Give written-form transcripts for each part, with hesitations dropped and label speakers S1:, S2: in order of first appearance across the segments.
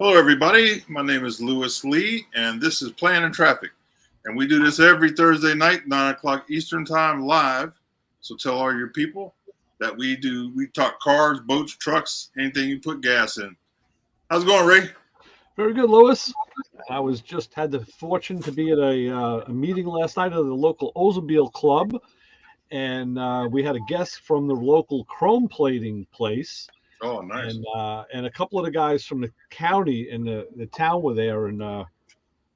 S1: Hello, everybody. My name is Lewis Lee, and this is Planning Traffic. And we do this every Thursday night, 9 o'clock Eastern Time, live. So tell all your people that we talk cars, boats, trucks, anything you put gas in. How's it going, Ray?
S2: Very good, Lewis. I had the fortune to be at a meeting last night of the local Oldsmobile Club, and we had a guest from the local chrome plating place.
S1: Oh, nice.
S2: And a couple of the guys from the county and the town were there, and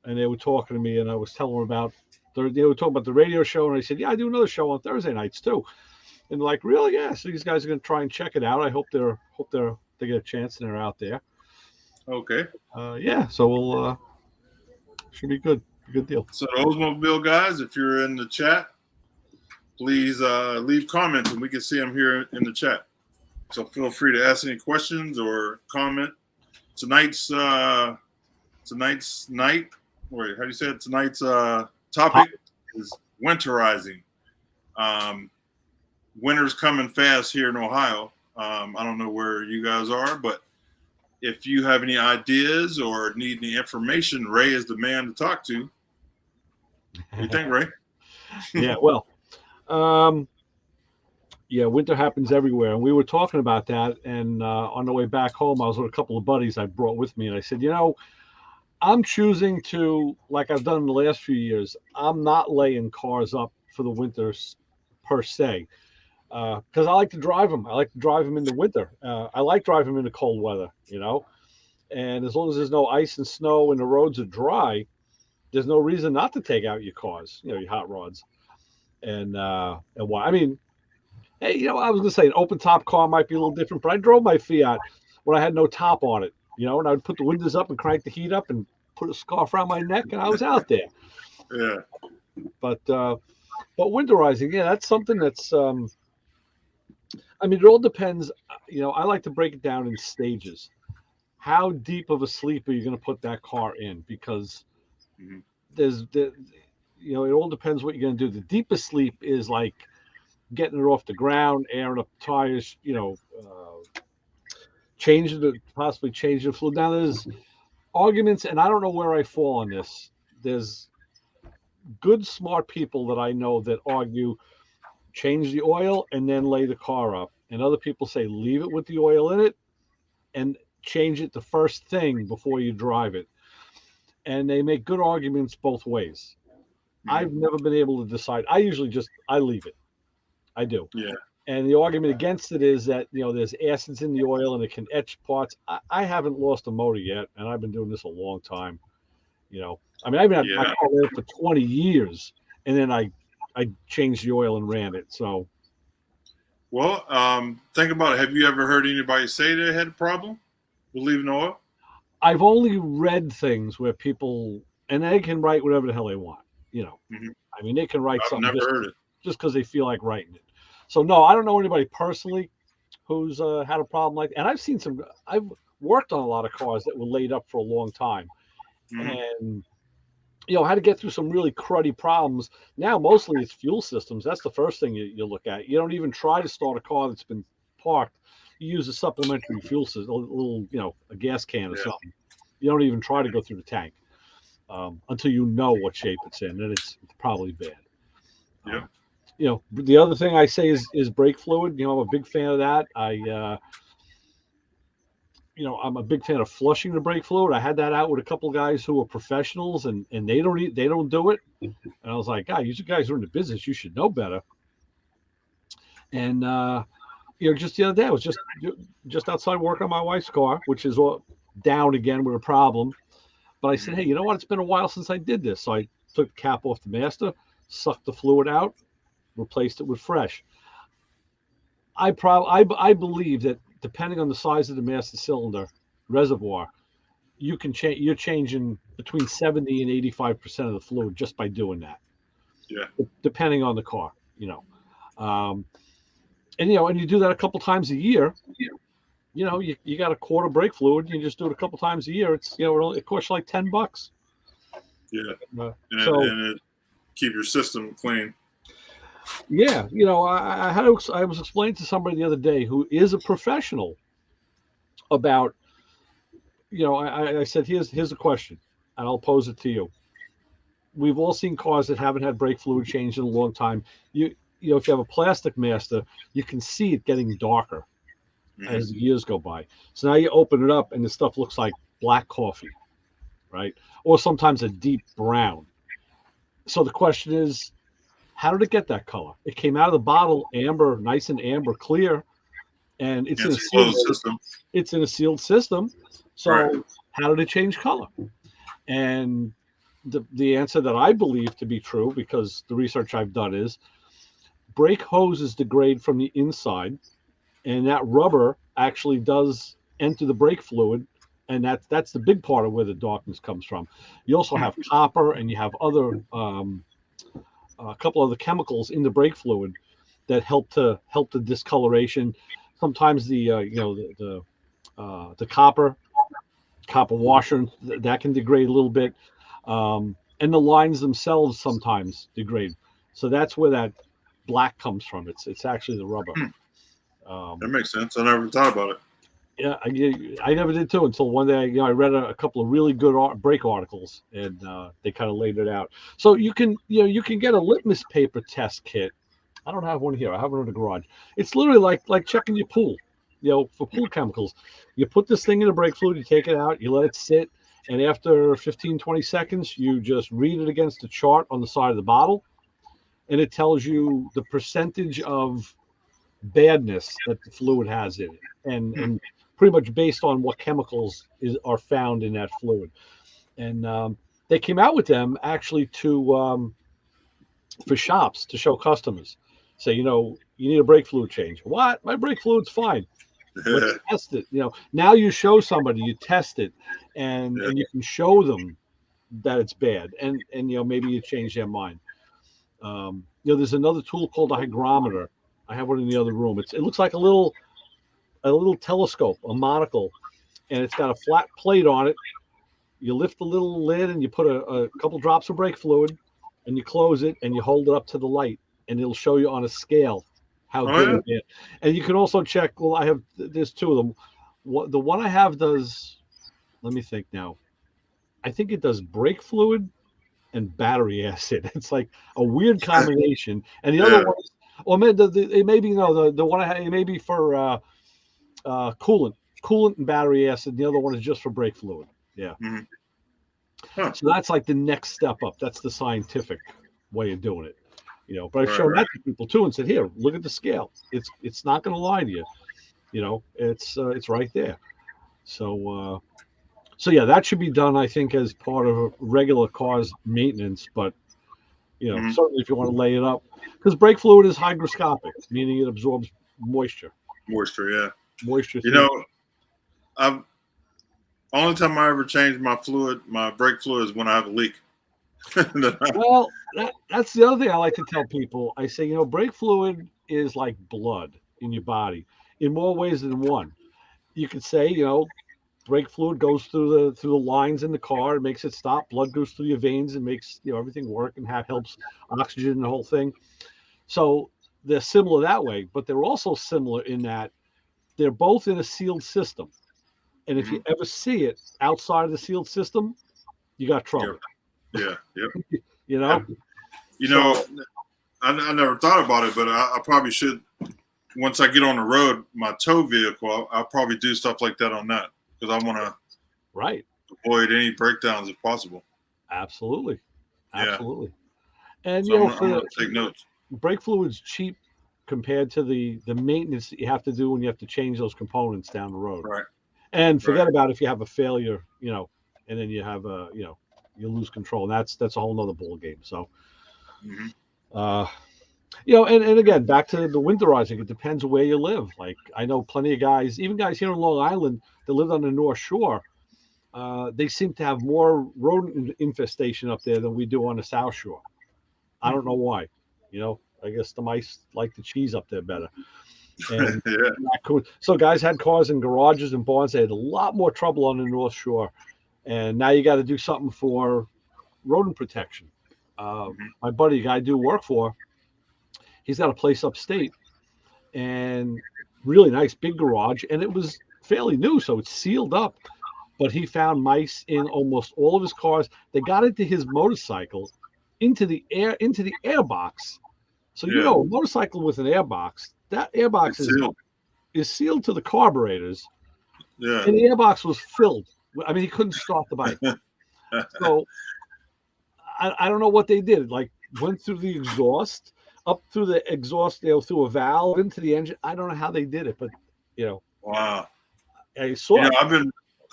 S2: they were talking to me, and I was telling them about they were talking about the radio show, and I said, yeah, I do another show on Thursday nights too. And they're like, really? Yeah. So these guys are going to try and check it out. I hope they get a chance and they're out there.
S1: Okay.
S2: Yeah. So we'll should be good. Good deal.
S1: So the Oldsmobile guys, if you're in the chat, please leave comments, and we can see them here in the chat. So feel free to ask any questions or comment. Tonight's topic is winterizing. Winter's coming fast here in Ohio. I don't know where you guys are, but if you have any ideas or need any information, Ray is the man to talk to. What do you think, Ray?
S2: Yeah, well, yeah, winter happens everywhere. And we were talking about that. And on the way back home, I was with a couple of buddies I brought with me. And I said, I'm choosing to, like I've done in the last few years, I'm not laying cars up for the winters per se. Because I like to drive them. I like to drive them in the winter. I like driving them in the cold weather, And as long as there's no ice and snow and the roads are dry, there's no reason not to take out your cars, your hot rods. And why? I mean, hey, I was going to say an open top car might be a little different, but I drove my Fiat when I had no top on it, and I'd put the windows up and crank the heat up and put a scarf around my neck, and I was out there.
S1: Yeah.
S2: But winterizing, yeah, that's something that's, it all depends. I like to break it down in stages. How deep of a sleep are you going to put that car in? Because it all depends what you're going to do. The deepest sleep is like getting it off the ground, airing up the tires, possibly changing the fluid. Now there's arguments, and I don't know where I fall on this. There's good, smart people that I know that argue change the oil and then lay the car up. And other people say leave it with the oil in it and change it the first thing before you drive it. And they make good arguments both ways. I've never been able to decide. I usually I leave it. I do.
S1: Yeah.
S2: And the argument against it is that, there's acids in the oil and it can etch parts. I haven't lost a motor yet, and I've been doing this a long time. I've been had my car there for 20 years, and then I changed the oil and ran it. So,
S1: well, think about it. Have you ever heard anybody say they had a problem with leaving oil?
S2: I've only read things where people, and they can write whatever the hell they want. They can write something just because they feel like writing it. So no, I don't know anybody personally who's had a problem like that. And I've worked on a lot of cars that were laid up for a long time, and had to get through some really cruddy problems. Now, mostly it's fuel systems. That's the first thing you look at. You don't even try to start a car that's been parked. You use a supplementary fuel system, a little, a gas can or something. You don't even try to go through the tank until you know what shape it's in, and it's probably bad.
S1: Yeah.
S2: The other thing I say is brake fluid. I'm a big fan of that. I'm a big fan of flushing the brake fluid. I had that out with a couple of guys who are professionals, and they don't do it. And I was like, you guys are in the business. You should know better. And just the other day, I was just outside working on my wife's car, which is all down again with a problem. But I said, hey, you know what? It's been a while since I did this. So I took the cap off the master, sucked the fluid out, replaced it with fresh. I believe that depending on the size of the master cylinder reservoir, you're changing between 70 and 85% of the fluid just by doing that.
S1: Yeah.
S2: Depending on the car, and you do that a couple times a year. You got a quart of brake fluid. You just do it a couple times a year. It's it costs you like $10.
S1: Yeah. And keep your system clean.
S2: Yeah, I was explaining to somebody the other day who is a professional about I said, here's a question, and I'll pose it to you. We've all seen cars that haven't had brake fluid changed in a long time. If you have a plastic master, you can see it getting darker as the years go by. So now you open it up, and the stuff looks like black coffee, right? Or sometimes a deep brown. So the question is, how did it get that color? It came out of the bottle amber, nice and amber clear, and it's in a sealed
S1: system.
S2: It's in a sealed system. So
S1: Right.
S2: how did it change color? And the answer that I believe to be true, because the research I've done, is brake hoses degrade from the inside, and that rubber actually does enter the brake fluid, and that's the big part of where the darkness comes from. You also have copper, and you have other a couple other chemicals in the brake fluid that help the discoloration. Sometimes the copper washer that can degrade a little bit, and the lines themselves sometimes degrade. So that's where that black comes from. It's actually the rubber.
S1: That makes sense. I never thought about it.
S2: Yeah, I never did too until one day. I read a couple of really good brake articles, and they kind of laid it out. So you can get a litmus paper test kit. I don't have one here. I have one in the garage. It's literally like checking your pool, for pool chemicals. You put this thing in the brake fluid, you take it out, you let it sit, and after 15, 20 seconds, you just read it against the chart on the side of the bottle, and it tells you the percentage of badness that the fluid has in it, and pretty much based on what chemicals are found in that fluid. And they came out with them actually for shops to show customers. Say, you need a brake fluid change. What? My brake fluid's fine. Let's test it. Now you show somebody, you test it, and you can show them that it's bad, and maybe you change their mind. There's another tool called a hygrometer. I have one in the other room. It looks like a little telescope, a monocle, and it's got a flat plate on it. You lift the little lid and you put a couple drops of brake fluid, and you close it and you hold it up to the light, and it'll show you on a scale how good it is. And you can also check. Well, there's two of them. The one I have does. Let me think now. I think it does brake fluid and battery acid. It's like a weird combination. And the other one is, it may be the one I have. It may be for coolant and battery acid. The other one is just for brake fluid. Yeah.
S1: Mm-hmm. Huh.
S2: So that's like the next step up. That's the scientific way of doing it. But I've shown that to people too and said, here, look at the scale. It's not going to lie to you. It's right there. So yeah, that should be done, I think, as part of a regular car's maintenance. But certainly if you want to lay it up, because brake fluid is hygroscopic, meaning it absorbs moisture.
S1: Yeah.
S2: Moisture.
S1: Only time I ever change my brake fluid, is when I have a leak.
S2: Well, that's the other thing I like to tell people. I say, brake fluid is like blood in your body in more ways than one. You could say, brake fluid goes through the lines in the car, it makes it stop. Blood goes through your veins and makes everything work and helps oxygen and the whole thing. So they're similar that way, but they're also similar in that they're both in a sealed system. And if you ever see it outside of the sealed system, you got trouble.
S1: Yeah.
S2: I
S1: never thought about it, but I probably should. Once I get on the road, my tow vehicle, I'll probably do stuff like that on that, because I want to avoid any breakdowns if possible.
S2: Absolutely.
S1: Yeah.
S2: And
S1: so I'm gonna take notes.
S2: Brake fluid's cheap compared to the maintenance that you have to do when you have to change those components down the road.
S1: Right.
S2: And forget about if you have a failure, and then you have you lose control. That's a whole nother ball game. So, and again, back to the winterizing, it depends where you live. Like, I know plenty of guys, even guys here in Long Island that live on the North Shore, they seem to have more rodent infestation up there than we do on the South Shore. I don't know why. I guess the mice like the cheese up there better. And so guys had cars in garages and barns. They had a lot more trouble on the North Shore. And now you got to do something for rodent protection. My buddy, the guy I do work for, he's got a place upstate, and really nice big garage, and it was fairly new, so it's sealed up. but he found mice in almost all of his cars. They got into his motorcycle, into the airbox. So
S1: Yeah.
S2: a motorcycle with an airbox, that airbox
S1: It's sealed.
S2: is sealed to the carburetors,
S1: Yeah.
S2: and the airbox was filled. I mean, he couldn't start the bike. So I don't know what they did. Like went through the exhaust, up through the exhaust, through a valve into the engine. I don't know how they did it, but
S1: Wow.
S2: I saw.
S1: I've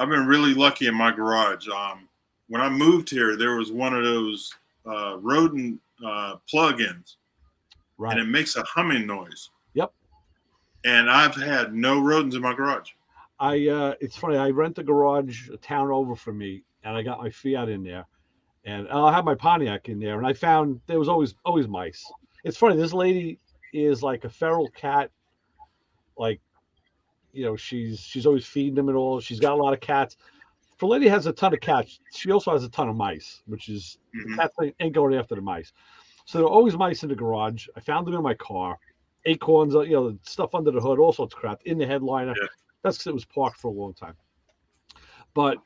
S1: been really lucky in my garage. When I moved here, there was one of those rodent plug-ins,
S2: Right.
S1: and it makes a humming noise.
S2: Yep.
S1: And I've had no rodents in my garage.
S2: It's funny. I rent a garage a town over from me, and I got my Fiat in there, and I'll have my Pontiac in there, and I found there was always mice. It's funny. This lady is like a feral cat, like she's always feeding them and all. She's got a lot of cats. The lady has a ton of cats. She also has a ton of mice, which is the cats ain't going after the mice. So there are always mice in the garage. I found them in my car, acorns, stuff under the hood, all sorts of crap in the headliner.
S1: Yeah.
S2: That's because it was parked for a long time. But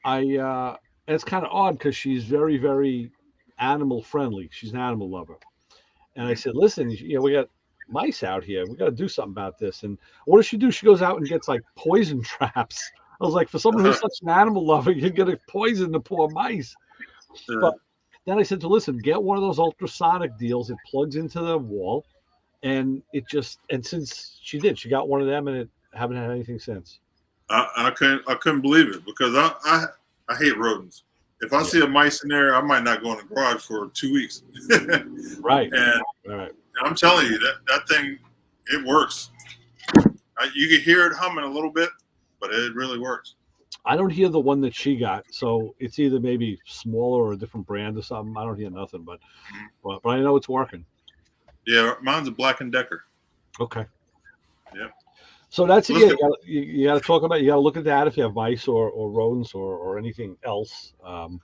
S2: and it's kind of odd because she's very, very animal friendly. She's an animal lover. And I said, listen, we got mice out here. We got to do something about this. And what does she do? She goes out and gets like poison traps. I was like, for someone who's such an animal lover, you're going to poison the poor mice. But then I said to listen, get one of those ultrasonic deals. It plugs into the wall. And since she got one of them, and it haven't had anything since.
S1: I couldn't believe it because I hate rodents. If I see a mice in there, I might not go in the garage for 2 weeks.
S2: Right.
S1: And
S2: right.
S1: I'm telling you that thing, it works. You can hear it humming a little bit, but it really works.
S2: I don't hear the one that she got, so it's either maybe smaller or a different brand or something. I don't hear nothing, but I know it's working.
S1: Yeah, mine's a Black & Decker.
S2: Okay.
S1: Yep.
S2: So that's it. Yeah, you got to talk about. You got to look at that if you have mice or rodents or anything else. And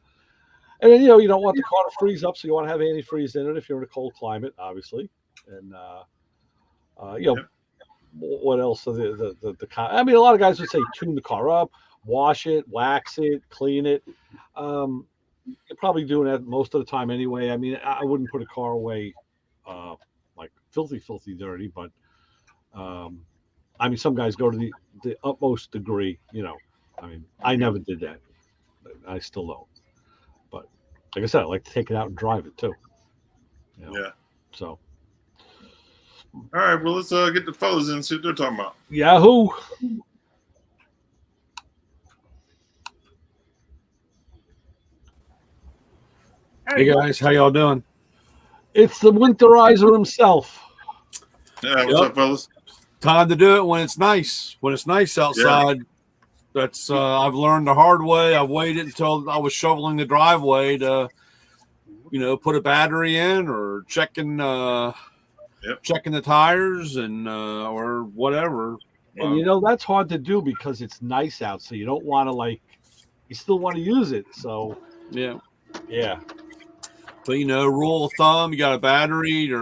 S2: then you don't want the car to freeze up, so you want to have antifreeze in it if you're in a cold climate, obviously. And what else? I mean, a lot of guys would say tune the car up, wash it, wax it, clean it. You're probably doing that most of the time anyway. I mean, I wouldn't put a car away like filthy dirty, but I mean, some guys go to the utmost degree. I mean, I never did that. I still don't. But like I said, I like to take it out and drive it too.
S1: Yeah.
S2: So.
S1: All right. Well, let's get the fellas in and see what they're talking about.
S2: Yahoo.
S3: Hey guys, how y'all doing?
S2: It's the winterizer himself.
S1: Yeah. What's up, fellas?
S3: Time to do it when it's nice. When it's nice outside. Yeah. That's I've learned the hard way. I've waited until I was shoveling the driveway to, put a battery in or checking the tires and or whatever.
S2: And that's hard to do because it's nice out, so you don't want to you still want to use it. So
S3: yeah.
S2: But
S3: rule of thumb, you got a battery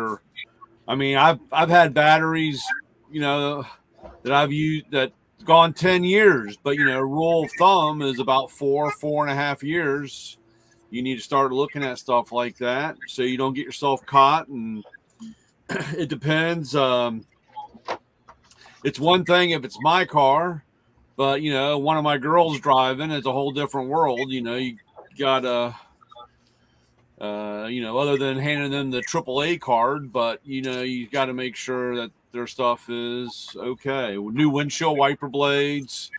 S3: I've had batteries, that I've used that gone 10 years, but rule of thumb is about 4.5 years. You need to start looking at stuff like that so you don't get yourself caught. And it depends. It's one thing if it's my car, but one of my girls driving is a whole different world. You gotta other than handing them the AAA card, but you got to make sure that their stuff is okay. New windshield wiper blades,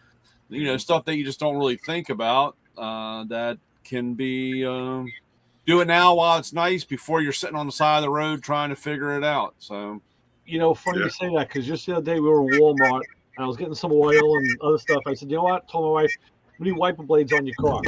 S3: stuff that you just don't really think about. That can be do it now while it's nice before you're sitting on the side of the road trying to figure it out. So,
S2: funny you say that because just the other day we were in Walmart and I was getting some oil and other stuff. I said, you know what? I told my wife, we need wiper blades on your car.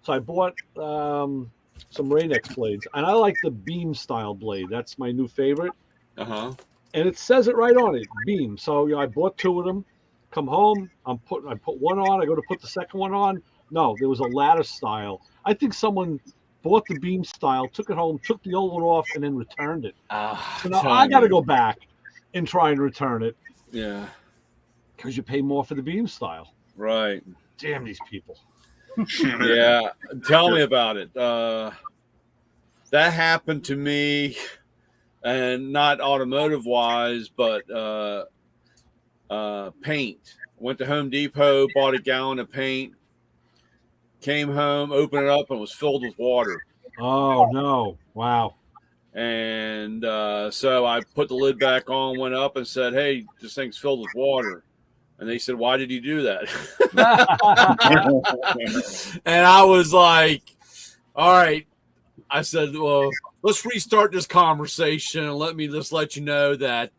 S2: So I bought some Rain-X blades, and I like the beam style blade. That's my new favorite.
S3: Uh-huh.
S2: And it says it right on it, beam. So I bought 2 of them. Come home, I put one on. I go to put the second one on. No, there was a ladder style. I think someone bought the beam style, took it home, took the old one off, and then returned it. So now I got to go back and try and return it.
S3: Yeah.
S2: Because you pay more for the beam style.
S3: Right.
S2: Damn these people.
S3: Yeah, tell me about it. That happened to me, and not automotive wise, but paint. Went to Home Depot, bought a gallon of paint, came home, opened it up, and it was filled with water.
S2: Oh no! Wow.
S3: And so I put the lid back on, went up, and said, "Hey, this thing's filled with water." And they said, "Why did you do that?" And I was like, "All right." I said, "Well, let's restart this conversation and let me just let you know that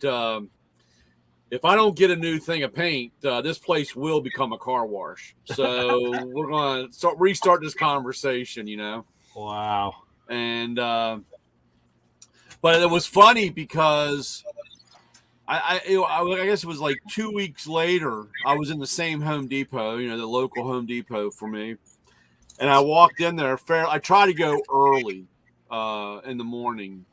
S3: if I don't get a new thing of paint, this place will become a car wash. So we're going to restart this conversation, you know."
S2: Wow.
S3: And but it was funny because I guess it was like 2 weeks later, I was in the same Home Depot, you know, the local Home Depot for me. And I walked in there. I try to go early in the mornings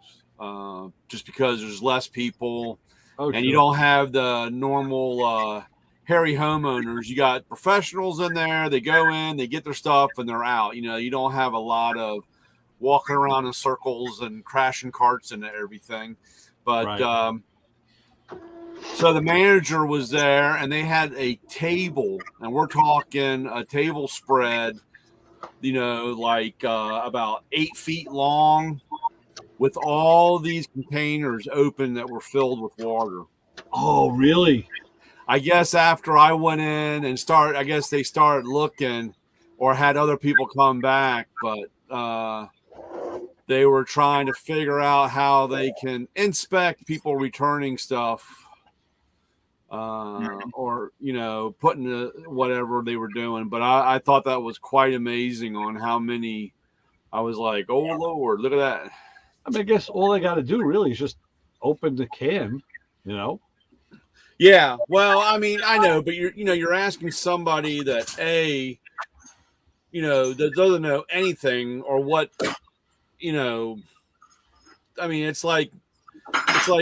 S3: just because there's less people.
S2: Oh,
S3: and you don't have the normal hairy homeowners. You got professionals in there. They go in, they get their stuff, and they're out. You know, you don't have a lot of walking around in circles and crashing carts and everything. But
S2: right.
S3: So the manager was there, and they had a table, and we're talking a table spread, you know, like about 8 feet long, with all these containers open that were filled with water.
S2: Oh, really?
S3: I guess after I went in and I guess they started looking or had other people come back, but they were trying to figure out how they can inspect people returning stuff or, you know, putting whatever they were doing. But I thought that was quite amazing on how many. I was like, oh, Lord, look at that.
S2: I mean, I guess all they got to do really is just open the can, you know?
S3: Yeah. Well, I mean, I know, but you're asking somebody that that doesn't know anything or what, you know, I mean, it's like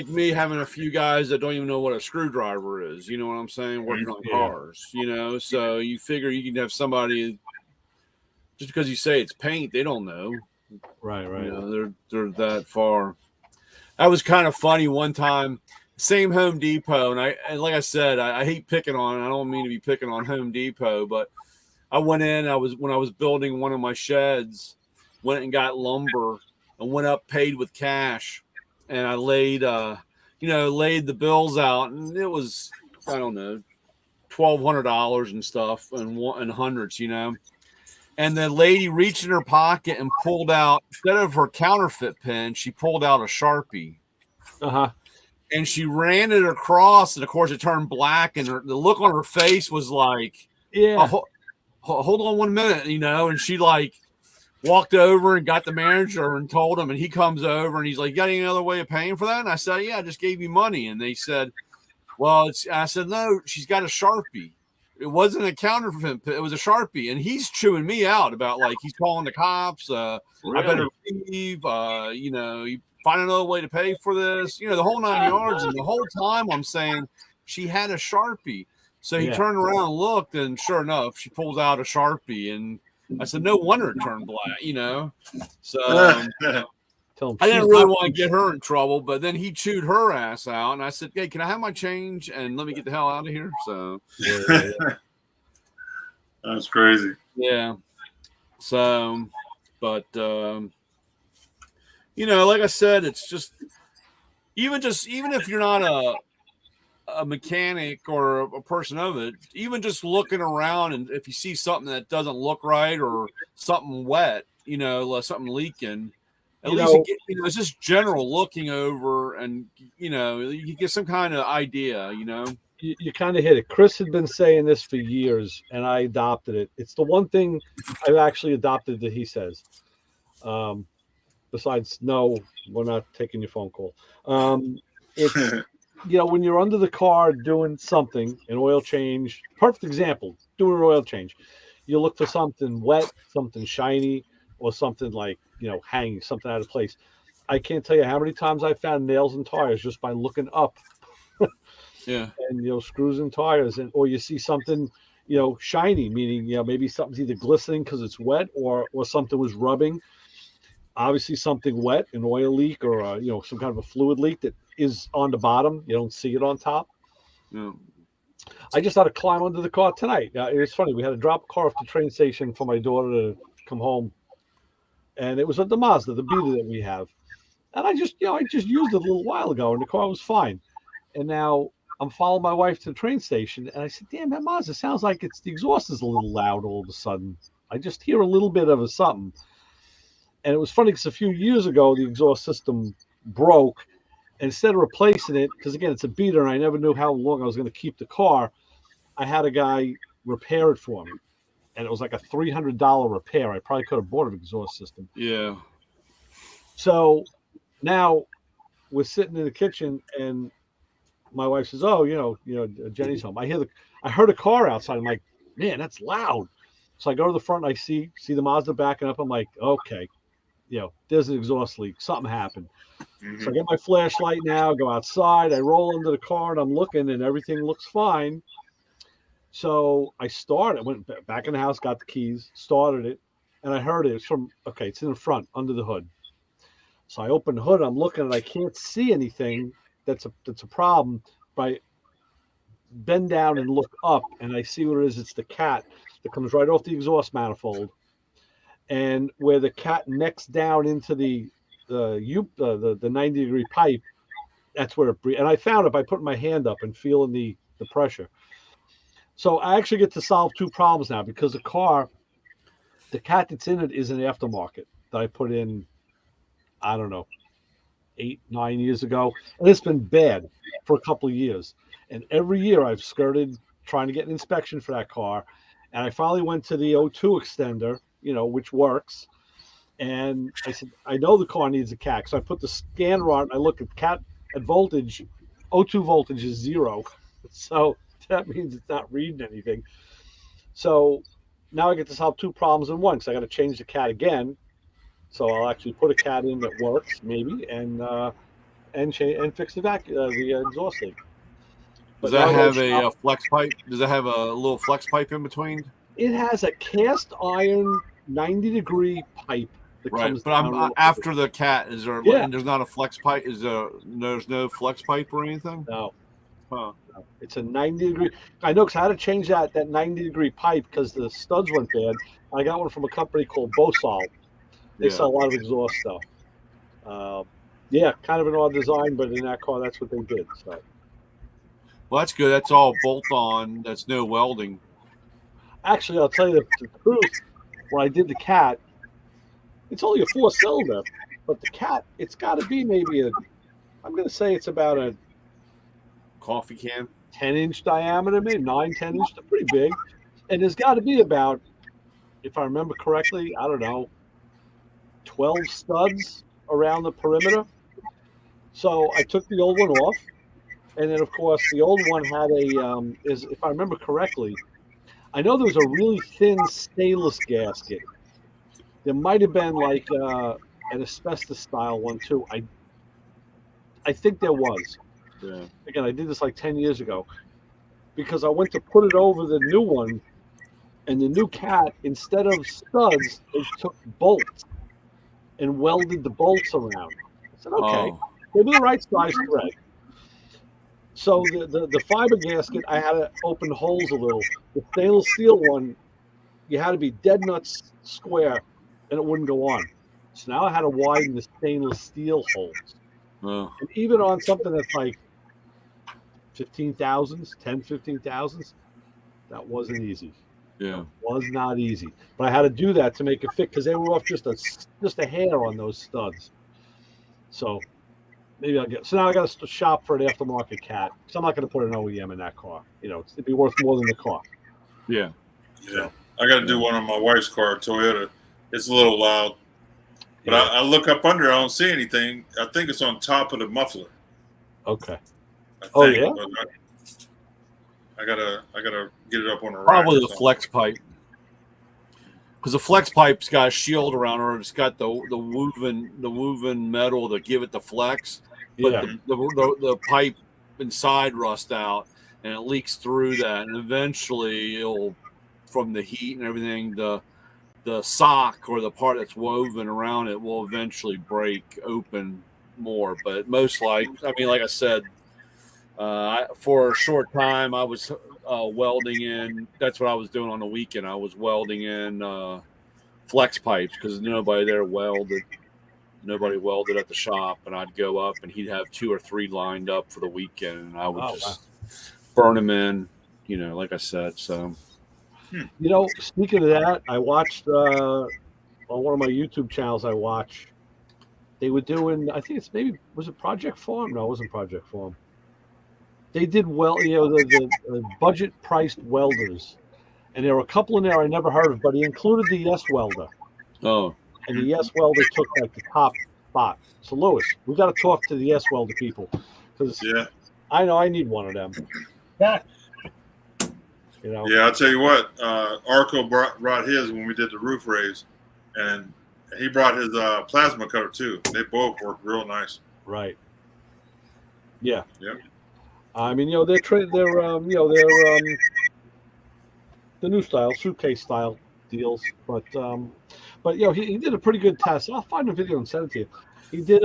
S3: me having a few guys that don't even know what a screwdriver is. You know what I'm saying? Working on cars, you know? So you figure you can have somebody just because you say it's paint, they don't know.
S2: Right.
S3: You know, they're that far. That was kind of funny one time. Same Home Depot, and like I said, I hate picking on. I don't mean to be picking on Home Depot, but I went in. When I was building one of my sheds, went and got lumber and went up, paid with cash, and I laid the bills out, and it was, I don't know, $1,200 and stuff, and hundreds, you know. And the lady reached in her pocket and pulled out, instead of her counterfeit pen, she pulled out a Sharpie.
S2: Uh-huh.
S3: And she ran it across, and of course it turned black, and the look on her face was like,
S2: yeah,
S3: hold on 1 minute, you know. And she like walked over and got the manager and told him, and he comes over and he's like, "You got any other way of paying for that?" And I said, "Yeah, I just gave you money." And they said, "Well, I said, "No, she's got a Sharpie. It wasn't a counterfeit. It was a Sharpie." And he's chewing me out about, like, he's calling the cops.
S2: really?
S3: I better leave. You know, you find another way to pay for this. You know, the whole 9 yards. And the whole time I'm saying she had a Sharpie. So he turned around and looked, and sure enough, she pulls out a Sharpie. And I said, no wonder it turned black, you know. So I didn't really want to get her in trouble, but then he chewed her ass out, and I said, "Hey, can I have my change and let me get the hell out of here?" So
S1: that's crazy.
S3: Yeah. So, but you know, like I said, it's just even if you're not a mechanic or a person of it, even just looking around, and if you see something that doesn't look right or something wet, you know, something leaking. At least it's just general looking over, and you know, you get some kind of idea. You know,
S2: you kind of hit it. Chris had been saying this for years, and I adopted it. It's the one thing I've actually adopted that he says. Besides, no, we're not taking your phone call. It's you know, when you're under the car doing something, an oil change. Perfect example: doing an oil change. You look for something wet, something shiny, or something like, you know, hanging, something out of place. I can't tell you how many times I found nails and tires just by looking up.
S3: Yeah.
S2: And, you know, screws and tires, or you see something, shiny, meaning, maybe something's either glistening because it's wet or something was rubbing. Obviously something wet, an oil leak or, some kind of a fluid leak that is on the bottom. You don't see it on top.
S3: Yeah.
S2: I just had to climb under the car tonight. It was funny. We had to drop a car off the train station for my daughter to come home. And it was the Mazda, the Beater that we have. And I just used it a little while ago and the car was fine. And now I'm following my wife to the train station, and I said, damn, that Mazda sounds like the exhaust is a little loud all of a sudden. I just hear a little bit of a something. And it was funny because a few years ago, the exhaust system broke. And instead of replacing it, because again, it's a Beater, and I never knew how long I was going to keep the car, I had a guy repair it for me. And it was like a $300 repair. I probably could have bought an exhaust system.
S3: Yeah.
S2: So now we're sitting in the kitchen, and my wife says, "Oh, Jenny's home." I heard a car outside. I'm like, "Man, that's loud." So I go to the front and I see the Mazda backing up. I'm like, "Okay, there's an exhaust leak. Something happened." Mm-hmm. So I get my flashlight now, go outside, I roll into the car, and I'm looking, and everything looks fine. So I went back in the house, got the keys, started it, and I heard it. It's in the front, under the hood. So I open the hood, I'm looking, and I can't see anything that's a problem. But I bend down and look up, and I see what it is. It's the cat that comes right off the exhaust manifold, and where the cat necks down into the 90-degree pipe, that's where it breathes. And I found it by putting my hand up and feeling the pressure. So I actually get to solve two problems now, because the cat that's in it is an aftermarket that I put in, I don't know, 8-9 years ago, and it's been bad for a couple of years. And every year I've skirted trying to get an inspection for that car, and I finally went to the O2 extender, which works. And I said, I know the car needs a cat, so I put the scanner on. I look at cat at voltage. O2 voltage is 0, so that means it's not reading anything. So now I get to solve two problems in one, because I got to change the cat again. So I'll actually put a cat in that works, maybe, and fix the exhaust leak.
S3: Does that have a flex pipe? Does it have a little flex pipe in between?
S2: It has a cast iron 90-degree pipe that comes down.
S3: But after the cat, is there? Yeah. And there's not a flex pipe. There's no flex pipe or anything?
S2: No.
S3: Huh.
S2: No. It's a 90-degree. I know, because I had to change that 90-degree pipe because the studs went bad. I got one from a company called Bosal. They sell a lot of exhaust stuff. Kind of an odd design, but in that car, that's what they did. So.
S3: Well, that's good. That's all bolt-on. That's no welding.
S2: Actually, I'll tell you the truth. When I did the cat, it's only a 4-cylinder, but the cat, it's got to be maybe I'm going to say it's about a
S3: coffee can,
S2: 10-inch diameter, maybe 9-10 inch. They're pretty big, and there's got to be about, if I remember correctly, I don't know, 12 studs around the perimeter. So I took the old one off, and then of course the old one had if I remember correctly, I know there was a really thin stainless gasket. There might have been like an asbestos style one too. I think there was.
S3: Yeah.
S2: Again, I did this like 10 years ago, because I went to put it over the new one, and the new cat, instead of studs, they took bolts and welded the bolts around. I said, okay, maybe the right size thread. So the fiber gasket, I had to open holes a little. The stainless steel one, you had to be dead nuts square, and it wouldn't go on. So now I had to widen the stainless steel holes.
S3: Oh.
S2: And even on something that's like 15,000s, that wasn't easy.
S3: Yeah,
S2: it was not easy. But I had to do that to make it fit, because they were off just a hair on those studs. So maybe so now I got to shop for an aftermarket cat, because I'm not going to put an OEM in that car. It'd be worth more than the car.
S3: Yeah.
S1: Yeah. I got to do one on my wife's car, Toyota. It's a little loud. But I look up under, I don't see anything. I think it's on top of the muffler.
S2: Okay.
S1: Oh,
S2: yeah?
S1: I gotta get it up on the rack.
S3: Probably the flex pipe. Because the flex pipe's got a shield around it. It's got the woven metal to give it the flex. But the pipe inside rust out. and it leaks through that, and eventually it'll, from the heat and everything, the sock or the part that's woven around it will eventually break open more. But most like I said, for a short time I was welding in. That's what I was doing on the weekend. I was welding in flex pipes because nobody there welded. Nobody welded at the shop, and I'd go up and he'd have 2 or 3 lined up for the weekend, and I would burn them in, like I said. So,
S2: speaking of that, I watched on one of my YouTube channels. I watch. They were doing. I think was it Project Farm? No, it wasn't Project Farm. They did the budget priced welders, and there were a couple in there I never heard of, but he included the Yes Welder.
S3: Oh.
S2: And the Yes Welder took like the top spot. So Lewis, we got to talk to the Yes Welder people because I know I need one of them.
S1: Yeah, I'll tell you what. Arco brought his when we did the roof raise, and he brought his plasma cutter too. They both work real nice.
S2: Right. Yeah.
S1: Yeah.
S2: I mean, they're the new style, suitcase style deals, but he did a pretty good test. I'll find a video and send it to you. He did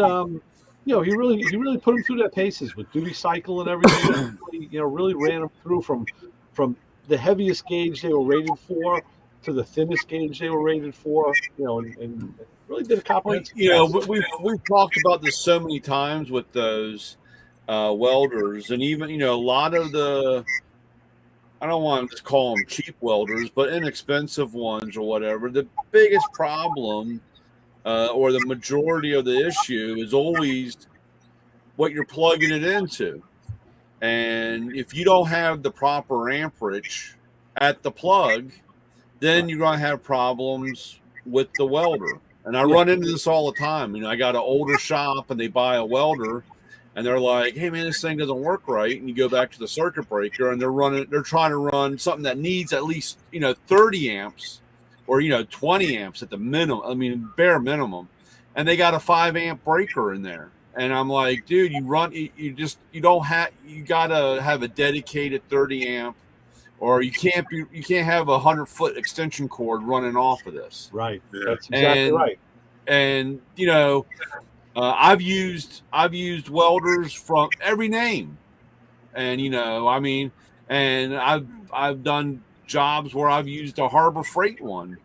S2: he really put them through their paces with duty cycle and everything. really ran them through from the heaviest gauge they were rated for to the thinnest gauge they were rated for, and really did a comprehensive test.
S3: We've talked about this so many times with those welders, and even a lot of the, I don't want to call them cheap welders, but inexpensive ones or whatever. The biggest problem or the majority of the issue is always what you're plugging it into. And if you don't have the proper amperage at the plug, then you're going to have problems with the welder. And I run into this all the time. I got an older shop and they buy a welder and they're like, hey man, this thing doesn't work right. And you go back to the circuit breaker and they're trying to run something that needs at least, 30 amps or, 20 amps at the minimum. I mean, bare minimum. And they got a 5 amp breaker in there. And I'm like, dude, you gotta have a dedicated 30 amp, or you can't have a 100-foot extension cord running off of this.
S2: Right. Yeah. That's exactly right.
S3: And I've used welders from every name, and and I've done jobs where I've used a Harbor Freight one.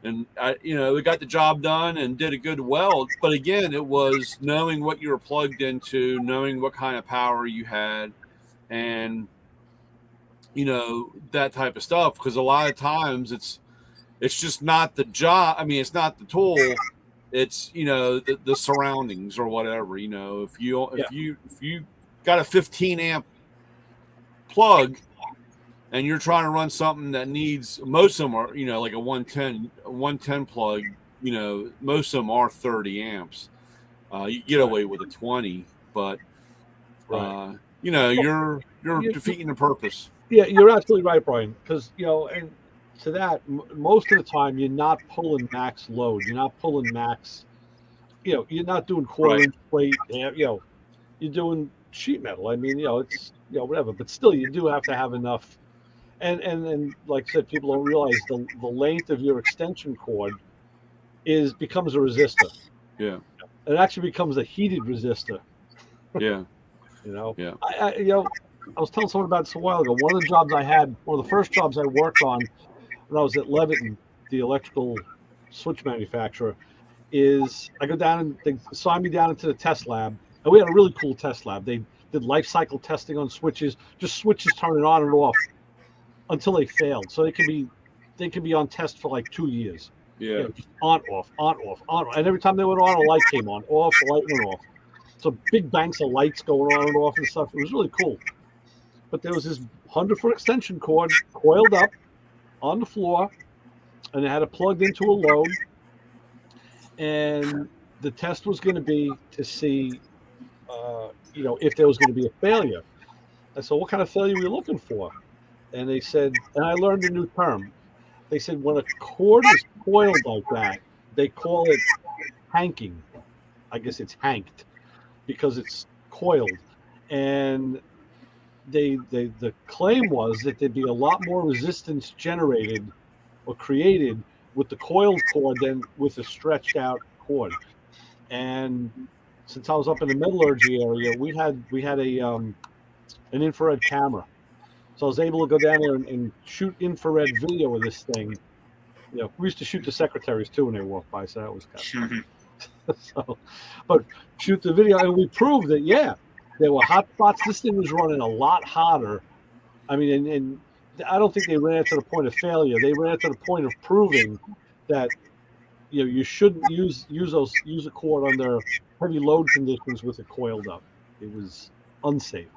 S3: And we got the job done and did a good weld. But again, it was knowing what you were plugged into, knowing what kind of power you had, and that type of stuff. Because a lot of times it's just not the job. I mean, it's not the tool. It's the surroundings or whatever. If you got a 15 amp plug, and you're trying to run something that needs, most of them are, like a 110 plug, most of them are 30 amps. You get away with a 20, but, you're defeating the purpose.
S2: Yeah, you're absolutely right, Brian, because, and to that, most of the time, you're not pulling max load. You're not pulling max, you're not doing quarter-inch plate, you're doing sheet metal. I mean, it's, whatever, but still, you do have to have enough. And like I said, people don't realize the length of your extension cord becomes a resistor.
S3: Yeah.
S2: It actually becomes a heated resistor.
S3: Yeah.
S2: Yeah. I was telling someone about this a while ago. One of the jobs I had, one of the first jobs I worked on when I was at Leviton, the electrical switch manufacturer, is I go down and they assign me down into the test lab. And we had a really cool test lab. They did life cycle testing on switches, just switches turning on and off until they failed. So they can be on test for like 2 years.
S3: Yeah.
S2: Just on, off, on, off, on. And every time they went on, a light came on. Off, the light went off. So big banks of lights going on and off and stuff. It was really cool. But there was this 100-foot extension cord coiled up on the floor, and it had it plugged into a load. And the test was going to be to see, if there was going to be a failure. I said, what kind of failure were you looking for? And they said, and I learned a new term. They said when a cord is coiled like that, they call it hanking. I guess it's hanked because it's coiled. And the claim was that there'd be a lot more resistance generated or created with the coiled cord than with a stretched out cord. And since I was up in the metallurgy area, we had a an infrared camera, so I was able to go down there and shoot infrared video of this thing. We used to shoot the secretaries too when they walked by, so that was kind of so. But shoot the video, and we proved that there were hot spots. This thing was running a lot hotter. I mean, and I don't think they ran it to the point of failure. They ran it to the point of proving that you shouldn't use a cord under heavy load conditions with it coiled up. It was unsafe.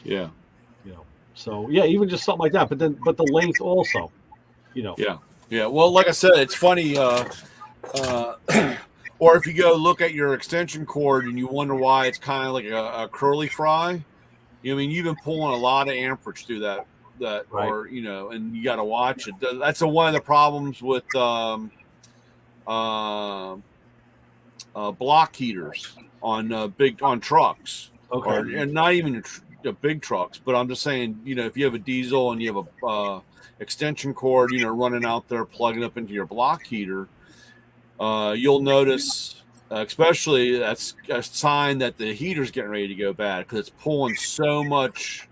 S3: Yeah.
S2: So even just something like that. But the length also.
S3: Yeah. Yeah. Well, like I said, it's funny. Or if you go look at your extension cord and you wonder why it's kind of like a curly fry, I mean, you've been pulling a lot of amperage through that, right. Or and you got to watch it. That's one of the problems with block heaters on trucks,
S2: okay.
S3: and not even big trucks. But I'm just saying, if you have a diesel and you have a extension cord, running out there, plugging up into your block heater, you'll notice, especially that's a sign that the heater's getting ready to go bad because it's pulling so much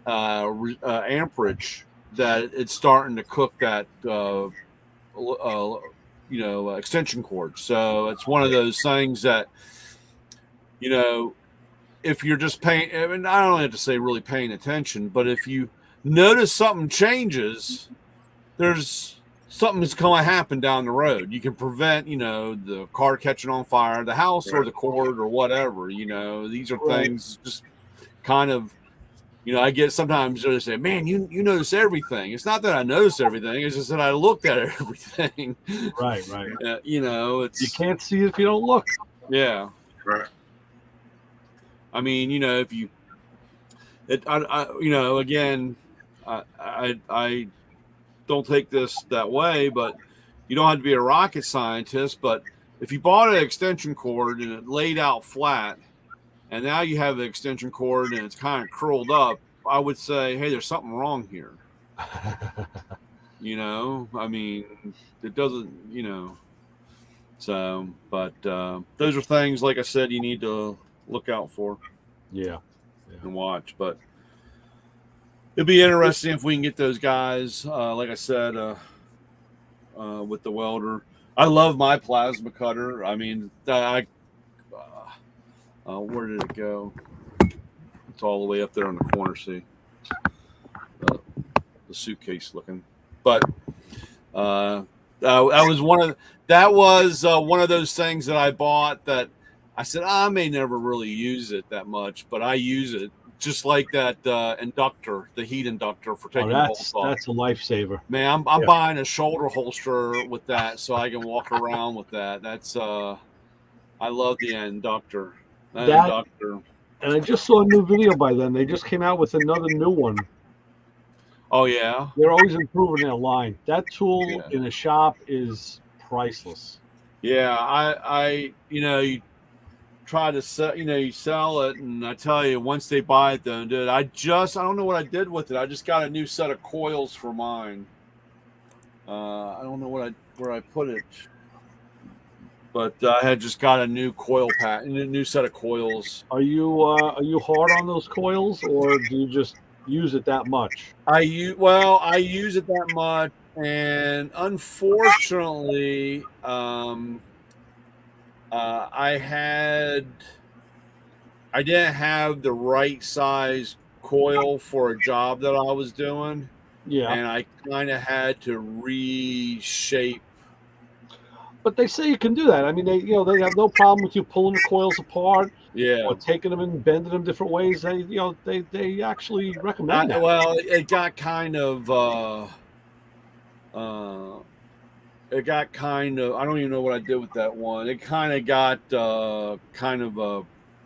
S3: amperage that it's starting to cook that extension cord. So it's one of those things that if you're just paying, I mean, I don't have to say really paying attention, but if you notice something changes, there's something that's going to happen down the road. You can prevent, the car catching on fire, the house, right, or the cord or whatever. These are right. Things just kind of, I get sometimes they say, man, you notice everything. It's not that I notice everything. It's just that I looked at everything.
S2: Right.
S3: It's,
S2: you can't see it if you don't look.
S3: Yeah.
S1: Right.
S3: I mean, if you, again, I don't take this that way, but you don't have to be a rocket scientist. But if you bought an extension cord and it laid out flat, and now you have the extension cord and it's kind of curled up, I would say, hey, there's something wrong here. I mean, it doesn't, so, but those are things, like I said, you need to look out for.
S2: Yeah.
S3: And watch. But it'd be interesting if we can get those guys, like I said, with the welder. I love my plasma cutter. I mean, where did it go? It's all the way up there in the corner. See, the suitcase looking. But that was one of those things that I bought that I said I may never really use it that much, but I use it. Just like that inductor, the heat inductor for taking bolts off.
S2: That's a lifesaver.
S3: Man, I'm buying a shoulder holster with that so I can walk around with that. That's I love the inductor. Inductor.
S2: And I just saw a new video by them. They just came out with another new one.
S3: Oh yeah.
S2: They're always improving their line. That tool in a shop is priceless.
S3: Yeah, I you try to sell, you sell it, and I tell you, once they buy it, though, dude, I don't know what I did with it. I just got a new set of coils for mine. I don't know where I put it, but I had just got a new coil pack, a new set of coils.
S2: Are you hard on those coils, or do you just use it that much?
S3: I use it that much, and unfortunately, I didn't have the right size coil for a job that I was doing.
S2: Yeah.
S3: And I kind of had to reshape.
S2: But they say you can do that. I mean, they have no problem with you pulling the coils apart.
S3: Yeah.
S2: Or taking them and bending them different ways. They actually recommend that.
S3: Well, it got kind of I don't even know what I did with that one. It kind of got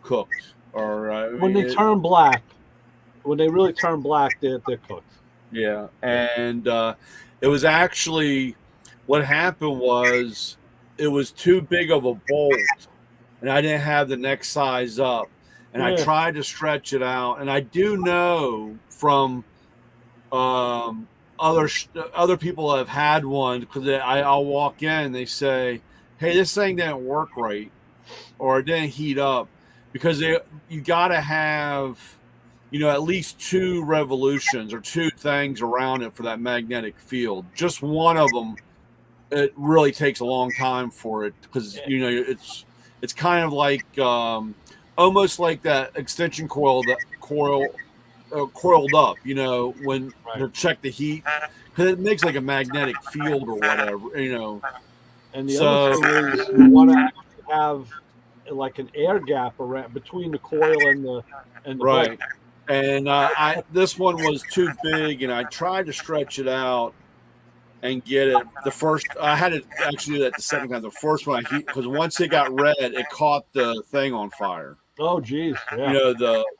S3: cooked. Or
S2: when they turn black, when they really turn black, they're cooked.
S3: Yeah, and it was actually what happened was it was too big of a bolt, and I didn't have the next size up, and I tried to stretch it out. And I do know from other people that have had one, because I'll walk in and they say, hey, this thing didn't work right, or it didn't heat up, because you got to have, at least 2 revolutions or 2 things around it for that magnetic field. Just one of them, it really takes a long time for it, because it's kind of like almost like that extension coiled up, when to check the heat, because it makes like a magnetic field or whatever,
S2: And the other thing is, you want to actually have like an air gap around between the coil and the
S3: right.
S2: bike.
S3: And this one was too big, and I tried to stretch it out and get it. I had to actually do that the second time. The first one because once it got red, it caught the thing on fire.
S2: Oh, geez, yeah.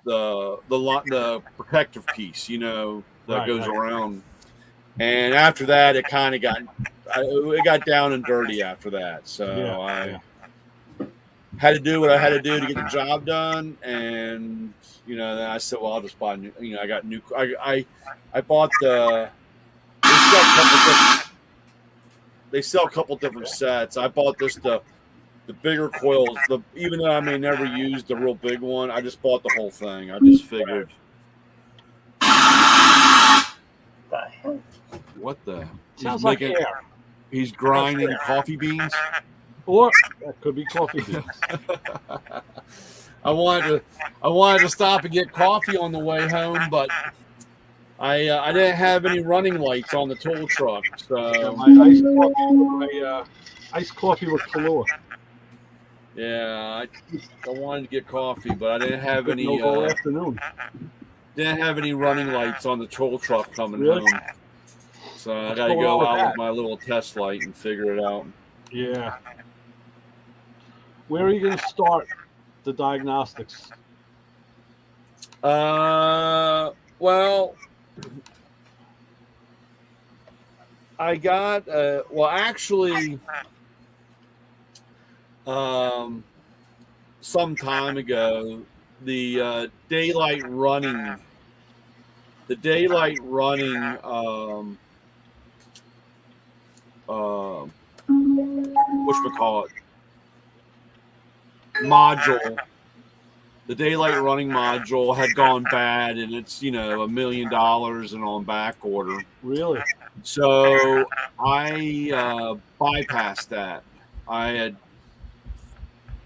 S3: The protective piece, that goes around. And after that, it kind of got down and dirty after that. So I had to do what I had to do to get the job done. And then I said, well, I'll just buy new. I got new. I bought the. They sell a couple different sets. I bought the bigger coils. Even though I may never use the real big one, I just bought the whole thing. I just figured. What the?
S2: Sounds like air.
S3: He's grinding coffee beans.
S2: Or that could be coffee beans.
S3: I wanted to stop and get coffee on the way home, but I didn't have any running lights on the tool truck. So
S2: my iced coffee with Kahlua.
S3: Yeah, I wanted to get coffee, but I didn't have any.
S2: Afternoon.
S3: Didn't have any running lights on the tool truck coming home. So I got to go out with my little test light and figure it out.
S2: Yeah. Where are you going to start the diagnostics?
S3: Well, I got actually some time ago, the daylight running whatchamacallit module. The daylight running module had gone bad, and it's $1 million and on back order.
S2: Really?
S3: So I bypassed that.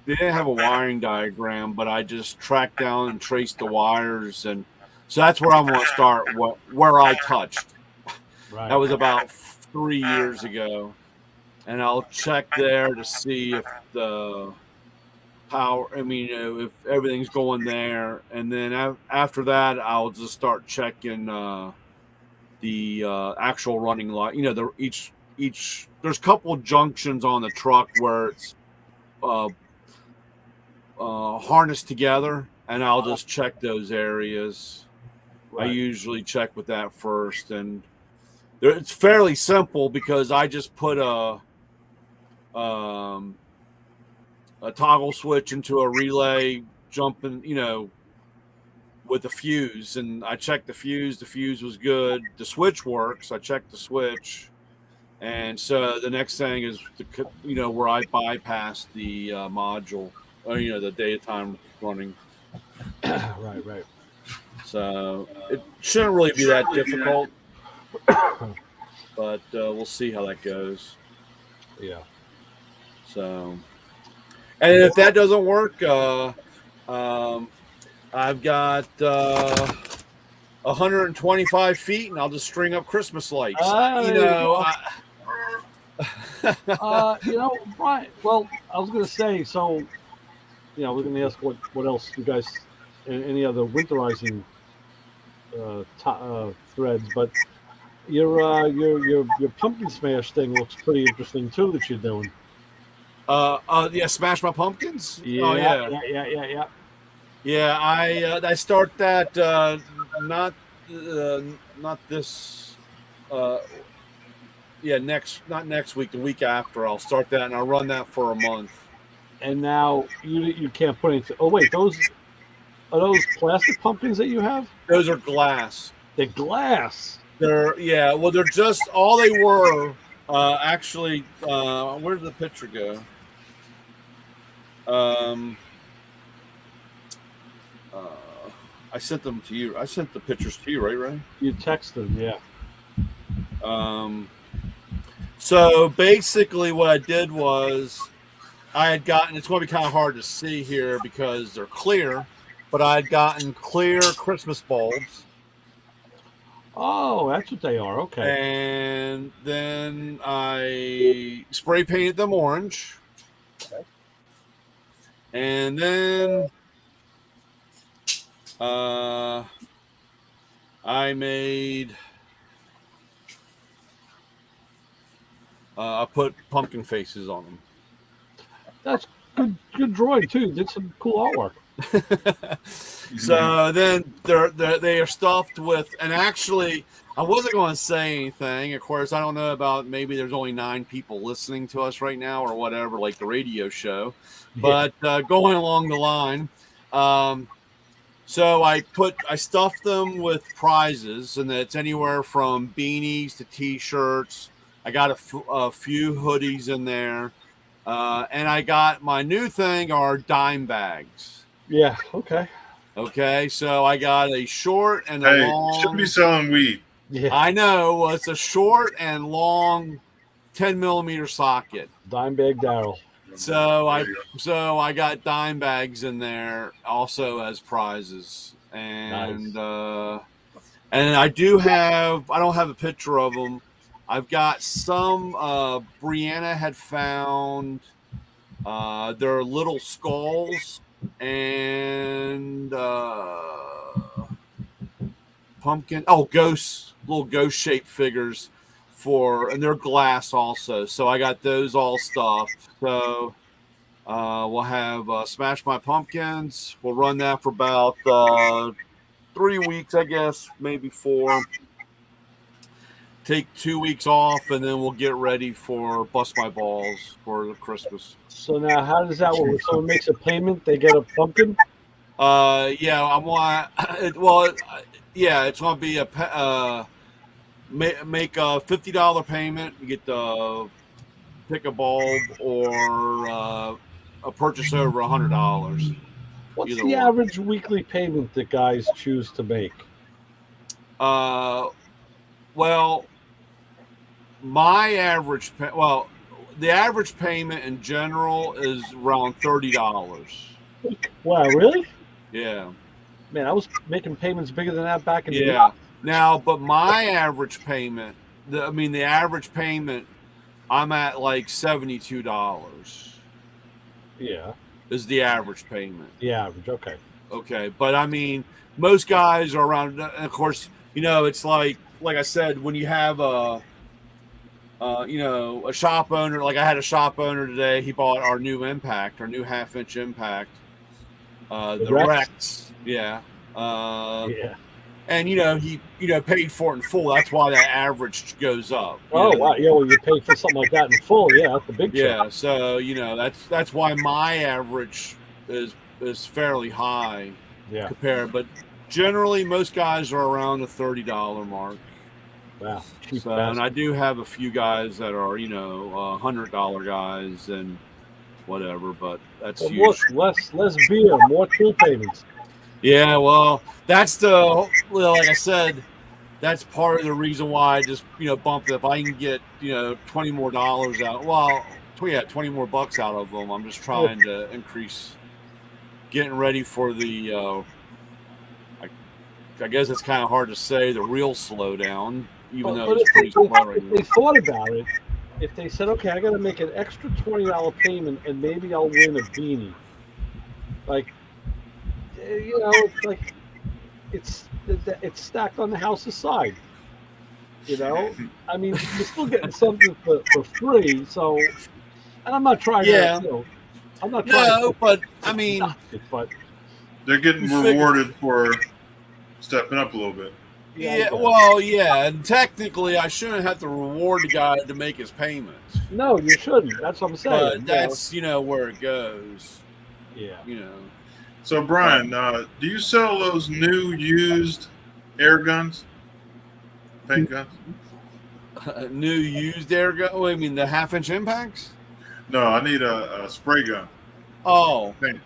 S3: They didn't have a wiring diagram, but I just tracked down and traced the wires, and so that's where I'm going to start. Where I touched.
S2: Right.
S3: That was about 3 years ago, and I'll check there to see if the power. If everything's going there, and then after that, I'll just start checking the actual running light. Each there's a couple of junctions on the truck where it's harnessed together, and I'll just check those areas. Right. I usually check with that first, and it's fairly simple because I just put a toggle switch into a relay, jumping, with the fuse, and I checked the fuse. The fuse was good. The switch works. I checked the switch, and so the next thing is where I bypass the module, or the daytime running.
S2: Right.
S3: So it shouldn't really be that difficult, but we'll see how that goes.
S2: Yeah.
S3: So, and if that doesn't work, I've got 125 feet, and I'll just string up Christmas lights.
S2: Right. Well, I was going to say, so, we're going to ask what else you guys, any other winterizing threads, but your pumpkin smash thing looks pretty interesting too that you're doing.
S3: Smash My Pumpkins.
S2: Yeah.
S3: Yeah, I start that not this not next week, the week after. I'll start that, and I'll run that for a month.
S2: And now you can't put anything. Oh wait, those Are those plastic pumpkins that you have?
S3: Those are glass.
S2: They're glass.
S3: They're well, they're just all they were. Actually, where did the picture go? I sent them to you. I sent the pictures to you, right, Ray?
S2: You text them, yeah.
S3: So basically, what I did was I had gotten. It's going to be kind of hard to see here because they're clear, but I had gotten clear Christmas bulbs.
S2: Oh, that's what they are. Okay.
S3: And then I spray painted them orange.
S2: Okay.
S3: And then I made I put pumpkin faces on them.
S2: That's good drawing too. You did some cool artwork.
S3: So then they are stuffed with, and actually I wasn't going to say anything. Of course, I don't know about, maybe there's only 9 people listening to us right now or whatever, like the radio show.
S2: Yeah.
S3: But going along the line, so I stuffed them with prizes, and it's anywhere from beanies to T-shirts. I got a few hoodies in there, and I got my new thing are dime bags.
S2: Yeah. Okay.
S3: Okay, so I got a short and a long.
S1: Should be selling weed.
S2: Yeah.
S3: I know. Well, it's a short and long 10mm socket.
S2: Dime bag Daryl.
S3: So I got dime bags in there also as prizes, and
S2: Nice.
S3: And I don't have a picture of them. I've got some Brianna had found their little skulls and pumpkin little ghost shaped figures and they're glass also, so I got those all stuffed. So we'll have Smash My Pumpkins. We'll run that for about 3 weeks, I guess, maybe 4. Take 2 weeks off, and then we'll get ready for Bust My Balls for Christmas.
S2: So now, how does that work? When someone makes a payment, they get a pumpkin?
S3: Yeah, I want. Well, yeah, it's going to be make a $50 payment. You get to pick a bulb or a purchase over $100.
S2: What's the average weekly payment that guys choose to make?
S3: Well, my average the average payment in general is around $30.
S2: Wow, really?
S3: Yeah.
S2: Man, I was making payments bigger than that back in the day.
S3: Yeah. Now, but my average payment, the average payment, I'm at like $72.
S2: Yeah.
S3: Is the average payment.
S2: The average, okay.
S3: Okay, but I mean, most guys are around, and of course, it's like I said, when you have a shop owner, like I had a shop owner today, he bought our new Impact, our new 1/2-inch Impact, the Rex. Yeah.
S2: Yeah.
S3: And he paid for it in full. That's why that average goes up.
S2: Oh wow, yeah. Well, you pay for something like that in full. Yeah, that's a big check.
S3: Yeah. So that's why my average is fairly high.
S2: Yeah.
S3: Compared, but generally most guys are around the $30 mark.
S2: Wow.
S3: So, and I do have a few guys that are $100 guys and whatever, but that's huge.
S2: Less beer, more tool payments.
S3: Yeah, well, that's like I said, that's part of the reason why I just bumped it. If I can get $20 more out, well, 20 more bucks out of them, I'm just trying to increase, getting ready for the I guess it's kind of hard to say the real slowdown, even though it's pretty slow right now.
S2: If they thought about it, if they said, okay, I got to make an extra $20 payment and maybe I'll win a beanie, like. It's like it's stacked on the house's side. I mean, you're still getting something for free. So, and I'm not trying to. I'm not trying.
S3: No, but I mean,
S2: but
S1: they're getting rewarded for stepping up a little bit.
S3: Yeah, well, yeah, and technically, I shouldn't have to reward the guy to make his payment.
S2: No, you shouldn't. That's what I'm saying.
S3: But that's where it goes.
S2: Yeah.
S1: So Brian, do you sell those new used air guns, paint guns?
S3: New used air gun. Oh, I mean the 1/2-inch impacts.
S1: No, I need a spray gun.
S3: Oh,
S1: Paint.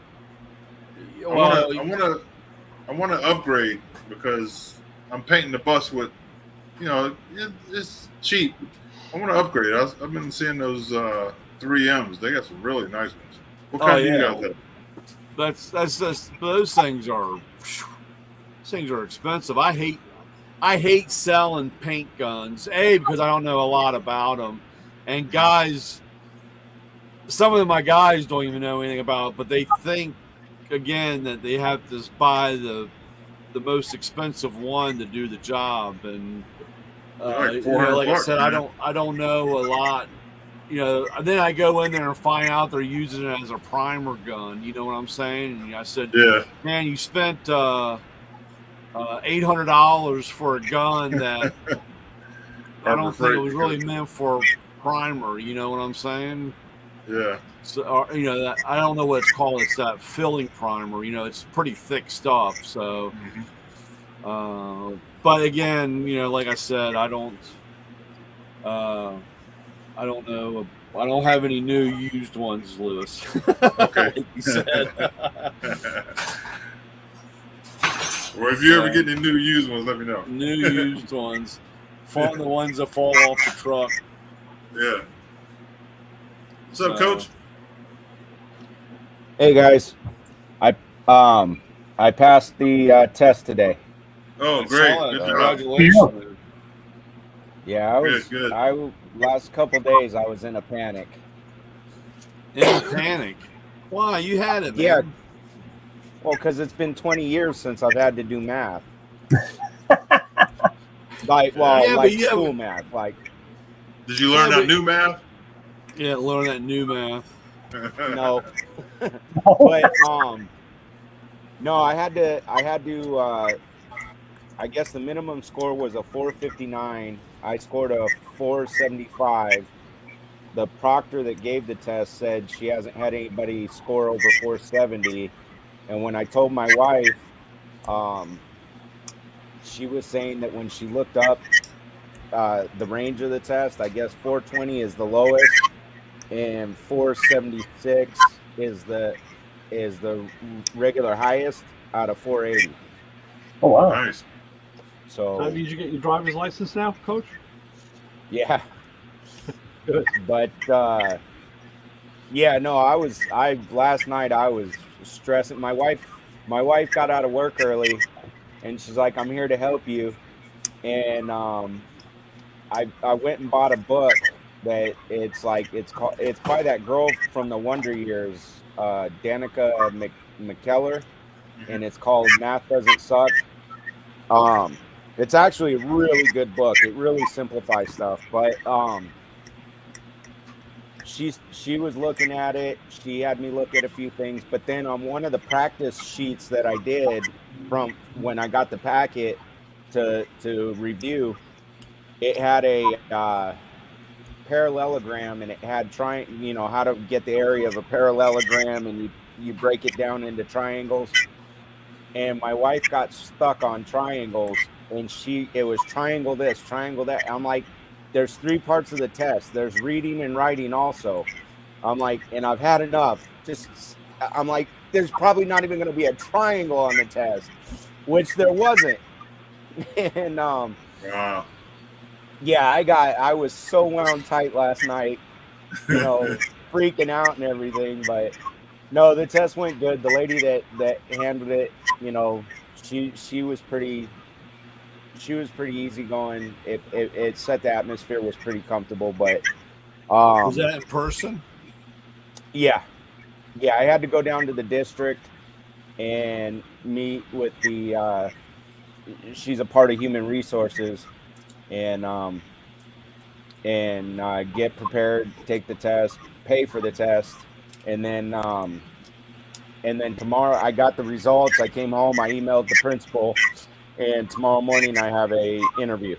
S3: well,
S1: I want to upgrade because I'm painting the bus with, it's cheap. I want to upgrade. I've been seeing those 3Ms. They got some really nice ones. What kind do you got there?
S3: That's those things are expensive. I hate selling paint guns. Because I don't know a lot about them, and guys, some of my guys don't even know anything about it, but they think again that they have to buy the most expensive one to do the job, and
S1: like $400,
S3: like I said,
S1: man.
S3: I don't know a lot. Then I go in there and find out they're using it as a primer gun. You know what I'm saying? And I said,
S1: Yeah.
S3: man, you spent $800 for a gun that I don't think it was really meant for primer. You know what I'm saying?
S1: Yeah.
S3: So, I don't know what it's called. It's that filling primer. It's pretty thick stuff. So, but again, like I said, I don't know. I don't have any new used ones, Lewis.
S1: Okay.
S3: Like you said.
S1: Or if you ever get any new used ones, let me know.
S3: New used ones. The ones that fall off the truck.
S1: Yeah. What's up, Coach?
S4: Hey guys, I passed the test today.
S1: Oh, great! Good job.
S3: Congratulations.
S4: Yeah, last couple days I was in a panic.
S3: In a panic? Why? You had it, man.
S4: Yeah. Well, because it's been 20 years since I've had to do math. School math. Like,
S1: did you learn that new math?
S3: Yeah, learn that new math.
S4: No. But no, I had to I guess the minimum score was a 459. I scored a 475. The proctor that gave the test said she hasn't had anybody score over 470. And when I told my wife, she was saying that when she looked up the range of the test, I guess 420 is the lowest and 476 is the regular highest out of 480.
S5: Oh wow!
S1: Nice.
S4: So
S2: did you get your driver's license now, Coach?
S4: Yeah.
S2: Good.
S4: But yeah, no, last night I was stressing. My wife got out of work early, and she's like, "I'm here to help you." And I went and bought a book that it's by that girl from the Wonder Years, Danica McKellar, and it's called Math Doesn't Suck. It's actually a really good book. It really simplifies stuff, but she was looking at it. She had me look at a few things, but then on one of the practice sheets that I did from when I got the packet to review, it had a parallelogram, and it had how to get the area of a parallelogram, and you break it down into triangles. And my wife got stuck on triangles, and it was triangle this, triangle that. I'm like, there's 3 parts of the test. There's reading and writing also. I'm like, and I've had enough. I'm like, there's probably not even going to be a triangle on the test, which there wasn't. And
S1: wow.
S4: Yeah, I was so wound tight last night, freaking out and everything. But no, the test went good. The lady that handled it, she was pretty easygoing. It set the atmosphere, was pretty comfortable. But
S3: was that in person?
S4: Yeah, I had to go down to the district and meet with the. She's a part of Human Resources, and get prepared, take the test, pay for the test, and then tomorrow I got the results. I came home, I emailed the principal, and tomorrow morning I have a interview.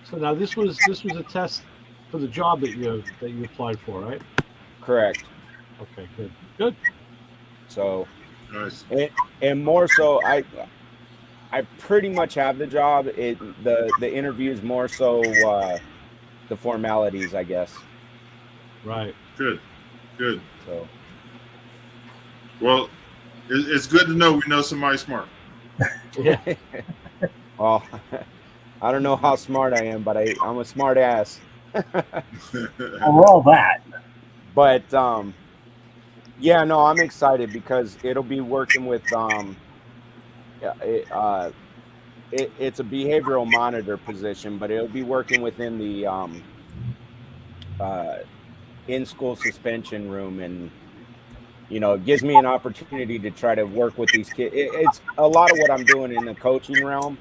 S2: So now this was a test for the job that you applied for, right?
S4: Correct.
S2: Okay, good.
S4: So
S1: Nice.
S4: And more so, I pretty much have the job. The interview is more so the formalities, I guess.
S2: Right.
S1: Good. Good.
S4: So,
S1: Well, it's good to know we know somebody smart.
S2: Yeah.
S4: well, I don't know how smart I am, but I'm a smart ass.
S5: We're all that.
S4: But yeah, no, I'm excited because it'll be working with it's a behavioral monitor position, but it'll be working within the in-school suspension room, and it gives me an opportunity to try to work with these kids. It's a lot of what I'm doing in the coaching realm,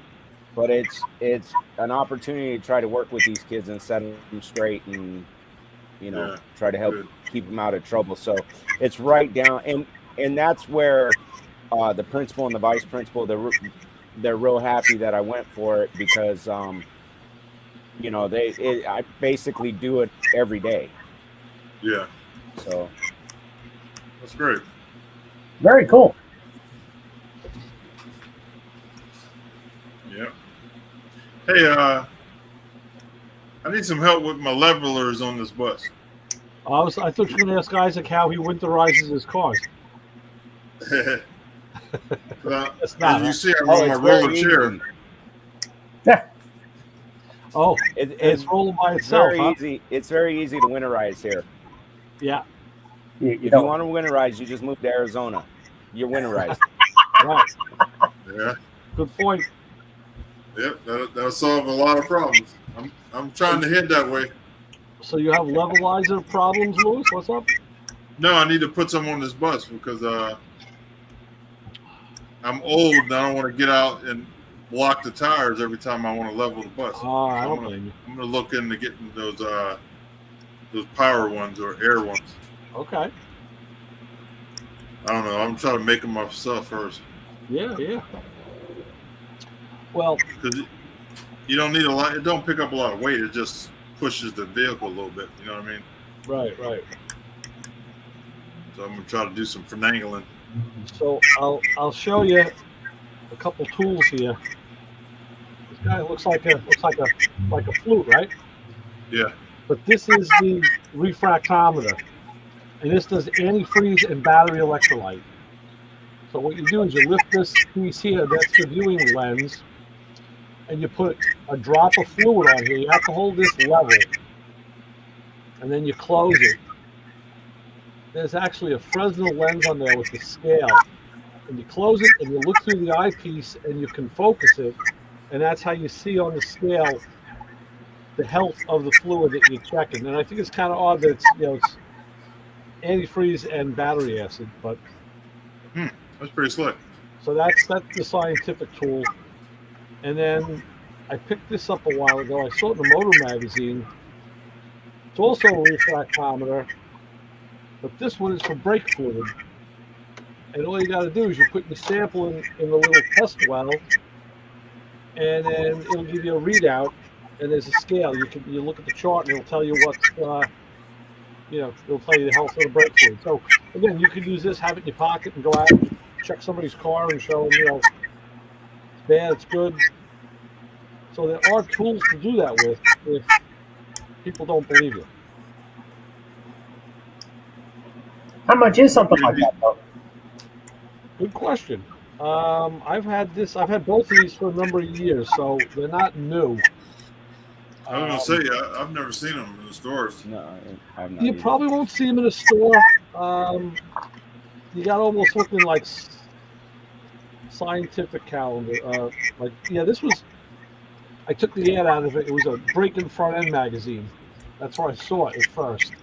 S4: but it's an opportunity to try to work with these kids and set them straight, and try to help keep them out of trouble. So it's right down, and that's where the principal and the vice principal, they're real happy that I went for it, because I basically do it every day.
S1: Yeah.
S4: So
S1: That's great.
S5: Very cool.
S1: Yeah. Hey, I need some help with my levelers on this bus.
S2: I thought you were going to ask Isaac how he winterizes his cars.
S1: As
S2: not,
S1: you see, I'm
S4: Oh,
S1: on my
S4: it's very
S1: roller chair.
S4: easy.
S2: Oh,
S4: It's
S2: rolling by
S4: It's
S2: itself,
S4: very
S2: huh?
S4: easy. It's very easy to winterize here.
S2: Yeah.
S5: You
S4: If you
S5: don't.
S4: want to winterize, you just move to Arizona. You're winterized.
S2: Right.
S1: Yeah.
S2: Good point.
S1: Yep. That'll solve a lot of problems. I'm trying to head that way.
S2: So you have levelizer problems, Louis? What's up?
S1: No, I need to put some on this bus because I'm old and I don't want to get out and block the tires every time I want to level the bus.
S2: I
S1: So
S2: don't blame you.
S1: I'm gonna look into getting those power ones or air ones.
S2: Okay.
S1: I don't know. I'm trying to make them myself first
S2: Yeah, yeah. Well,
S1: because you don't need a lot. It don't pick up a lot of weight. It just pushes the vehicle a little bit. You know what I mean?
S2: right, right.
S1: So I'm gonna try to do some finagling.
S2: So I'll show you a couple tools here. This guy looks like a flute, right?
S1: Yeah.
S2: But this is the refractometer, and this does antifreeze and battery electrolyte. So what you do is you lift this piece here, that's the viewing lens, and you put a drop of fluid on here. You have to hold this level, and then you close it. There's actually a Fresnel lens on there with the scale, and you close it and you look through the eyepiece and you can focus it, and that's how you see on the scale the health of the fluid that you're checking. And I think it's kind of odd that it's antifreeze and battery acid, but
S1: That's pretty slick.
S2: so that's the scientific tool. And then I picked this up a while ago. I saw it in the Motor magazine. It's also a refractometer, but this one is for brake fluid. And all you got to do is you put the sample in the little test well, and then it'll give you a readout. And there's a scale. You look at the chart, and it'll tell you what's it'll tell you the health of the brake fluid. So again, you could use this, have it in your pocket, and go out and check somebody's car and show them, it's bad, it's good. So there are tools to do that with if people don't believe you.
S5: How much is something like that, though?
S2: Good question. I've had both of these for a number of years, so they're not new.
S1: I was gonna say I've never seen them in the stores.
S4: No, I've not.
S2: You
S4: either.
S2: probably won't see them in a store. You got almost looking like scientific calendar. This was. I took the ad out of it. It was a Breaking Front End magazine. That's where I saw it at first.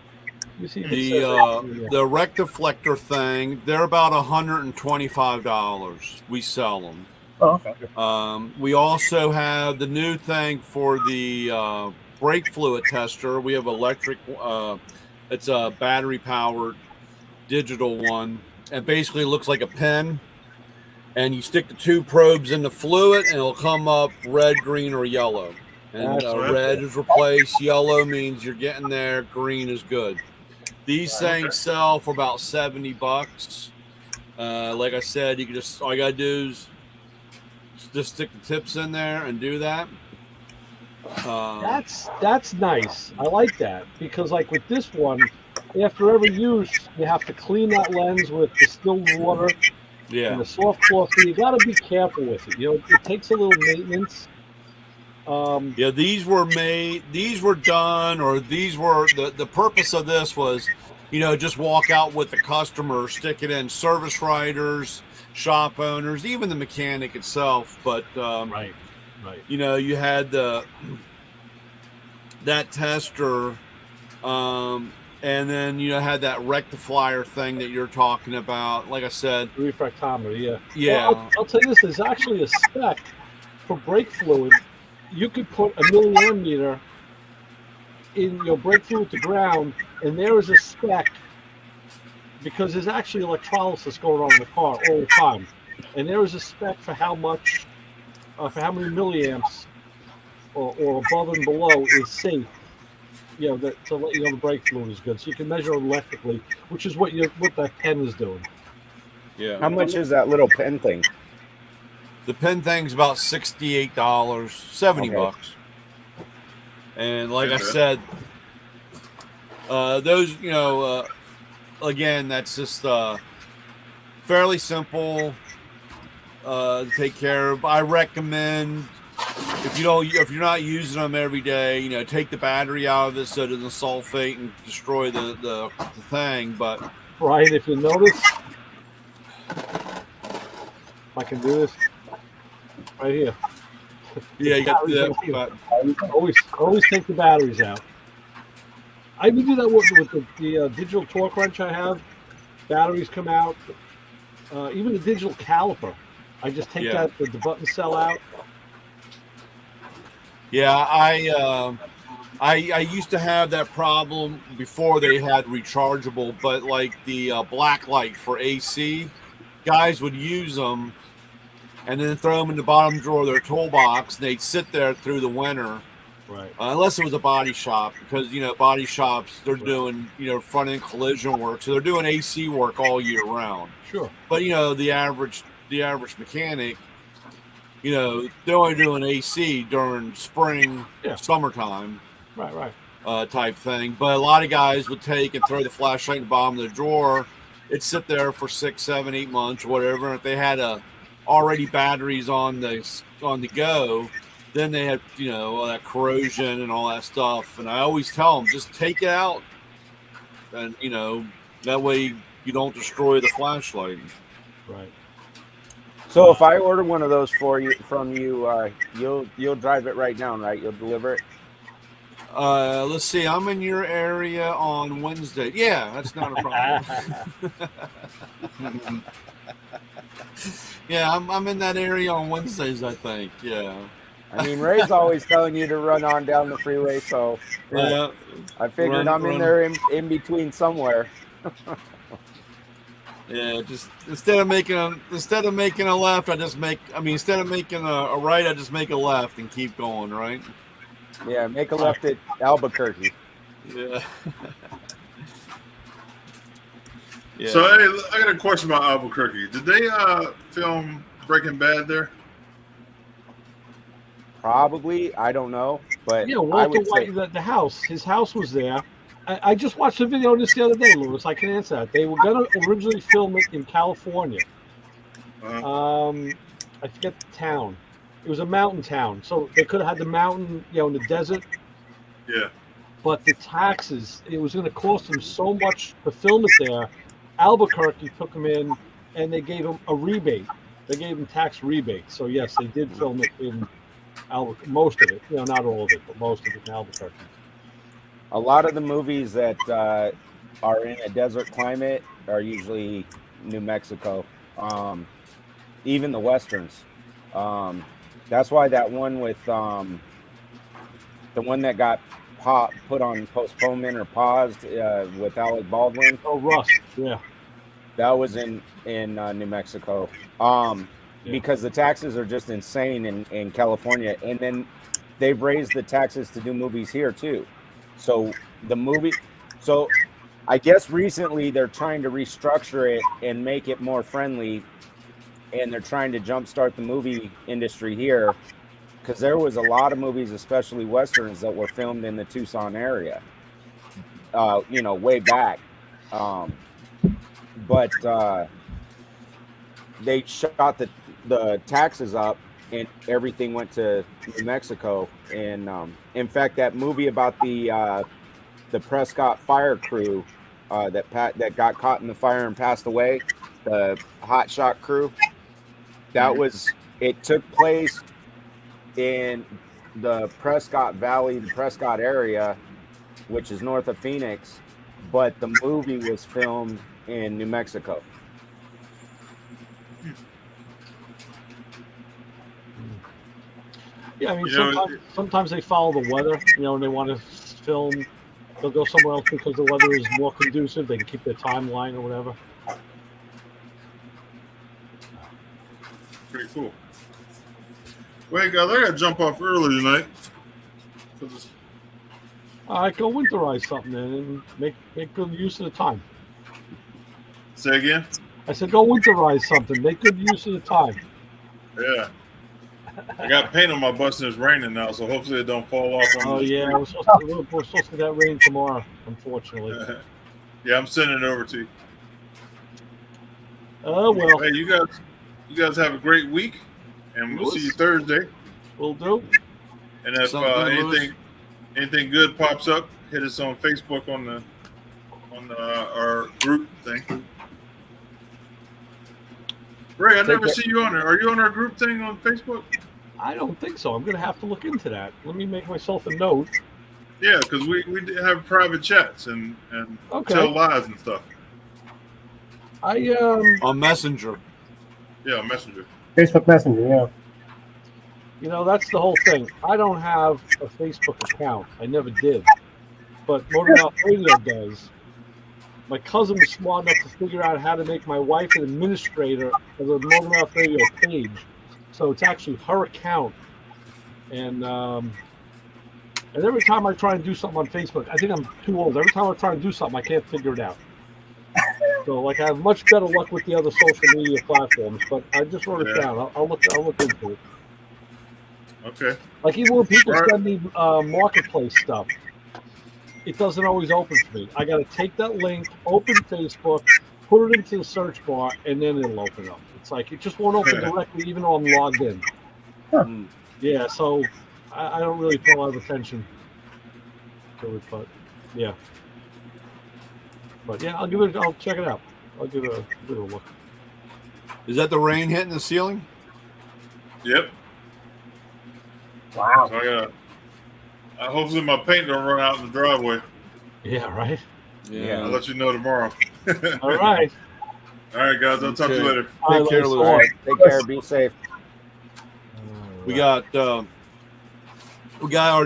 S2: You see
S3: The rectiflector thing, they're about $125. We sell them.
S5: Oh, okay.
S3: We also have the new thing for the brake fluid tester. We have electric. It's a battery powered digital one. It basically looks like a pen, and you stick the two probes in the fluid, and it'll come up red, green, or yellow. And
S2: That's
S3: red is replaced. Yellow means you're getting there. Green is good. These things sell for about $70. Like I said, you can just all you gotta do is just stick the tips in there and do that.
S2: That's nice. I like that because, like with this one, after every use, you have to clean that lens with distilled water and the soft cloth. So you got to be careful with it. You know, it takes a little maintenance.
S3: These were done, or these were the purpose of this was, just walk out with the customer, stick it in service writers, shop owners, even the mechanic itself. But
S2: right.
S3: You had that tester, and then had that rectifier thing that you're talking about. Like I said,
S2: refractometer,
S3: yeah.
S2: Well, I'll tell you this: there's actually a spec for brake fluid. You could put a milliammeter in your brake fluid to ground, and there is a spec because there's actually electrolysis going on in the car all the time, and there is a spec for how much, for how many milliamps or above and below is safe. To let you know the brake fluid is good, so you can measure electrically, which is what that pen is doing.
S3: Yeah.
S4: How much is that little pen thing?
S3: The pen thing's about $68, $70. And like I said, those, again, that's just fairly simple to take care of. I recommend if you're not using them every day, take the battery out of it so it doesn't sulfate and destroy the thing. But
S2: Brian, if you notice, if I can do this. Right here.
S3: Yeah, you got the
S2: always take the batteries out. I even do that with the digital torque wrench I have. Batteries come out. Even the digital caliper, I just take the button cell out.
S3: Yeah, I used to have that problem before they had rechargeable, but like the black light for AC, guys would use them and then throw them in the bottom drawer of their toolbox, and they'd sit there through the winter.
S2: Right.
S3: Unless it was a body shop, because body shops, they're doing front end collision work, so they're doing AC work all year round.
S2: Sure.
S3: But the average mechanic, they're only doing AC during spring, summertime,
S2: right,
S3: type thing. But a lot of guys would take and throw the flashlight in the bottom of the drawer. It'd sit there for 6, 7, 8 months or whatever. And if they had already batteries on the go, then they had all that corrosion and all that stuff. And I always tell them, just take it out, and that way you don't destroy the flashlight.
S2: Right.
S4: So if I order one of those from you, you'll drive it right down, right? You'll deliver it.
S3: Let's see. I'm in your area on Wednesday. Yeah, that's not a problem. Yeah, I'm in that area on Wednesdays, I think. Yeah.
S4: I mean, Ray's always telling you to run on down the freeway, so I figured I'm in there in between somewhere.
S3: Yeah, just instead of making a left, instead of making a right, I just make a left and keep going, right?
S4: Yeah, make a left at Albuquerque.
S3: Yeah. Yeah.
S1: So hey, I got a question about Albuquerque. Did they film Breaking Bad there?
S4: Probably, I don't know, but
S2: Walter White, the house, his house was there. I just watched a video on this the other day, Louis. I can answer that. They were going to originally film it in California. I forget the town. It was a mountain town, so they could have had the mountain, in the desert.
S1: Yeah.
S2: But the taxes, it was going to cost them so much to film it there. Albuquerque took them in, and they gave them a rebate. They gave them tax rebate. So yes, they did film it in Albuquerque. Most of it, not all of it, but most of it in Albuquerque.
S4: A lot of the movies that are in a desert climate are usually New Mexico. Even the westerns. That's why that one with the one that got put on postponement or paused with Alec Baldwin.
S2: Oh, Rust. Yeah.
S4: That was in New Mexico. Because the taxes are just insane in California, and then they've raised the taxes to do movies here too. So I guess recently they're trying to restructure it and make it more friendly, and they're trying to jumpstart the movie industry here, because there was a lot of movies, especially westerns, that were filmed in the Tucson area. Way back, but they shot the taxes up, and everything went to New Mexico. And in fact, that movie about the Prescott fire crew that got caught in the fire and passed away, the hot shot crew, it took place in the Prescott Valley, the Prescott area, which is north of Phoenix, but the movie was filmed in New Mexico.
S2: Yeah, I mean, sometimes they follow the weather, and they want to film. They'll go somewhere else because the weather is more conducive. They can keep their timeline or whatever.
S1: Pretty cool. Well, guys, I got to jump off early tonight.
S2: All right, go winterize something then and make good use of the time.
S1: Say again?
S2: I said go winterize something. Make good use of the time.
S1: Yeah. I got paint on my bus and it's raining now, so hopefully it don't fall off.
S2: Yeah, we're supposed to get rain tomorrow, unfortunately.
S1: Yeah, I'm sending it over to you.
S2: Oh, well.
S1: Hey, you guys have a great week, and we'll see you Thursday.
S2: Will do.
S1: And if anything good pops up, hit us on Facebook on our group thing. Ray, I never see you on there. Are you on our group thing on Facebook?
S2: I don't think so. I'm going to have to look into that. Let me make myself a note.
S1: Yeah, because we have private chats and tell lies and stuff.
S3: On Messenger.
S1: Yeah, Messenger.
S5: Facebook Messenger, yeah.
S2: That's the whole thing. I don't have a Facebook account. I never did. But Motor Mouth Radio does. My cousin was smart enough to figure out how to make my wife an administrator of the Motor Mouth Radio page. So it's actually her account. And every time I try and do something on Facebook, I think I'm too old. Every time I try and do something, I can't figure it out. So, I have much better luck with the other social media platforms, but I just wrote it down. I'll look into it.
S1: Okay.
S2: Like, even when people send me marketplace stuff, it doesn't always open for me. I got to take that link, open Facebook, put it into the search bar, and then it'll open up. It's like it just won't open directly, even though I'm logged in.
S5: Huh.
S2: Yeah, so I don't really pay a lot of attention to it, but yeah. But yeah, I'll check it out. I'll give it a look.
S3: Is that the rain hitting the ceiling?
S1: Yep.
S5: Wow.
S1: So hopefully my paint don't run out in the driveway.
S2: Yeah, right?
S3: Yeah.
S1: I'll let you know tomorrow.
S2: All right.
S1: All right, guys. I'll talk to you later.
S3: Take care, Louis.
S4: All right, take care. Be safe.
S3: We got our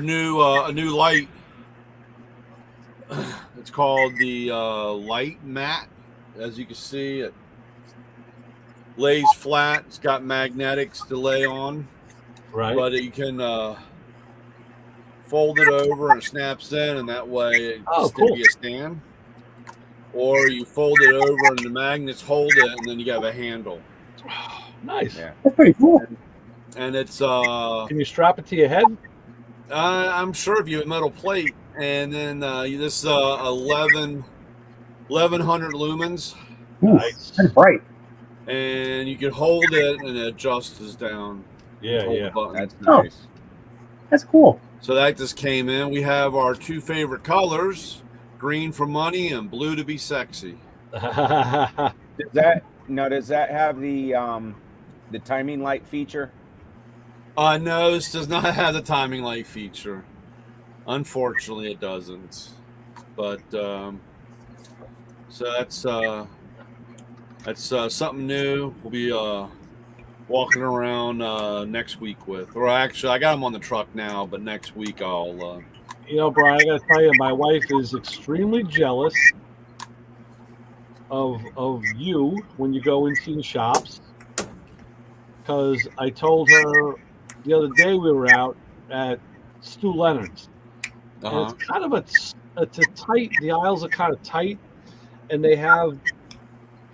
S3: new light. It's called the light mat. As you can see, it lays flat. It's got magnetics to lay on,
S2: Right.
S3: but you can fold it over and it snaps in, and that way it can still be a stand. Or you fold it over and the magnets hold it, and then you have a handle.
S2: Nice.
S4: Yeah.
S5: That's pretty cool.
S3: And it's
S2: Can you strap it to your head?
S3: I'm sure if you have a metal plate, and then this 1100 lumens,
S2: Nice.
S5: That's bright.
S3: and you can hold it and it adjusts down.
S2: Yeah,
S3: Hold
S2: yeah.
S3: the button.
S4: That's nice.
S5: That's cool.
S3: So that just came in. We have our two favorite colors: green for money and blue to be sexy.
S4: Does that have the timing light feature?
S3: No, this does not have the timing light feature. Unfortunately, it doesn't. But so that's something new. We'll be walking around next week with, or actually, I got them on the truck now. But next week I'll.
S2: Brian, I got to tell you, my wife is extremely jealous of you when you go into the shops, because I told her the other day we were out at Stu Leonard's. And it's kind of it's a tight. The aisles are kind of tight, and they have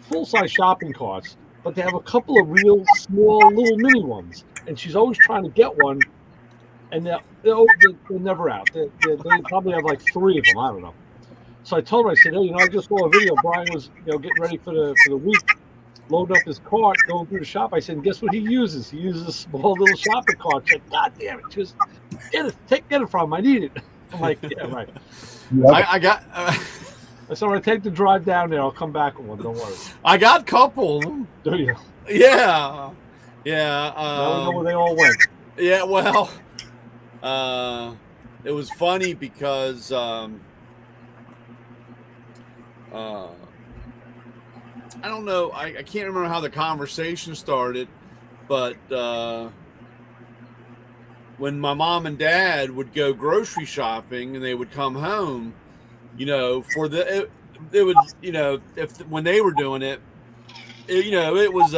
S2: full-size shopping carts, but they have a couple of real small little mini ones, and she's always trying to get one, and they're never out. They probably have like 3 of them. I don't know. So I told her, I said, hey, I just saw a video. Brian was, getting ready for the week, loading up his cart, going through the shop. I said, and guess what he uses? He uses a small little shopping cart. She's like, God damn it, just get it from him. I need it. I'm like, yeah, right.
S3: I got.
S2: I said, when I take the drive down there, I'll come back with one. Don't worry.
S3: I got a couple of them.
S2: Do you?
S3: Yeah.
S2: Now we know where they all went.
S3: Yeah, well, it was funny because I don't know. I can't remember how the conversation started, but when my mom and dad would go grocery shopping and they would come home, for it would, when they were doing it, it was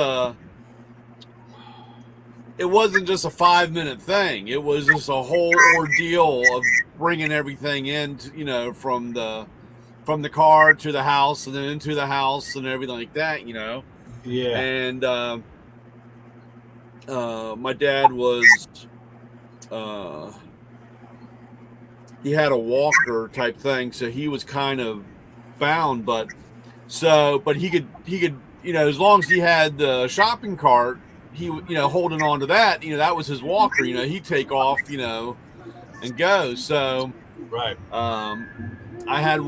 S3: it wasn't just a 5-minute thing. It was just a whole ordeal of bringing everything in, from the car to the house and then into the house and everything like that,
S2: Yeah.
S3: And my dad was, he had a walker type thing, so he was kind of bound, but he could, as long as he had the shopping cart, he, holding on to that, that was his walker, he'd take off, and go. So,
S2: right.
S3: I had a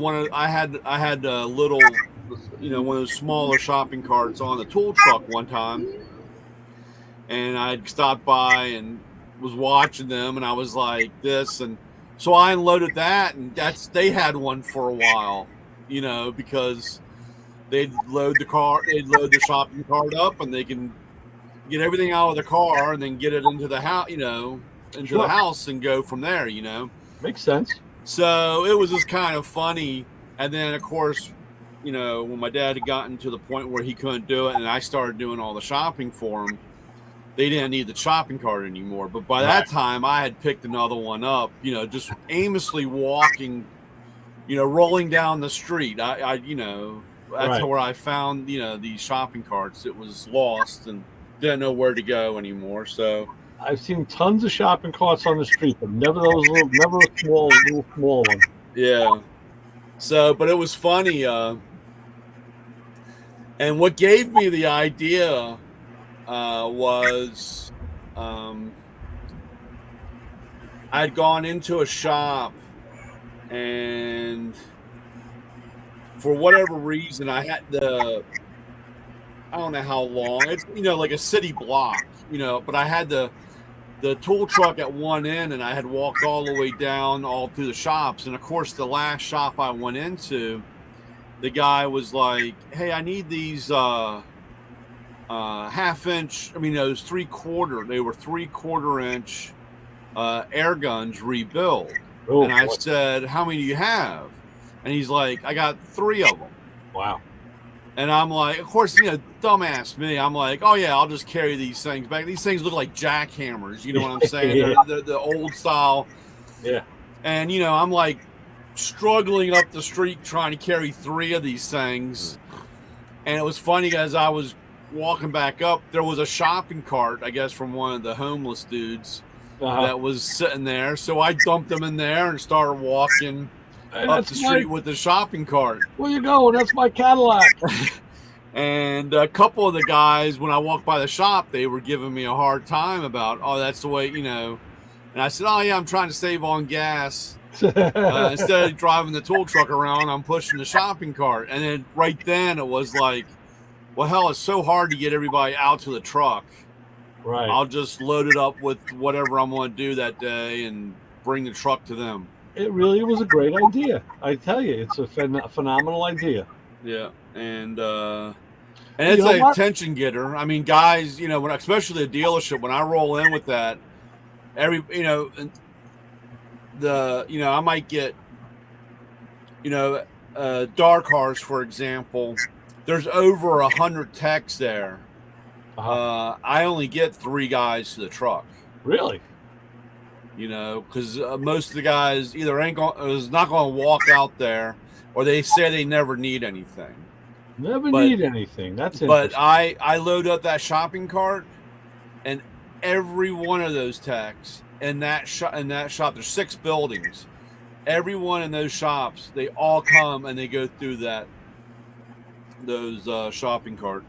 S3: little, one of those smaller shopping carts on the tool truck one time, and I stopped by and was watching them, and I was like this, and so I unloaded that, and they had one for a while, because they'd load the shopping cart up, and they can get everything out of the car and then get it into the house, into the house and go from there,
S2: Makes sense.
S3: So it was just kind of funny. And then, of course, when my dad had gotten to the point where he couldn't do it and I started doing all the shopping for him, they didn't need the shopping cart anymore. But by that time, I had picked another one up, just aimlessly walking, rolling down the street. That's where I found, these shopping carts. It was lost and didn't know where to go anymore. So
S2: I've seen tons of shopping carts on the street, but never a small one.
S3: Yeah. So, but it was funny. And what gave me the idea was I'd gone into a shop, and for whatever reason, I had I don't know how long, it's, like a city block, but I had the tool truck at one end, and I had walked all the way down all through the shops. And of course, the last shop I went into, the guy was like, hey, I need these those 3/4 inch air guns rebuild.
S2: Oh,
S3: and I said, how many do you have? And he's like, I got 3 of them.
S2: Wow.
S3: And I'm like, of course, dumbass me. I'm like, oh yeah, I'll just carry these things back. These things look like jackhammers. You know what I'm saying?
S2: Yeah.
S3: They're the old style.
S2: Yeah.
S3: And I'm like struggling up the street trying to carry 3 of these things. And it was funny, as I was walking back up, there was a shopping cart, I guess, from one of the homeless dudes that was sitting there. So I dumped them in there and started walking up the street with the shopping cart.
S2: Where you going? That's my Cadillac.
S3: And a couple of the guys, when I walked by the shop, they were giving me a hard time about, oh, that's the way, And I said, oh, yeah, I'm trying to save on gas. Instead of driving the tool truck around, I'm pushing the shopping cart. And then right then it was like, well, hell, it's so hard to get everybody out to the truck.
S2: Right.
S3: I'll just load it up with whatever I'm going to do that day and bring the truck to them.
S2: It really was a great idea. I tell you, it's a phenomenal idea.
S3: Yeah. And it's an attention getter. I mean, guys, when, especially the dealership, when I roll in with that, I might get, dark cars, for example. There's over 100 techs there. I only get 3 guys to the truck.
S2: Really?
S3: Because most of the guys either is not going to walk out there, or they say they never need anything.
S2: Never need anything. That's
S3: but
S2: interesting.
S3: I load up that shopping cart, and every one of those techs in that shop, there's 6 buildings. Every one in those shops, they all come and they go through those shopping cart.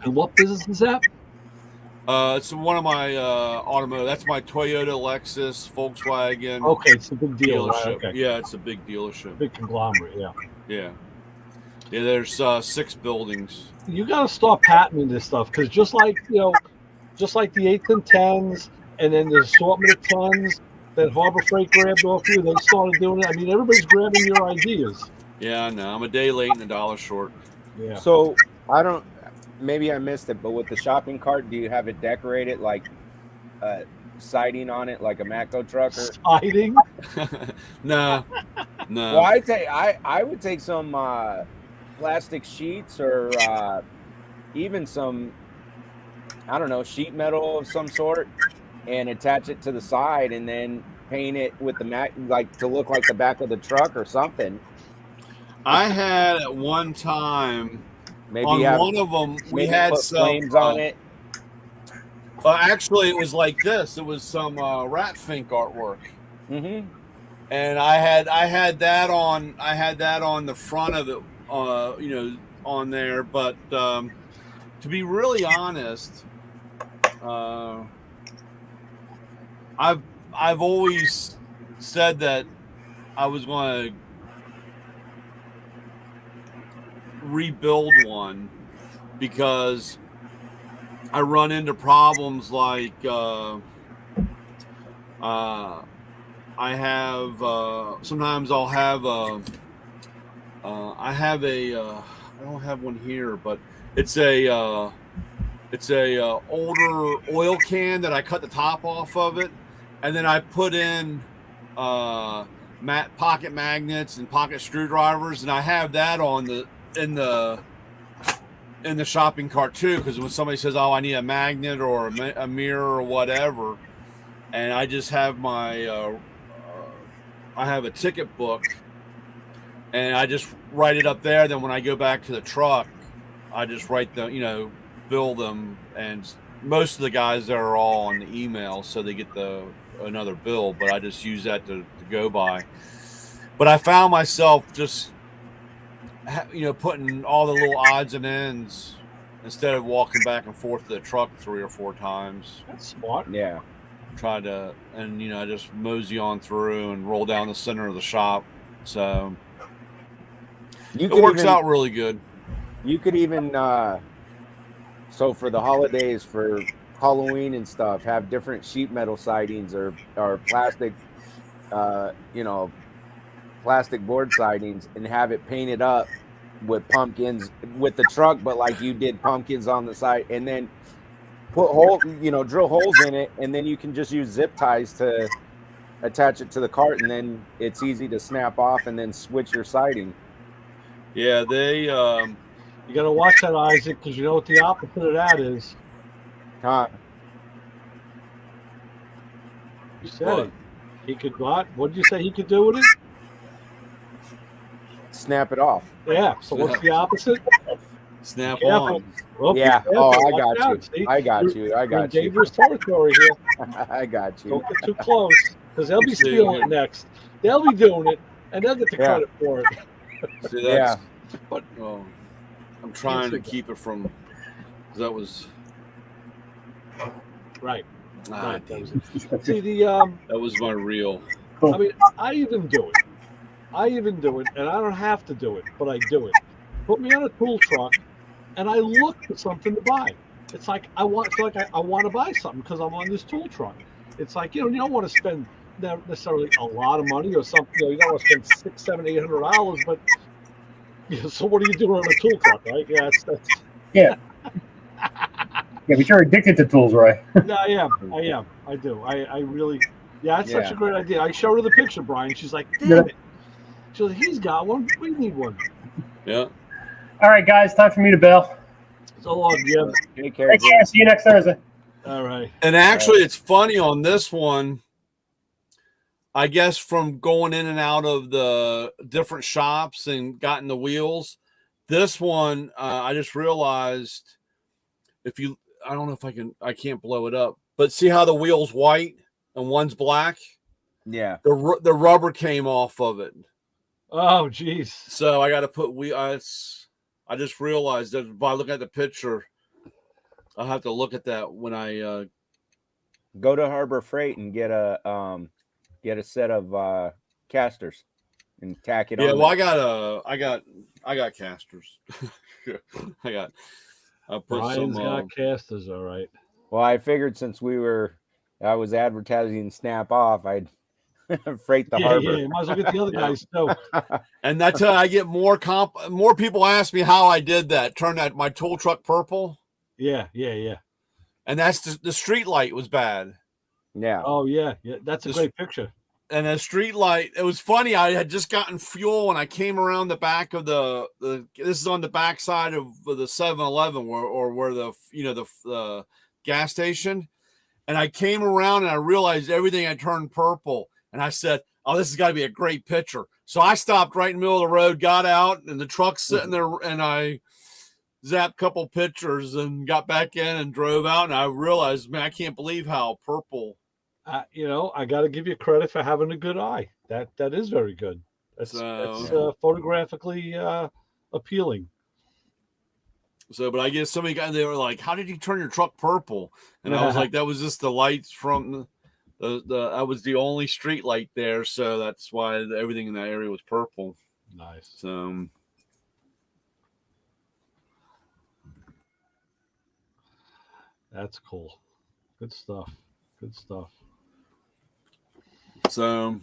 S2: And what business is that?
S3: It's one of my automotive. That's my Toyota, Lexus, Volkswagen.
S2: Okay, it's a big deal.
S3: Dealership.
S2: Right? Okay.
S3: Yeah, it's a big dealership.
S2: Big conglomerate. Yeah.
S3: Yeah. There's 6 buildings.
S2: You got to start patenting this stuff because just like the 8s and 10s, and then the assortment of tons that Harbor Freight grabbed off you, they started doing it. I mean, everybody's grabbing your ideas.
S3: Yeah, I know. I'm a day late and $1 short.
S2: Yeah.
S4: So maybe I missed it, but with the shopping cart, do you have it decorated like siding on it like a Matco truck?
S2: Siding?
S3: No.
S4: Well, I would take some plastic sheets or even some, I don't know, sheet metal of some sort, and attach it to the side, and then paint it with the like to look like the back of the truck or something.
S3: I had at one time.
S4: Maybe
S3: on one of them, we had some
S4: flames on it.
S3: Actually, it was like this. It was some rat fink artwork.
S4: Mm-hmm.
S3: And I had that on. I had that on the front of it, on there. But to be really honest, I've always said that I was going to rebuild one because I run into problems like I have sometimes I'll have I don't have one here, but it's a older oil can that I cut the top off of it, and then I put in pocket magnets and pocket screwdrivers, and I have that in the shopping cart too, because when somebody says, "Oh, I need a magnet or a mirror or whatever," and I just have my I have a ticket book, and I just write it up there. Then when I go back to the truck, I just write them, bill them, and most of the guys there are all on the email, so they get another bill. But I just use that to go by. But I found myself just putting all the little odds and ends instead of walking back and forth to the truck 3 or 4 times.
S2: That's smart.
S4: Yeah.
S3: Try to, and I just mosey on through and roll down the center of the shop. So it works out really good.
S4: You could even, so for the holidays, for Halloween and stuff, have different sheet metal sidings or plastic, plastic board sidings, and have it painted up with pumpkins with the truck, but like you did pumpkins on the side, and then put drill holes in it, and then you can just use zip ties to attach it to the cart, and then it's easy to snap off and then switch your siding.
S3: Yeah, they
S2: you got to watch that, Isaac, because you know what the opposite of that is.
S4: Huh?
S2: You said it. He could what? What did you say he could do with it?
S4: Snap it off.
S2: Yeah. So what's the opposite?
S3: Snap
S2: Careful.
S3: on.
S2: Well,
S4: Yeah.
S2: careful.
S4: Oh, I
S2: Watch
S4: got
S2: out.
S4: you.
S2: See?
S4: I got you. I
S2: You're in
S4: got you.
S2: dangerous territory here.
S4: I got you.
S2: Don't get too close, because they'll be
S3: See,
S2: stealing it next. They'll be doing it, and they'll get the credit for it.
S3: See,
S4: Yeah.
S3: But I'm trying to keep it from. That was
S2: Right.
S3: right.
S2: See
S3: That was my real.
S2: I mean, I even do it, and I don't have to do it, but I do it. Put me on a tool truck, and I look for something to buy. It's like I want to buy something because I'm on this tool truck. It's like you don't want to spend necessarily a lot of money or something. You don't want to spend $600, $700, $800, but so what are you doing on a tool truck, right? Yeah, that's.
S5: Yeah. Yeah, but you're addicted to tools, Roy.
S2: Yeah, I am. I do. I really. Yeah, it's such a great idea. I showed her the picture, Brian. She's like, damn it. She's like, he's got one. We need one.
S3: Yeah.
S5: All right, guys, time for me to bail.
S2: So long, Jim.
S4: Take care.
S5: Take care. See you next Thursday.
S2: All right.
S3: And actually, it's funny on this one. I guess from going in and out of the different shops and gotten the wheels, this one, I just realized I don't know if I can't blow it up, but see how the wheel's white and one's black?
S4: Yeah.
S3: The rubber came off of it.
S2: Oh, geez.
S3: So I got to put I just realized that by looking at the picture, I'll have to look at that when I
S4: go to Harbor Freight and get a set of casters and tack it on.
S3: Yeah, well, I got casters. I put
S2: Brian's got casters, all right.
S4: Well, I figured since I was advertising Snap Off, I'd freight the harbor.
S2: Yeah, you might as well get the other guys too.
S3: And that's how I get more people ask me how I did that. Turn my tool truck purple.
S2: Yeah.
S3: And that's the street light was bad.
S4: Yeah.
S2: Oh yeah. That's a great picture.
S3: And a street light. It was funny. I had just gotten fuel and I came around the back of the this is on the back side of the 7-Eleven where the gas station. And I came around and I realized everything had turned purple. And I said, "Oh, this has got to be a great picture." So I stopped right in the middle of the road, got out, and the truck's sitting there, and I zapped a couple pictures and got back in and drove out. And I realized, man, I can't believe how purple.
S2: I got to give you credit for having a good eye. That is very good. That's photographically appealing.
S3: So, but I guess they were like, "How did you turn your truck purple?" And I was like, "That was just the lights from I was the only street light there, so that's why everything in that area was purple."
S2: Nice.
S3: So,
S2: that's cool. Good stuff.
S3: So,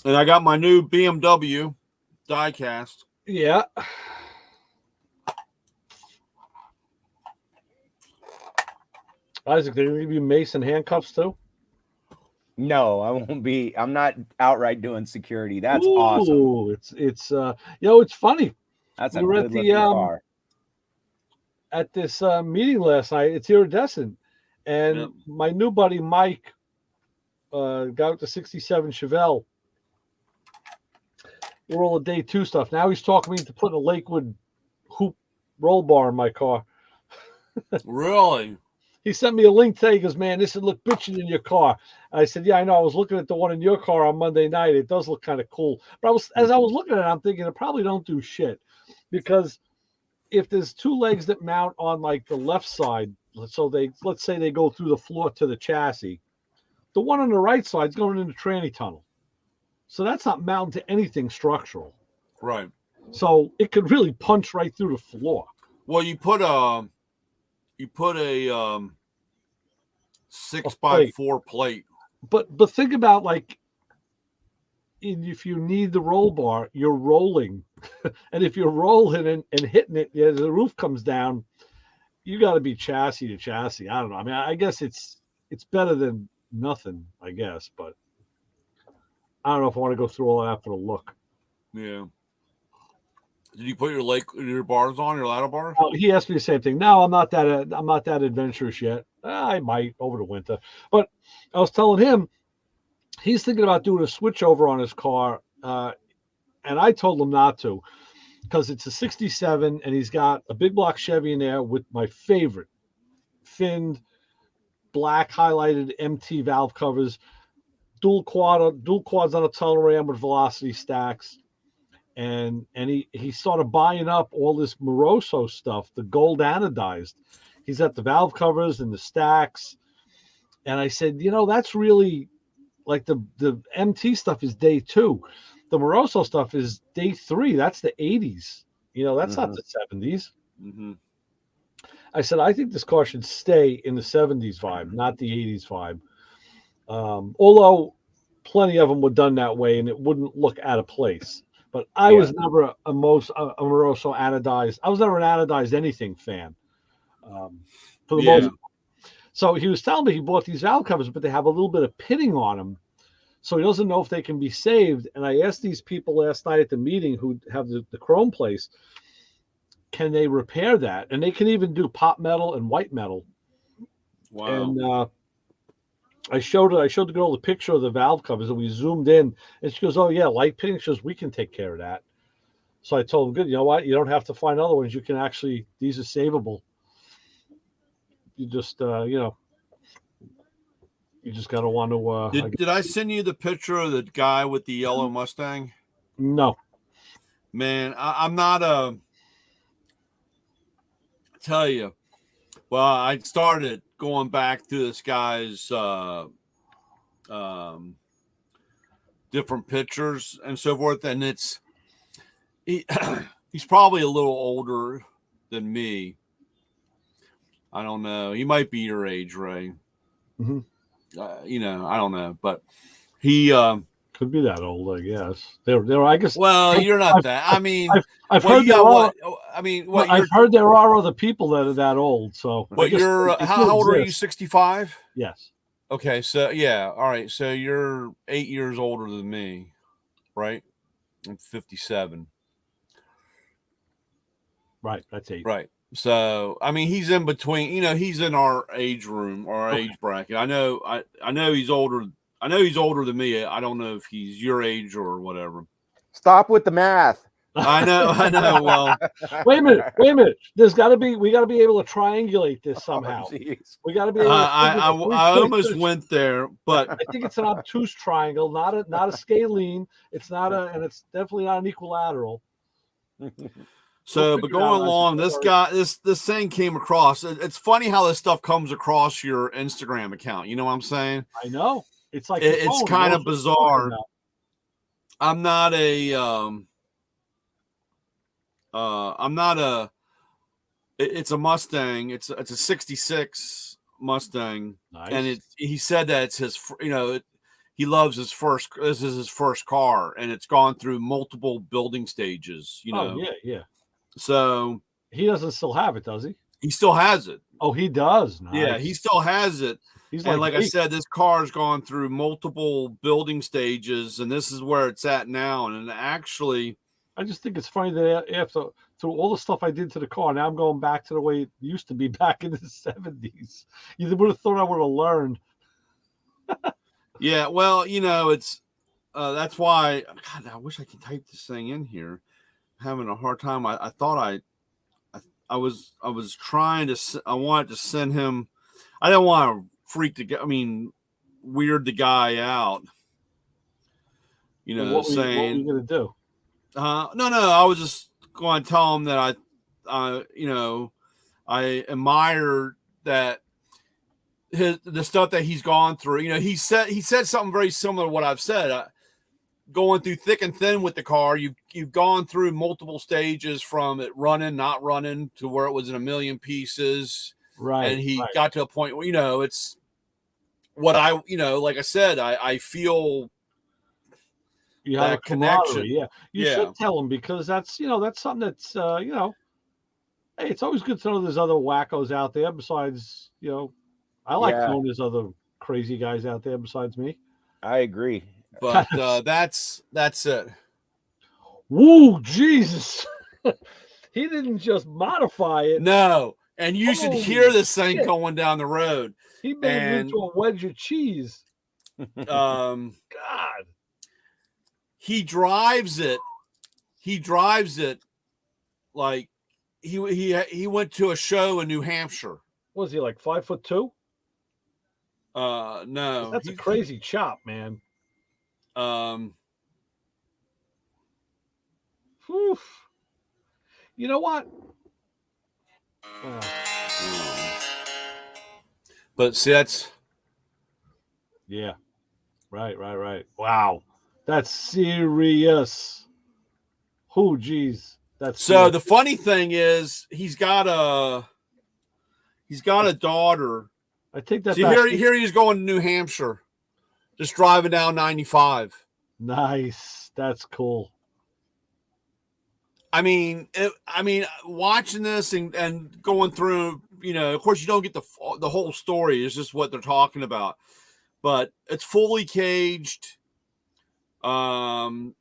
S3: and I got my new BMW diecast.
S2: Yeah. Isaac, they're going to give you mace and handcuffs too?
S4: No, I won't be. I'm not outright doing security. That's awesome.
S2: It's it's funny.
S4: That's a good looking car.
S2: At this meeting last night, it's iridescent, and my new buddy Mike got the '67 Chevelle. We're all the day 2 stuff. Now he's talking me into putting a Lakewood hoop roll bar in my car.
S3: Really?
S2: He sent me a link today. He goes, "Man, this would look bitchin' in your car." I said, "Yeah, I know. I was looking at the one in your car on Monday night. It does look kind of cool." But as I was looking at it, I'm thinking it probably don't do shit, because if there's 2 legs that mount on like the left side, so let's say they go through the floor to the chassis, the one on the right side is going in the tranny tunnel, so that's not mounted to anything structural.
S3: Right.
S2: So it could really punch right through the floor.
S3: Well, you put a 6x4 plate.
S2: But think about, like, if you need the roll bar, you're rolling. And if you're rolling and hitting it, the roof comes down, you got to be chassis to chassis. I don't know. I mean, I guess it's better than nothing, I guess. But I don't know if I want to go through all that for the look.
S3: Yeah. Did you put your bars on, your ladder bars?
S2: Oh, he asked me the same thing. No, I'm not that adventurous yet. I might over the winter. But I was telling him he's thinking about doing a switch over on his car, and I told him not to, because it's a '67 and he's got a big block Chevy in there with my favorite finned black highlighted MT valve covers, dual quads on a tunnel ram with velocity stacks. And he started buying up all this Moroso stuff, the gold anodized. He's got the valve covers and the stacks. And I said, that's really like the MT stuff is day 2. The Moroso stuff is day 3. That's the 80s. That's not the 70s.
S3: Mm-hmm.
S2: I said, I think this car should stay in the 70s vibe, not the 80s vibe. Although plenty of them were done that way and it wouldn't look out of place. But I was never a Moroso anodized. I was never an anodized anything fan, for the most part. So he was telling me he bought these valve covers, but they have a little bit of pitting on them. So he doesn't know if they can be saved. And I asked these people last night at the meeting who have the chrome place, can they repair that? And they can even do pop metal and white metal.
S3: Wow.
S2: And I showed the girl the picture of the valve covers, and we zoomed in, and she goes, "Oh yeah, light pitting." She goes, "We can take care of that." So I told him, "Good, you know what? You don't have to find other ones. You can actually, these are savable. You just, you just gotta want to."
S3: Did I send you the picture of the guy with the yellow Mustang?
S2: No.
S3: Man, I'm not a. Tell you, well, I started going back through this guy's different pictures and so forth, and he's probably a little older than me. I don't know. He might be your age, Ray.
S2: Mm-hmm.
S3: I don't know, but he
S2: could be that old, I guess. They're I guess.
S3: Well, you're not that. I mean,
S2: I've heard there are. I've heard there are other people that are that old. So,
S3: but you're how old are you? 65.
S2: Yes.
S3: Okay, so yeah, all right. So you're 8 years older than me, right? I'm 57.
S2: Right, that's 8.
S3: Right. So I mean, he's in between. He's in our age room, our age bracket. I know he's older. I know he's older than me. I don't know if he's your age or whatever.
S4: Stop with the math.
S3: I know. Well,
S2: wait a minute. We got to be able to triangulate this somehow. We got to be able to.
S3: I almost went there, but
S2: I think it's an obtuse triangle, not a scalene. It's not and it's definitely not an equilateral.
S3: So, but going along, this thing came across. It's funny how this stuff comes across your Instagram account. You know what I'm saying?
S2: I know. It's like
S3: it's kind of bizarre. I'm not a. It's a Mustang. It's a '66 Mustang,
S2: nice.
S3: And he said that it's his. He loves his first. This is his first car, and it's gone through multiple building stages.
S2: Oh yeah.
S3: So
S2: he doesn't still have it, does he?
S3: He still has it.
S2: Oh, he does. Nice.
S3: Yeah, he still has it. And like I said, this car's gone through multiple building stages, and this is where it's at now. And actually,
S2: I just think it's funny that after through all the stuff I did to the car, now I'm going back to the way it used to be back in the 70s. You would have thought I would have learned.
S3: Yeah, well, it's that's why. God, I wish I could type this thing in here. I'm having a hard time. I thought I was trying to. I wanted to send him. I didn't want to weird the guy out.
S2: What
S3: saying
S2: what were you gonna do?
S3: No. I was just going to tell him that I admire that the stuff that he's gone through. He said something very similar to what I've said. Going through thick and thin with the car, you've gone through multiple stages from it running, not running, to where it was in a million pieces.
S2: Right.
S3: And he got to a point where, it's what like I said, I feel
S2: you have
S3: that
S2: a connection. Yeah. You
S3: should
S2: should tell him, because that's something that's, hey, it's always good to know there's other wackos out there besides, I like knowing there's other crazy guys out there besides me.
S4: I agree.
S3: But that's it.
S2: Woo, Jesus. He didn't just modify it.
S3: No. And you should hear this thing going down the road.
S2: He made it into a wedge of cheese.
S3: God. He drives it like he went to a show in New Hampshire.
S2: Was he like 5'2"?
S3: No.
S2: That's a crazy chop, man. Whew. You know what?
S3: But see, that's
S2: right. Wow, that's serious. Oh, geez, that's
S3: so. Serious. The funny thing is, he's got a daughter.
S2: I take that.
S3: See, here he's going to New Hampshire, just driving down 95.
S2: Nice, that's cool.
S3: I mean, watching this and going through, of course, you don't get the whole story. It's just what they're talking about, but it's fully caged. And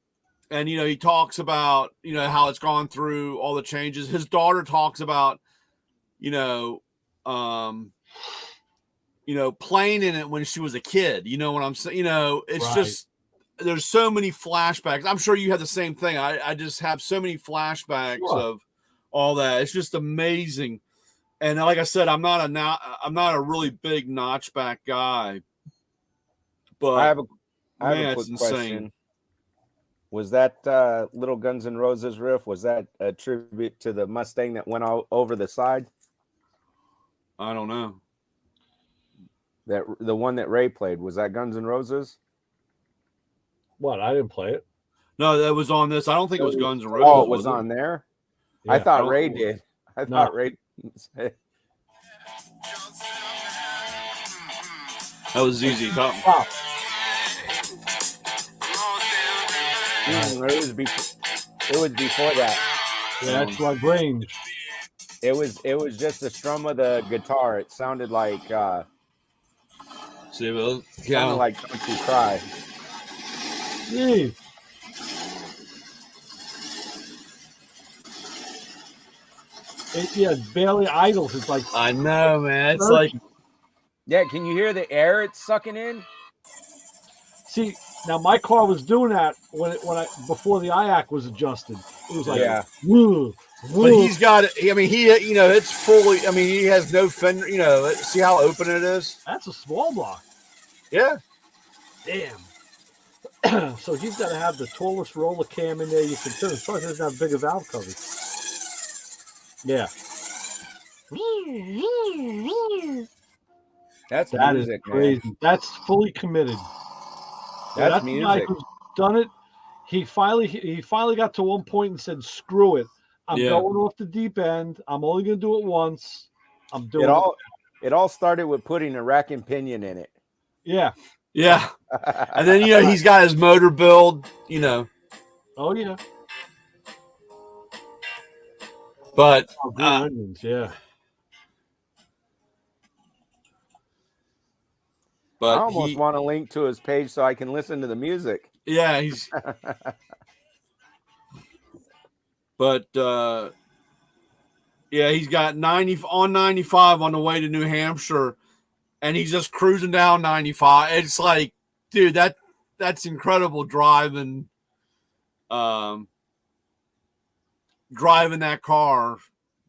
S3: he talks about how it's gone through all the changes. His daughter talks about playing in it when she was a kid. You know what I'm saying? It's
S2: Right.
S3: just, there's so many flashbacks. I'm sure you have the same thing. I just have so many flashbacks
S2: Sure.
S3: of all that. It's just amazing. And like I said, I'm not a really big notchback guy, but
S4: I have a
S3: man,
S4: quick
S3: it's
S4: question.
S3: insane.
S4: Was that Little Guns N' Roses riff? Was that a tribute to the Mustang that went all over the side?
S3: I don't know.
S4: That the one that Ray played, was that Guns N' Roses?
S2: What? I didn't play it.
S3: No, that was on this. I don't think it was Guns N' Roses.
S4: Oh, it was on there.
S2: Yeah.
S4: I thought
S3: don't
S4: Ray
S3: think
S4: did. I
S2: No.
S4: thought Ray.
S3: That was ZZ Top.
S2: Wow.
S4: It was before that.
S2: Yeah, that's like range.
S4: It was just the strum of the guitar. It sounded like
S3: See, well,
S4: sounded like Don't You Cry.
S2: Gee. It's barely idles. It's like
S3: I know, man. It's like,
S4: Yeah, can you hear the air it's sucking in?
S2: see now my car was doing that when before the IAC was adjusted. It was like woo,
S3: but
S2: woo.
S3: he's got it. I mean, it's fully. I mean, he has no fender. See how open it is.
S2: That's a small block.
S3: Yeah.
S2: Damn. So he's got to have the tallest roller cam in there you can turn. Plus, he doesn't have bigger valve coverage. Yeah.
S4: That's
S2: That
S4: music,
S2: is crazy.
S4: man.
S2: That's fully committed.
S4: That's
S2: the guy
S4: music.
S2: who's done it. He finally got to one point and said, "Screw it. I'm
S3: Yeah.
S2: going off the deep end. I'm only going to do it once. I'm doing
S4: It all started with putting a rack and pinion in it.
S2: Yeah.
S3: Yeah. And then he's got his motor build.
S2: Oh yeah.
S3: But
S2: Oh, green onions. Yeah.
S3: but
S4: I almost want to link to his page so I can listen to the music.
S3: yeah, he's. But yeah, he's got 95 on the way to New Hampshire, and he's just cruising down 95. It's like, dude, that's incredible driving. Driving that car,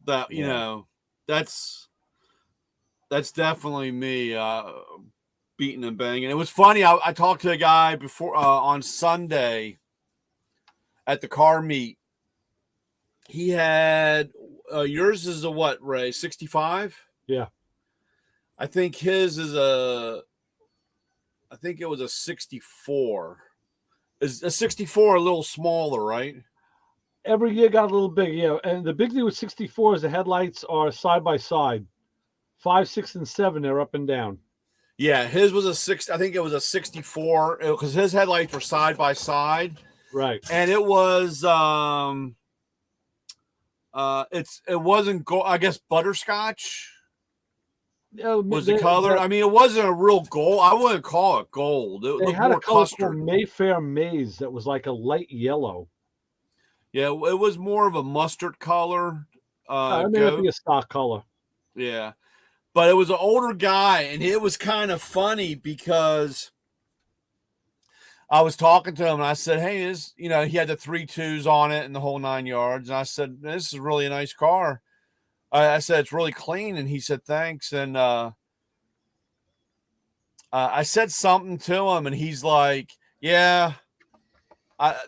S3: that's definitely me beating and banging. It was funny. I talked to a guy before on Sunday at the car meet. He had yours is a what, Ray? 65?
S2: Yeah.
S3: I think his is it was a 64. Is a 64 a little smaller, right?
S2: Every year got a little big, yeah. And the big thing with 64 is the headlights are side by side. 5, 6, and 7, they're up and down.
S3: Yeah, his was a 6. I think it was a 64 because his headlights were side by side.
S2: Right.
S3: And it was it wasn't gold. I guess butterscotch was the color. I mean, it wasn't a real gold. I wouldn't call it gold. It
S2: They
S3: looked
S2: had
S3: more
S2: a color
S3: custard.
S2: called Mayfair Maize that was like a light yellow.
S3: Yeah, it was more of a mustard color.
S2: It may not be a stock color.
S3: Yeah, but it was an older guy, and it was kind of funny because I was talking to him, and I said, "Hey, he had the 3.2s on it and the whole 9 yards." And I said, "This is really a nice car." I said, "It's really clean," and he said, "Thanks." And I said something to him, and he's like, "Yeah,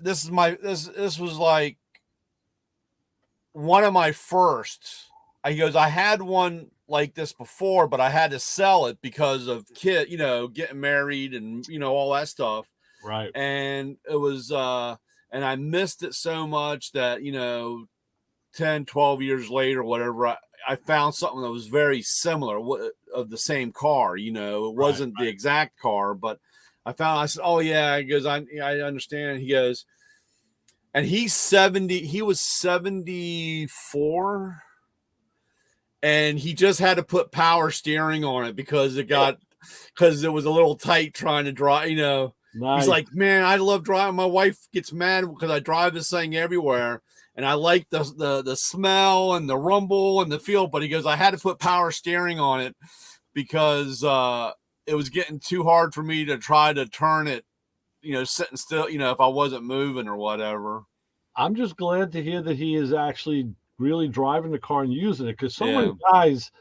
S3: this was like one of my firsts." He goes, "I had one like this before, but I had to sell it because of getting married and all that stuff."
S2: Right.
S3: And it was and I missed it so much that 10, 12 years later, whatever, I found something that was very similar of the same car. It wasn't the exact car, but I said, "Oh yeah." He goes, I understand. He goes, and he's 70, he was 74, and he just had to put power steering on it because it was a little tight trying to drive,
S2: Nice.
S3: He's like, "Man, I love driving. My wife gets mad because I drive this thing everywhere, and I like the smell and the rumble and the feel." But he goes, "I had to put power steering on it because it was getting too hard for me to try to turn it, sitting still, if I wasn't moving or whatever.
S2: I'm just glad to hear that he is actually really driving the car and using it, because so many
S3: Yeah.
S2: guys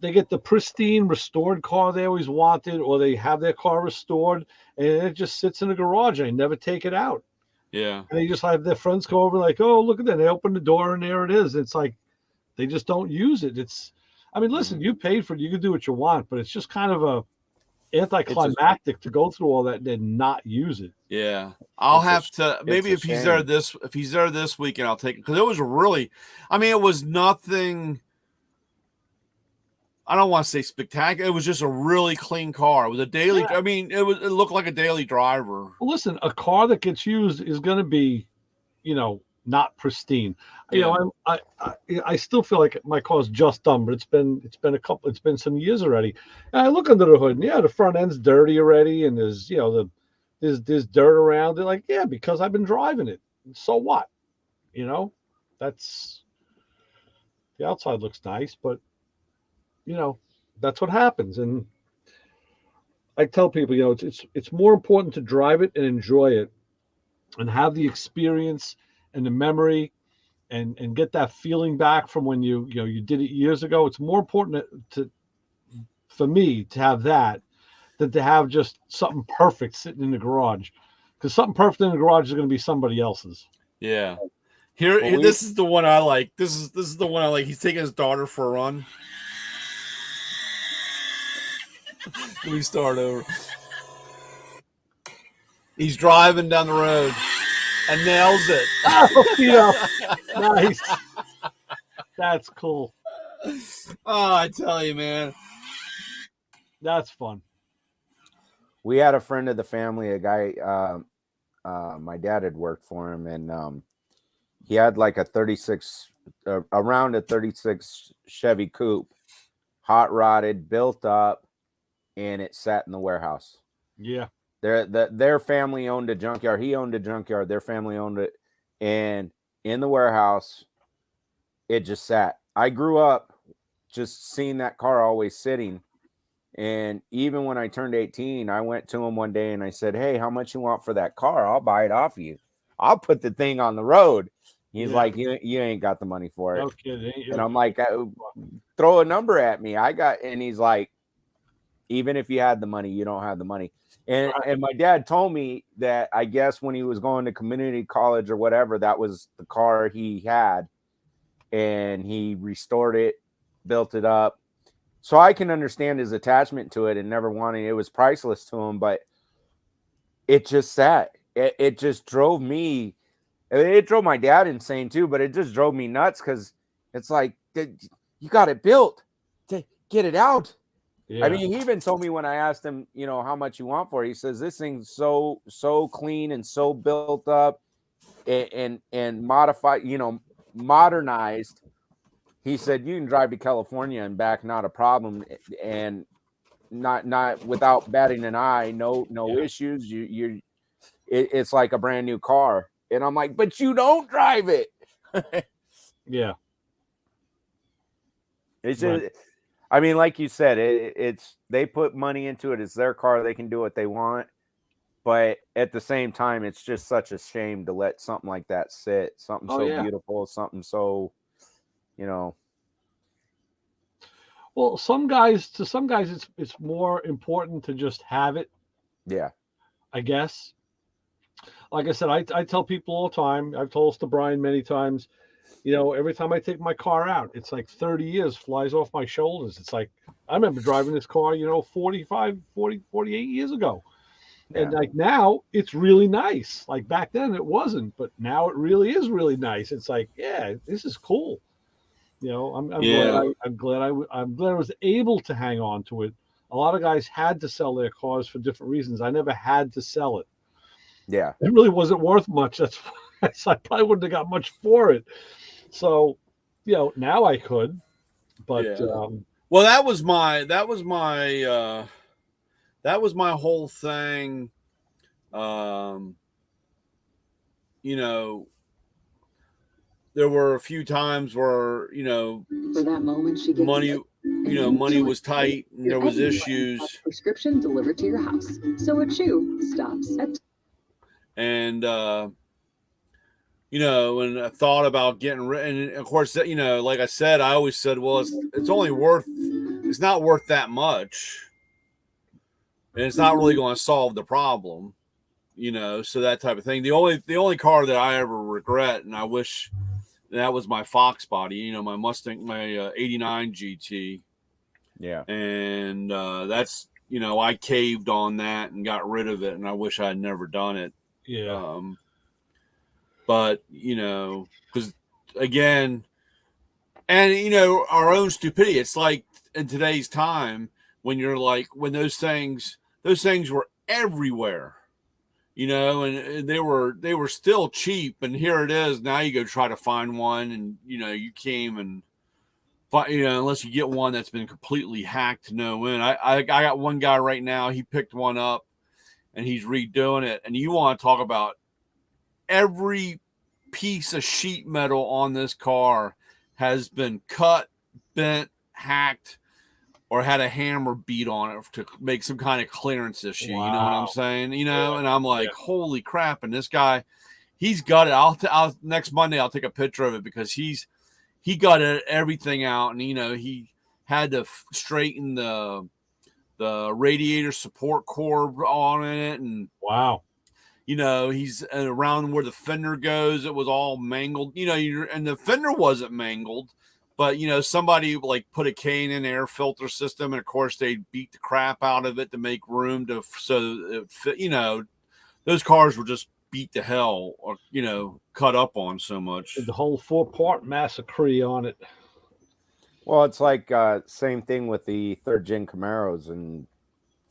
S2: they get the pristine restored car they always wanted, or they have their car restored and it just sits in the garage and they never take it out.
S3: Yeah.
S2: And they just have their friends come over like, oh, look at that. They open the door and there it is. It's like they just don't use it. Listen, you paid for it. You can do what you want, but it's just kind of a anticlimactic to go through all that and then not use it.
S3: Yeah. I'll have to, maybe if he's there this weekend, I'll take it. Cause it was really, it was nothing. I don't want to say spectacular. It was just a really clean car. It was a daily. Yeah. It looked like a daily driver.
S2: Well, listen, a car that gets used is going to be, not pristine.
S3: Yeah.
S2: I still feel like my car's just done, but it's been some years already. And I look under the hood, and the front end's dirty already, and there's there's dirt around it. Like, yeah, because I've been driving it. So what? That's the outside looks nice, but that's what happens. And I tell people, it's more important to drive it and enjoy it and have the experience and the memory and get that feeling back from when you did it years ago. It's more important for me to have that than to have just something perfect sitting in the garage, because something perfect in the garage is going to be somebody else's.
S3: Yeah. Here, this is the one I like. This is the one I like. He's taking his daughter for a run. Let me start over. He's driving down the road and nails it.
S2: Nice. That's cool.
S3: Oh, I tell you, man.
S2: That's fun.
S4: We had a friend of the family, a guy, my dad had worked for him, and he had like around a 36 Chevy coupe, hot rodded, built up, and it sat in the warehouse.
S2: Yeah.
S4: Their family owned a junkyard. He owned a junkyard. Their family owned it. And in the warehouse, it just sat. I grew up just seeing that car always sitting. And even when I turned 18, I went to him one day and I said, hey, how much you want for that car? I'll buy it off you. I'll put the thing on the road. He's like, you ain't got the money for it.
S2: No kidding.
S4: And I'm like, throw a number at me. And he's like, even if you had the money, you don't have the money. And my dad told me that I guess when he was going to community college or whatever, that was the car he had, and he restored it, built it up. So I can understand his attachment to it and never wanting it. Was priceless to him, but it just sat. It just drove me. It drove my dad insane too, but it just drove me nuts because it's like, you got it built to get it out. Yeah. He even told me when I asked him, how much you want for it, he says, this thing's so clean and so built up and modified, modernized. He said, you can drive to California and back, not a problem. And not without batting an eye, no issues. It's like a brand new car. And I'm like, but you don't drive it.
S2: Yeah.
S4: It's just, like you said, it's they put money into it. It's their car. They can do what they want. But at the same time, it's just such a shame to let something like that sit. Something beautiful, something so,
S2: Well, some guys, it's more important to just have it.
S4: Yeah.
S2: I guess. Like I said, I tell people all the time, I've told this to Brian many times, every time I take my car out, it's like 30 years flies off my shoulders. It's like, I remember driving this car, 48 years ago. Yeah. And like now it's really nice. Like back then it wasn't, but now it really is really nice. It's like, yeah, this is cool. I'm glad I was able to hang on to it. A lot of guys had to sell their cars for different reasons. I never had to sell it.
S4: Yeah.
S2: It really wasn't worth much. That's why I probably wouldn't have got much for it. So, now I could, but
S3: well, that was my whole thing. There were a few times where,
S6: for that moment, she
S3: money money was tight and there was issues.
S6: Prescription delivered to your house. So a chew stops at.
S3: And, and I thought about getting rid. And of course, like I said, I always said, well, it's not worth that much. And it's not really going to solve the problem, so that type of thing. The only car that I ever regret, and I wish that was my Fox body, my Mustang, my 89 GT.
S4: Yeah.
S3: And that's, I caved on that and got rid of it. And I wish I had never done it.
S2: Yeah.
S3: But, because again, and, our own stupidity, it's like in today's time when you're like, when those things were everywhere, and they were still cheap. And here it is. Now you go try to find one and, you came and, unless you get one that's been completely hacked to no end. I got one guy right now. He picked one up and he's redoing it. And you want to talk about every piece of sheet metal on this car has been cut, bent, hacked, or had a hammer beat on it to make some kind of clearance issue.
S2: Wow.
S3: You know what I'm saying? And I'm like, holy crap. And this guy, he's got it. I'll next Monday, I'll take a picture of it because he got everything out, and he had to straighten the radiator support cord on it, and
S2: wow,
S3: he's around where the fender goes. It was all mangled, and the fender wasn't mangled, but somebody like put a K&N air filter system, and of course they beat the crap out of it to make room those cars were just beat to hell or cut up on so much.
S2: The whole 4-part massacre on it.
S4: Well, it's like same thing with the 3rd gen Camaros and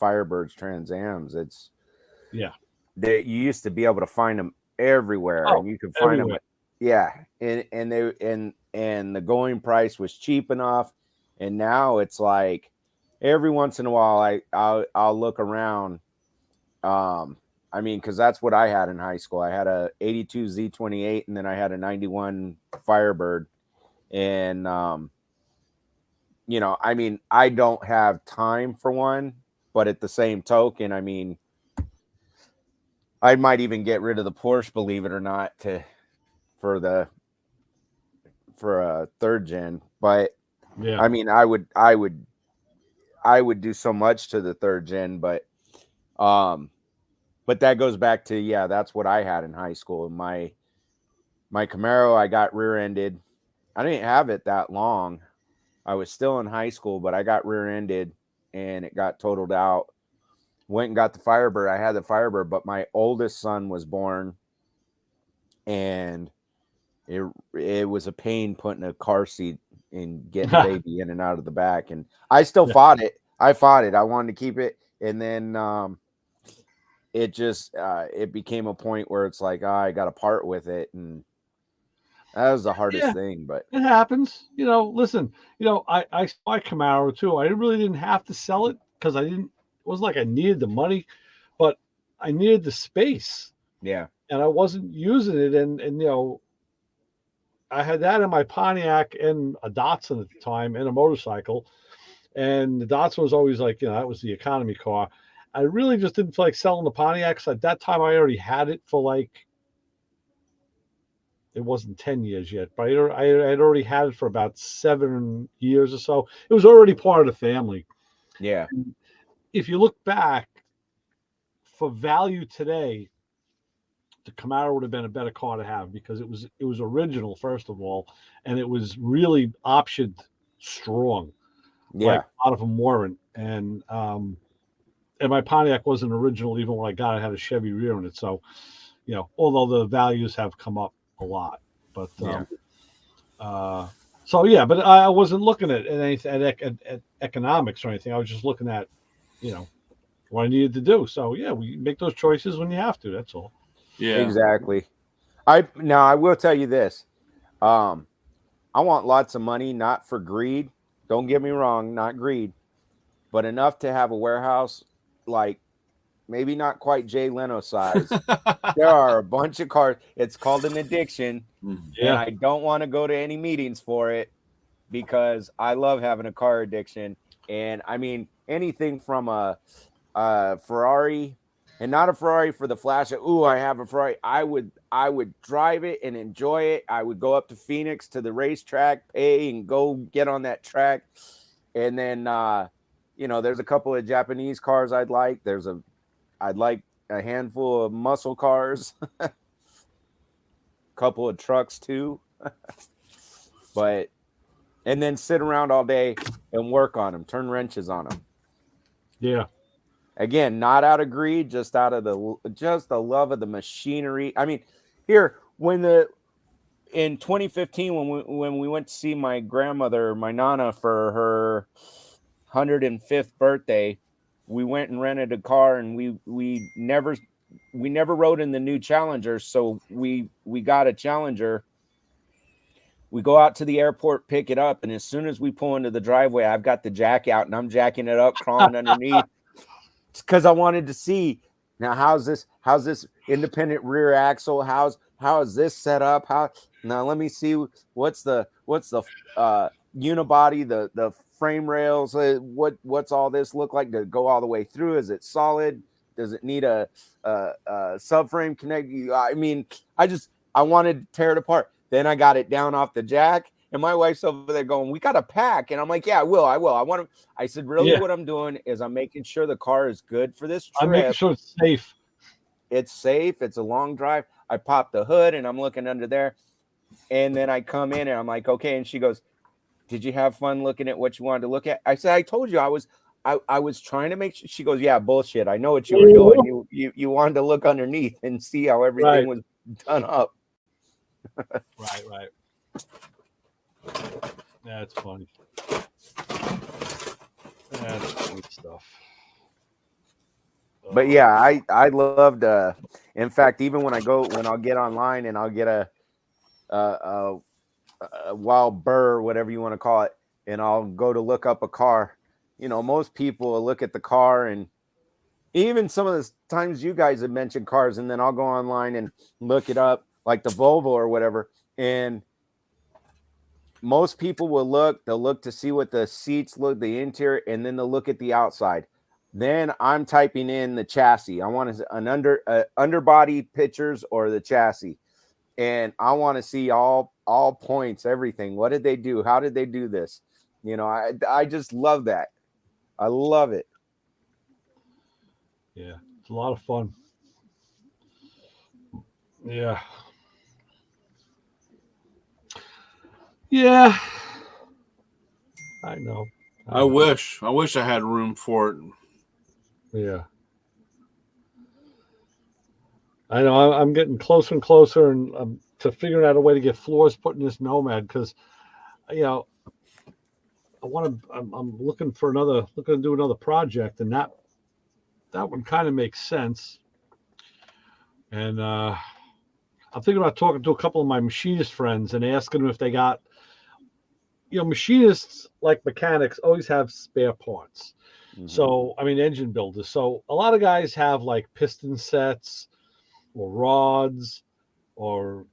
S4: Firebirds Trans Ams. It's you used to be able to find them everywhere, and you could find them. Yeah, and the going price was cheap enough, and now it's like every once in a while I'll look around. Because that's what I had in high school. I had a 82 Z28, and then I had a 91 Firebird. And, I don't have time for one, but at the same token, I might even get rid of the Porsche, believe it or not, for a 3rd gen. But
S2: yeah,
S4: I would do so much to the 3rd gen, but that goes back to, that's what I had in high school. My Camaro, I got rear-ended. I didn't have it that long. I was still in high school, but I got rear-ended and it got totaled out. Went and got the Firebird. I had the Firebird, but my oldest son was born, and it was a pain putting a car seat and getting a baby in and out of the back. And I still fought it. I wanted to keep it. And then, it just it became a point where it's like, I got to part with it, and that was the hardest thing. But
S2: it happens. Listen, I my Camaro too. I really didn't have to sell it because it wasn't like I needed the money, but I needed the space.
S4: Yeah,
S2: and I wasn't using it, and I had that in my Pontiac and a Datsun at the time and a motorcycle, and the Datsun was always like, that was the economy car. I really just didn't feel like selling the Pontiacs. At that time, I already had it for it wasn't 10 years yet, but I had already had it for about 7 years or so. It was already part of the family.
S4: Yeah.
S2: If you look back, for value today, the Camaro would have been a better car to have because it was original, first of all, and it was really optioned strong.
S4: Yeah.
S2: Like a lot of them weren't. And my Pontiac wasn't original even when I got it. I had a Chevy rear in it. So, although the values have come up a lot, but but I wasn't looking at anything at economics or anything. I was just looking at, what I needed to do. So we make those choices when you have to. That's all.
S4: Yeah, exactly. I will tell you this. I want lots of money, not for greed. Don't get me wrong, not greed, but enough to have a warehouse, like maybe not quite Jay Leno size. There are a bunch of cars. It's called an addiction, and I don't want to go to any meetings for it. because I love having a car addiction. And I mean, anything from a Ferrari, and not a Ferrari for the flash of, ooh, I have a Ferrari. I would drive it and enjoy it. I would go up to Phoenix to the racetrack, pay and go get on that track. And then, there's a couple of Japanese cars I'd like. I'd like a handful of muscle cars, a couple of trucks too. And then sit around all day and work on them, turn wrenches on them.
S2: Yeah.
S4: Again, not out of greed, just out of the love of the machinery. I mean, here in 2015 when we went to see my grandmother, my nana, for her 105th birthday, we went and rented a car, and we never rode in the new Challenger, so we got a Challenger. We go out to the airport, pick it up, and as soon as we pull into the driveway, I've got the jack out and I'm jacking it up, crawling underneath. It's because I wanted to see, now how's this independent rear axle? How is this set up? Now let me see what's the unibody, the frame rails, what's all this look like to go all the way through? Is it solid? Does it need a subframe connect? I mean, I wanted to tear it apart. Then I got it down off the jack, and my wife's over there going, "We got to pack." And I'm like, "Yeah, I will. I said, really, what I'm doing is I'm making sure the car is good for this trip.
S2: I'm making sure it's safe.
S4: It's safe. It's a long drive. I pop the hood and I'm looking under there. And then I come in and I'm like, okay. And she goes, "Did you have fun looking at what you wanted to look at?" I said, "I told you I was trying to make sure." She goes, "Yeah, bullshit. I know what you were doing. You wanted to look underneath and see how everything was done up."
S2: Right. That's funny. That's good stuff.
S4: But yeah, I loved. In fact, even when I'll get online and I'll get a wild burr, whatever you want to call it, and I'll go to look up a car. Most people will look at the car, and even some of the times you guys have mentioned cars, and then I'll go online and look it up, like the Volvo or whatever. And most people they'll look to see what the seats look, the interior, and then they'll look at the outside. Then I'm typing in the chassis. I want an underbody pictures or the chassis. And I want to see all points, everything. What did they do? How did they do this? I just love that. I love it.
S2: Yeah, it's a lot of fun. Yeah. Yeah. I know.
S3: I wish I had room for it.
S2: Yeah. I know. I'm getting closer and closer, and to figuring out a way to get floors put in this Nomad, because, I want to. I'm looking to do another project, and that one kind of makes sense. And I'm thinking about talking to a couple of my machinist friends and asking them if they got. Machinists, like mechanics, always have spare parts. Mm-hmm. So, engine builders. So a lot of guys have like piston sets or rods or,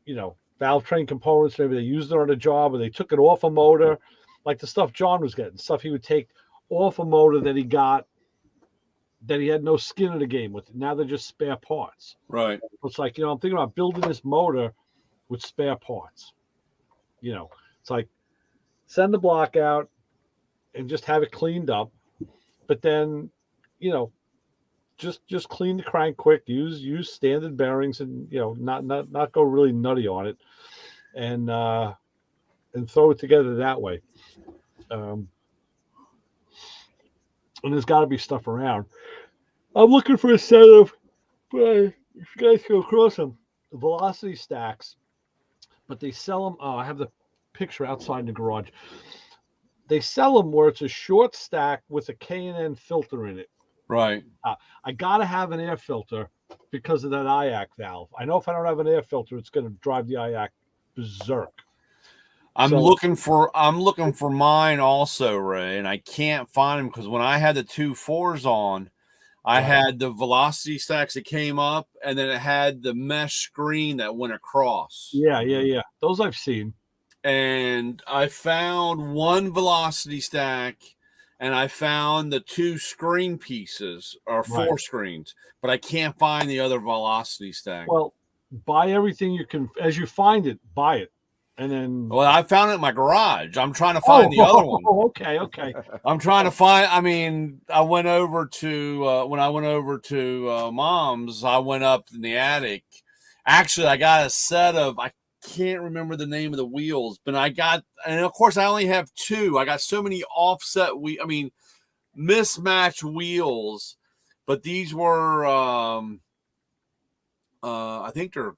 S2: valve train components. Maybe they used it on a job or they took it off a motor, like the stuff John was getting, stuff he would take off a motor that he got, that he had no skin in the game with. Now they're just spare parts.
S3: Right.
S2: It's like, I'm thinking about building this motor with spare parts. It's like, send the block out and just have it cleaned up. But then, just clean the crank quick, use standard bearings and, not go really nutty on it and throw it together that way. And there's got to be stuff around. I'm looking for a set of, if you guys go across them, velocity stacks, but they sell them. Oh, I have the picture outside in the garage. They sell them where it's a short stack with a K&N filter in it.
S3: Right.
S2: I gotta have an air filter because of that IAC valve. I know if I don't have an air filter, it's going to drive the IAC berserk.
S3: I'm looking for mine also, Ray, and I can't find them because when I had the 2.4s on, I had the velocity stacks that came up, and then it had the mesh screen that went across.
S2: Yeah. Those I've seen.
S3: and I found one velocity stack, and I found the 2 screen pieces or 4 screens, but I can't find the other velocity stack.
S2: Well, buy everything you can as you find it. Buy it, and then.
S3: Well, I found it in my garage. I'm trying to find the other one.
S2: Okay.
S3: I'm trying to find. I mean, I went over to when I went over to Mom's. I went up in the attic. Actually, I got a set of. I can't remember the name of the wheels, but I got, and of course, I only have 2. I got so many offset mismatched wheels, but these were. I think they're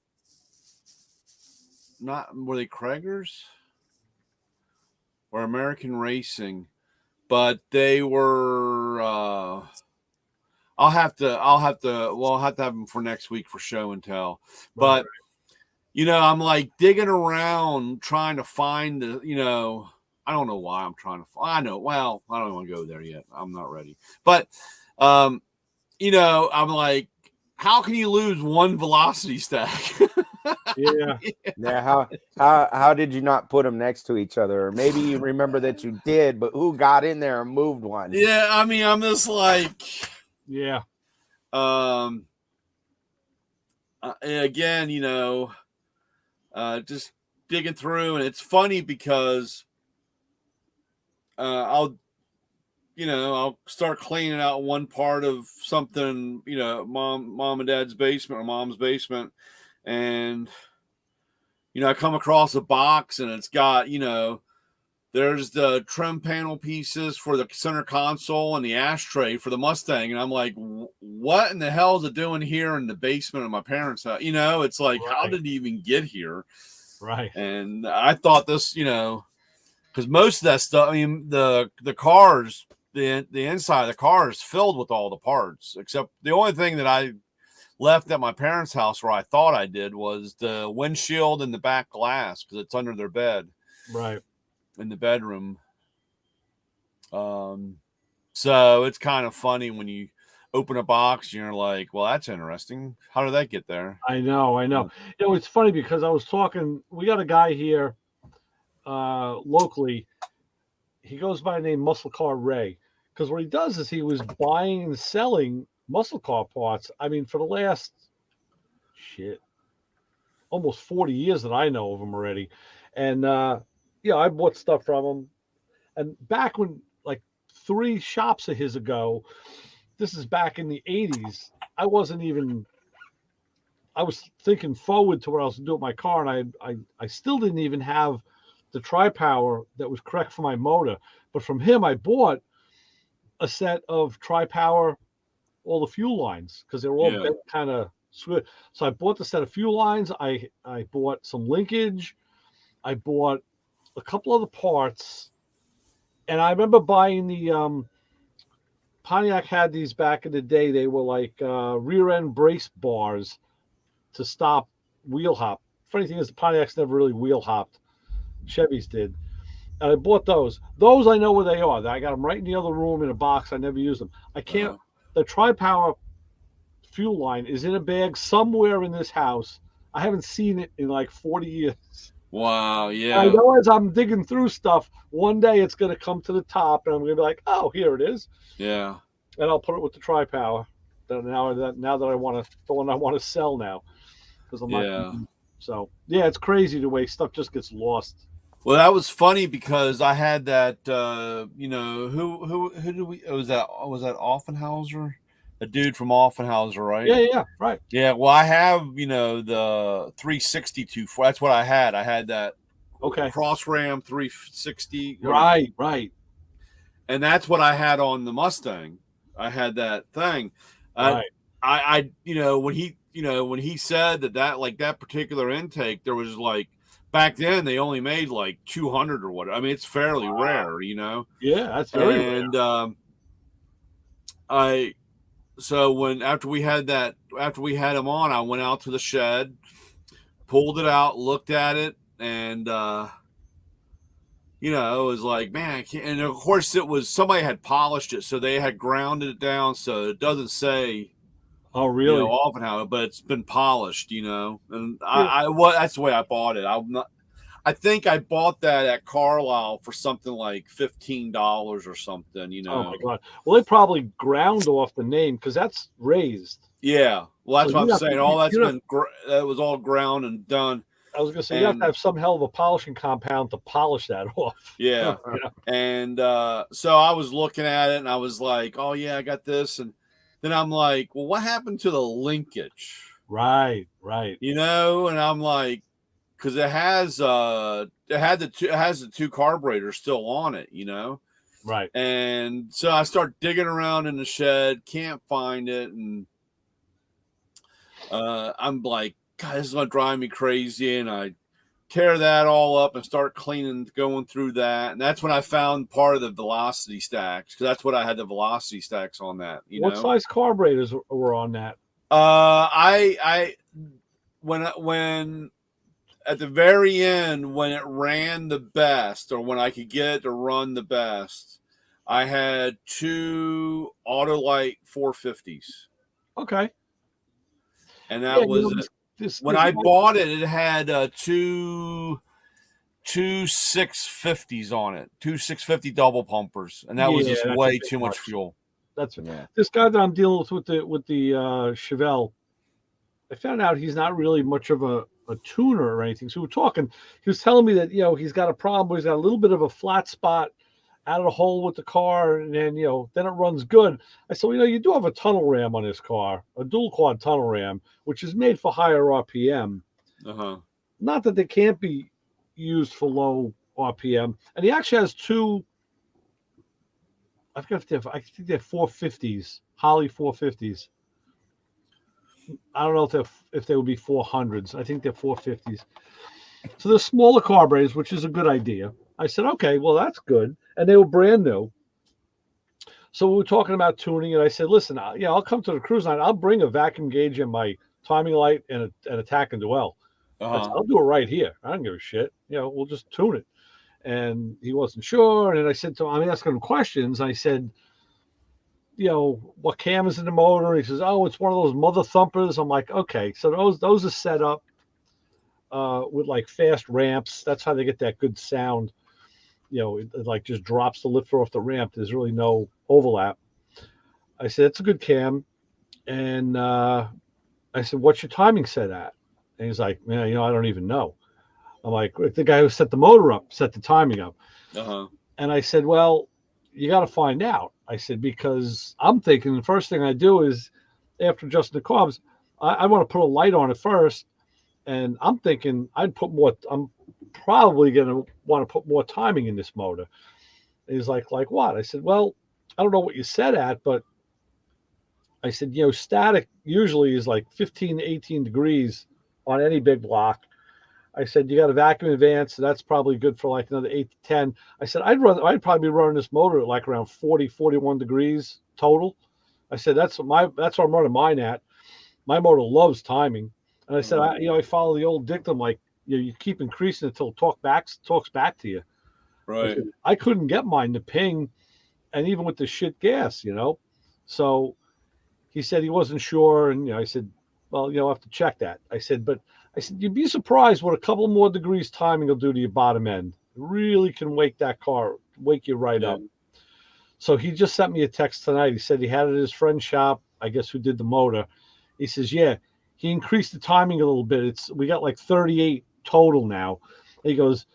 S3: not. Were they Kragers or American Racing? But they were. I'll have to. Well, I'll have to have them for next week for show and tell. But I'm like digging around trying to find the. I don't know why I'm trying to. I know. Well, I don't want to go there yet. I'm not ready. But, I'm like, how can you lose one velocity stack?
S2: Yeah.
S4: Yeah. How did you not put them next to each other? Or maybe you remember that you did, but who got in there and moved one?
S3: Yeah. I mean, I'm just like,
S2: yeah.
S3: Again, just digging through, and it's funny because I'll start cleaning out one part of something, mom and dad's basement or mom's basement, and I come across a box and it's got, there's the trim panel pieces for the center console and the ashtray for the Mustang. And I'm like, what in the hell is it doing here in the basement of my parents' house? It's like, how did it even get here?
S2: Right.
S3: And I thought this, because most of that stuff, I mean, the cars, the inside of the car is filled with all the parts, except the only thing that I left at my parents' house where I thought I did was the windshield and the back glass, because it's under their bed.
S2: Right.
S3: In the bedroom. So it's kind of funny when you open a box and you're like, well, that's interesting. How did that get there?
S2: I know. It's funny because I was talking, we got a guy here locally. He goes by the name Muscle Car Ray, because what he does is he was buying and selling muscle car parts. I mean, for the last almost 40 years that I know of him already. And I bought stuff from him. And back when, like 3 shops of his ago, this is back in the 80s, I was thinking forward to what I was doing with my car, and I still didn't even have the tri-power that was correct for my motor. But from him, I bought a set of tri-power, all the fuel lines, because they were all kind of switch. So I bought the set of fuel lines. I bought some linkage. I bought a couple of the parts, and I remember buying the Pontiac had these back in the day. They were like rear end brace bars to stop wheel hop. Funny thing is, the Pontiacs never really wheel hopped. Chevys did. And I bought those. Those I know where they are. I got them right in the other room in a box. I never use them. I can't. The tri-power fuel line is in a bag somewhere in this house. I haven't seen it in like 40 years.
S3: Wow, yeah.
S2: I know as I'm digging through stuff, one day it's going to come to the top, and I'm going to be like, oh, here it is.
S3: Yeah.
S2: And I'll put it with the tri-power. Now that I want to, the one I want to sell now, because I'm not. So it's crazy the way stuff just gets lost.
S3: Well, that was funny because I had that. Who did we? Was that Offenhauser? A dude from Offenhauser, right?
S2: Yeah, right.
S3: Yeah, well, I have, the 362. That's what I had. I had that Cross Ram 360.
S2: Right.
S3: And that's what I had on the Mustang. I had that thing.
S2: Right.
S3: I when he said that particular intake, there was like, back then they only made like 200 or whatever. I mean, it's fairly rare,
S2: Yeah, that's very rare.
S3: And so after we had him on, I went out to the shed, pulled it out, looked at it, and it was like, man, I can't. And of course, it was somebody had polished it, so they had grounded it down, so it doesn't say.
S2: Oh, really?
S3: Offenhauser, but it's been polished, and that's the way I bought it. I think I bought that at Carlisle for something like $15 or something, you
S2: Oh
S3: know.
S2: my God. Well, they probably ground off the name because that's raised.
S3: Yeah. Well, that's
S2: So
S3: what
S2: you
S3: I'm
S2: have to-
S3: saying. All that's
S2: you have-
S3: been, that was all ground and done.
S2: I was gonna say you have to have some hell of a polishing compound to polish that off.
S3: Yeah.
S2: Yeah.
S3: And so I was looking at it and I was like, oh, yeah, I got this. And then I'm like, well, what happened to the linkage?
S2: Right.
S3: You know, and I'm like, because it has the two carburetors still on it, you know.
S2: Right.
S3: And so I start digging around in the shed, can't find it, and I'm like, God, this is gonna drive me crazy. And I tear that all up and start cleaning, going through that, and that's when I found part of the velocity stacks, because that's what I had, the velocity stacks on that.
S2: What size carburetors were on that?
S3: When at the very end, when it ran the best, or when I could get it to run the best, I had two Autolite 450s.
S2: Okay.
S3: And that was it. When I bought it, it had two 650s on it, two 650 double pumpers, and that was just way too much fuel.
S2: That's this guy that I'm dealing with the Chevelle. I found out he's not really much of a tuner or anything. So we're talking. He was telling me that he's got a problem where he's got a little bit of a flat spot out of the hole with the car, and then then it runs good. I said, well, you do have a tunnel ram on this car, a dual quad tunnel ram, which is made for higher RPM. Not that they can't be used for low RPM. And he actually has two. I think they're 450s, Holly 450s. I don't know if they would be 400s. I think they're 450s. So they're smaller carburetors, which is a good idea. I said, okay, well, that's good. And they were brand new. So we were talking about tuning, and I said, listen, I'll come to the cruise line. I'll bring a vacuum gauge and my timing light and a tack and dwell. I'll do it right here. I don't give a shit. We'll just tune it. And he wasn't sure. And I said to him, I'm asking him questions. I said, what cam is in the motor? He says, oh, it's one of those mother thumpers. I'm like, okay. So those are set up with like fast ramps. That's how they get that good sound. It like just drops the lifter off the ramp. There's really no overlap. I said, it's a good cam. And I said, what's your timing set at? And he's like, man, I don't even know. I'm like, the guy who set the motor up, set the timing up. And I said, well, you got to find out. I said, because I'm thinking the first thing I do is after adjusting the carbs, I want to put a light on it first. And I'm thinking I'm probably going to want to put more timing in this motor. And he's like what? I said, well, I don't know what you set at, but I said, static usually is like 15 to 18 degrees on any big block. I said, you got a vacuum advance, so that's probably good for like another 8 to 10. I said, I'd probably be running this motor at like around 40, 41 degrees total. I said, that's what I'm running mine at. My motor loves timing. And I said, I follow the old dictum, like, you keep increasing it until it talks back to you.
S3: Right.
S2: I couldn't get mine to ping, and even with the shit gas, So he said he wasn't sure, and I said, well, you'll have to check that. I said, you'd be surprised what a couple more degrees timing will do to your bottom end. It really can wake you right up. So he just sent me a text tonight. He said he had it at his friend's shop, I guess, who did the motor. He says, yeah, he increased the timing a little bit. We got like 38 total now. And he goes,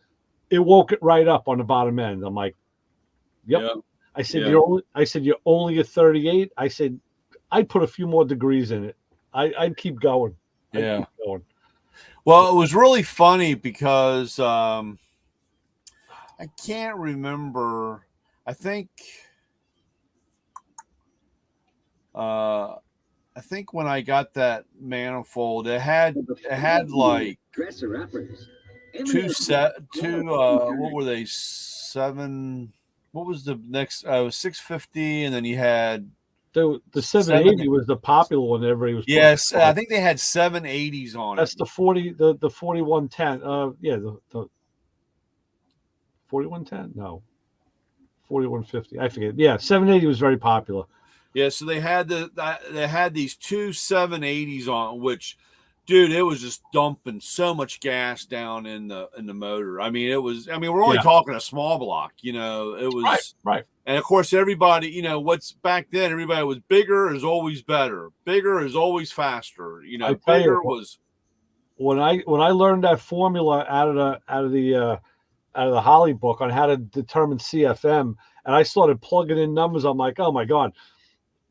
S2: it woke it right up on the bottom end. I'm like, yep. Yeah. I said, you're only at 38. I said, I'd put a few more degrees in it. I'd keep going.
S3: Yeah. Well, it was really funny because I can't remember. I think when I got that manifold, it had like what were they, 7? What was the next? It was 650, and then you had
S2: the 780 was the popular one. Everybody was.
S3: Yes, I think they had 780s on
S2: That's
S3: it.
S2: That's the 4110. The 4110. No, 4150. I forget. Yeah, 780 was very popular.
S3: Yeah, so they had these two 780s on, which dude, it was just dumping so much gas down in the motor. I mean, we're only talking a small block, it was
S2: right.
S3: And of course, everybody, what's back then, everybody was bigger is always better. Bigger is always faster. Bigger was.
S2: When I learned that formula out of the Holly book on how to determine CFM, and I started plugging in numbers, I'm like, oh my God,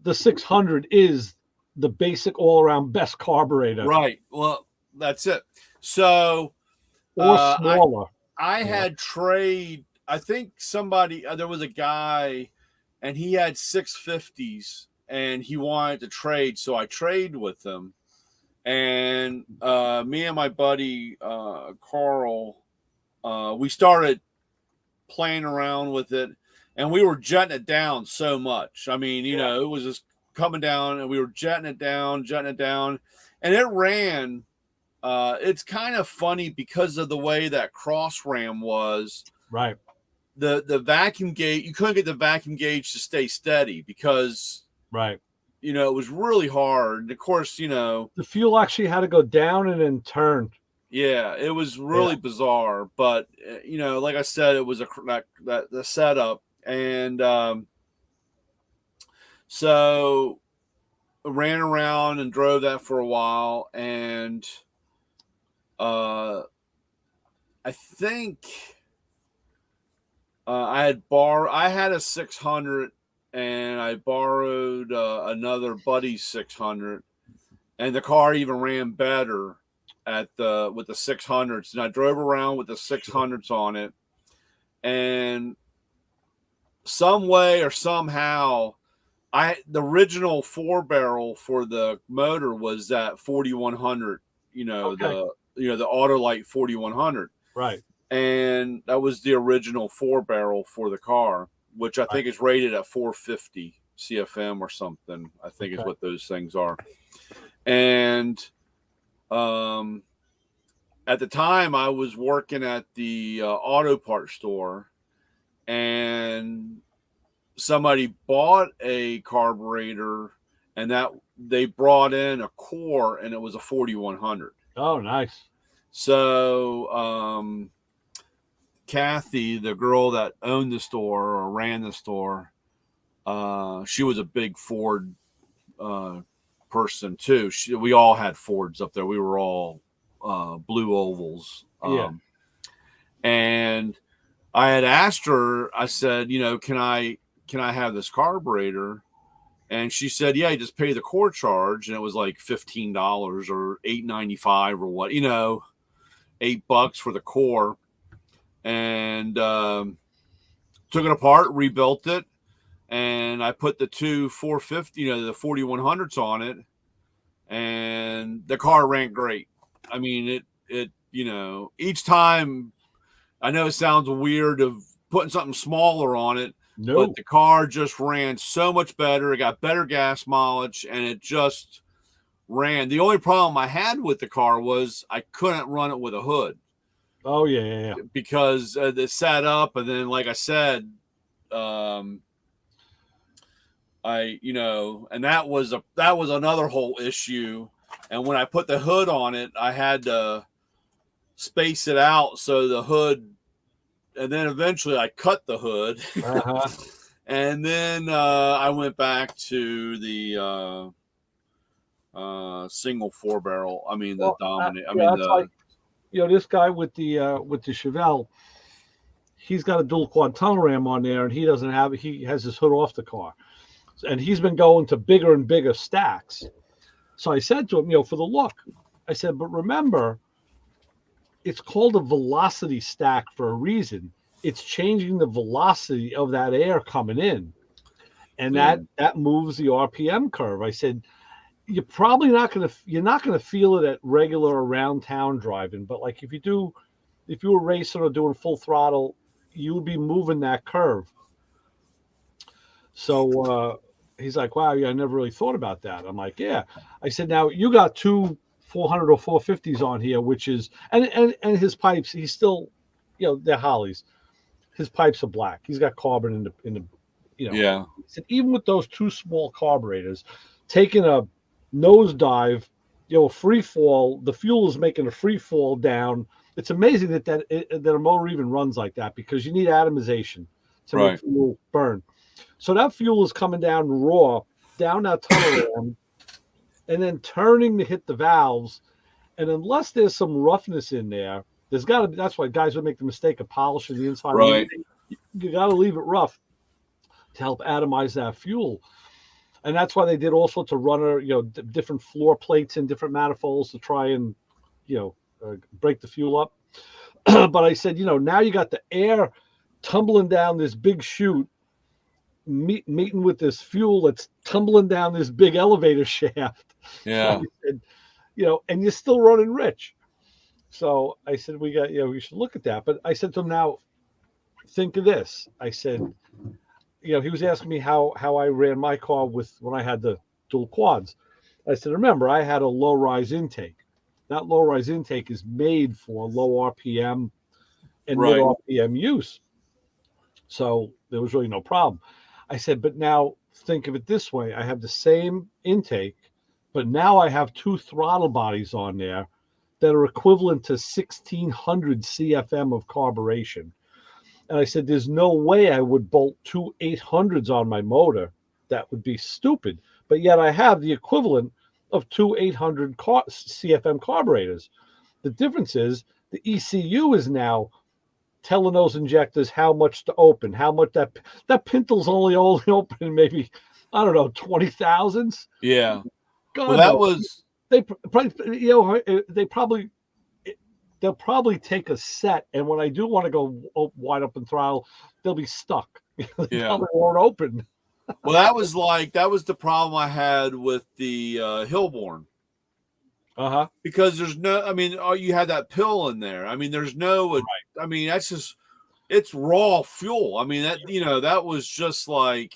S2: the 600 is the basic all-around best carburetor.
S3: Right. Well, that's it. So,
S2: or smaller.
S3: I had trade. I think there was a guy, and he had 650s, and he wanted to trade. So I traded with him, and me and my buddy Carl, we started playing around with it, and we were jetting it down so much. I mean, it was just coming down, and we were jetting it down, and it ran. It's kind of funny because of the way that cross ram was.
S2: Right.
S3: The vacuum gauge, you couldn't get the vacuum gauge to stay steady because
S2: right.
S3: It was really hard. And of course,
S2: the fuel actually had to go down and then turn.
S3: Yeah, it was really bizarre, but like I said, it was the setup, and so I ran around and drove that for a while, and I think I had a 600, and I borrowed another buddy's 600, and the car even ran better with the 600s, and I drove around with the 600s on it, and some way or somehow the original 4-barrel for the motor was that 4100, the Autolite 4100,
S2: right?
S3: And that was the original 4-barrel for the car, which I think is rated at 450 CFM or something. I think is what those things are. And at the time, I was working at the auto parts store, and somebody bought a carburetor, and that they brought in a core, and it was a 4100.
S2: Oh, nice.
S3: So Kathy, the girl that owned the store or ran the store, she was a big Ford person too. We all had Fords up there. We were all blue ovals. And I had asked her, I said, can I have this carburetor? And she said, yeah, you just pay the core charge. And it was like $15 or $8.95 or what, $8 for the core. And took it apart, rebuilt it. And I put the two 450, the 4100s on it. And the car ran great. I mean, it each time, I know it sounds weird of putting something smaller on it, but the car just ran so much better. It got better gas mileage, and it just ran. The only problem I had with the car was I couldn't run it with a hood.
S2: Oh, yeah.
S3: Because it sat up, and then, like I said, and that was another whole issue. And when I put the hood on it, I had to space it out so the hood, and then eventually I cut the hood. And then I went back to the single 4-barrel. I mean, the dominant.
S2: This guy with the Chevelle, he's got a dual quad tunnel ram on there, and he has his hood off the car, and he's been going to bigger and bigger stacks. So I said to him, for the look, I said, but remember, it's called a velocity stack for a reason. It's changing the velocity of that air coming in, and that moves the RPM curve. I said, you're probably not gonna feel it at regular around town driving, but like if you were racing or doing full throttle, you would be moving that curve. So he's like, wow, I never really thought about that. I'm like, yeah. I said, now you got two 400 or 450s on here, which is, and his pipes, he's still, they're Hollies. His pipes are black. He's got carbon in the.
S3: Yeah.
S2: He said, even with those two small carburetors, taking a nosedive a free fall. The fuel is making a free fall down. It's amazing that a motor even runs like that, because you need atomization to make fuel burn. So that fuel is coming down raw, down that tunnel ram, and then turning to hit the valves. And unless there's some roughness in there, there's got to be. That's why guys would make the mistake of polishing the inside.
S3: Right.
S2: You got to leave it rough to help atomize that fuel. And that's why they did all sorts of runner, different floor plates and different manifolds to try and, break the fuel up. But I said, now you got the air tumbling down this big chute, meeting with this fuel that's tumbling down this big elevator shaft.
S3: Yeah.
S2: So I said, and you're still running rich. So I said, we should look at that. But I said to him, now think of this. I said, he was asking me how I ran my car when I had the dual quads. I said, remember, I had a low rise intake. That low rise intake is made for low RPM and mid RPM use. So there was really no problem. I said, but now think of it this way. I have the same intake, but now I have two throttle bodies on there that are equivalent to 1,600 CFM of carburation. And I said, there's no way I would bolt two 800s on my motor. That would be stupid. But yet I have the equivalent of two 800 CFM carburetors. The difference is the ECU is now telling those injectors how much to open, how much that Pintel's only opening maybe, I don't know, 20 thousandths.
S3: Yeah.
S2: God
S3: well, that
S2: knows. They'll probably take a set, and when I do want to go wide open throttle, they'll be stuck. They probably won't open.
S3: Well, that was the problem I had with the Hillborn. Because there's no, you had that pill in there. There's no, that's just, it's raw fuel. That was just like.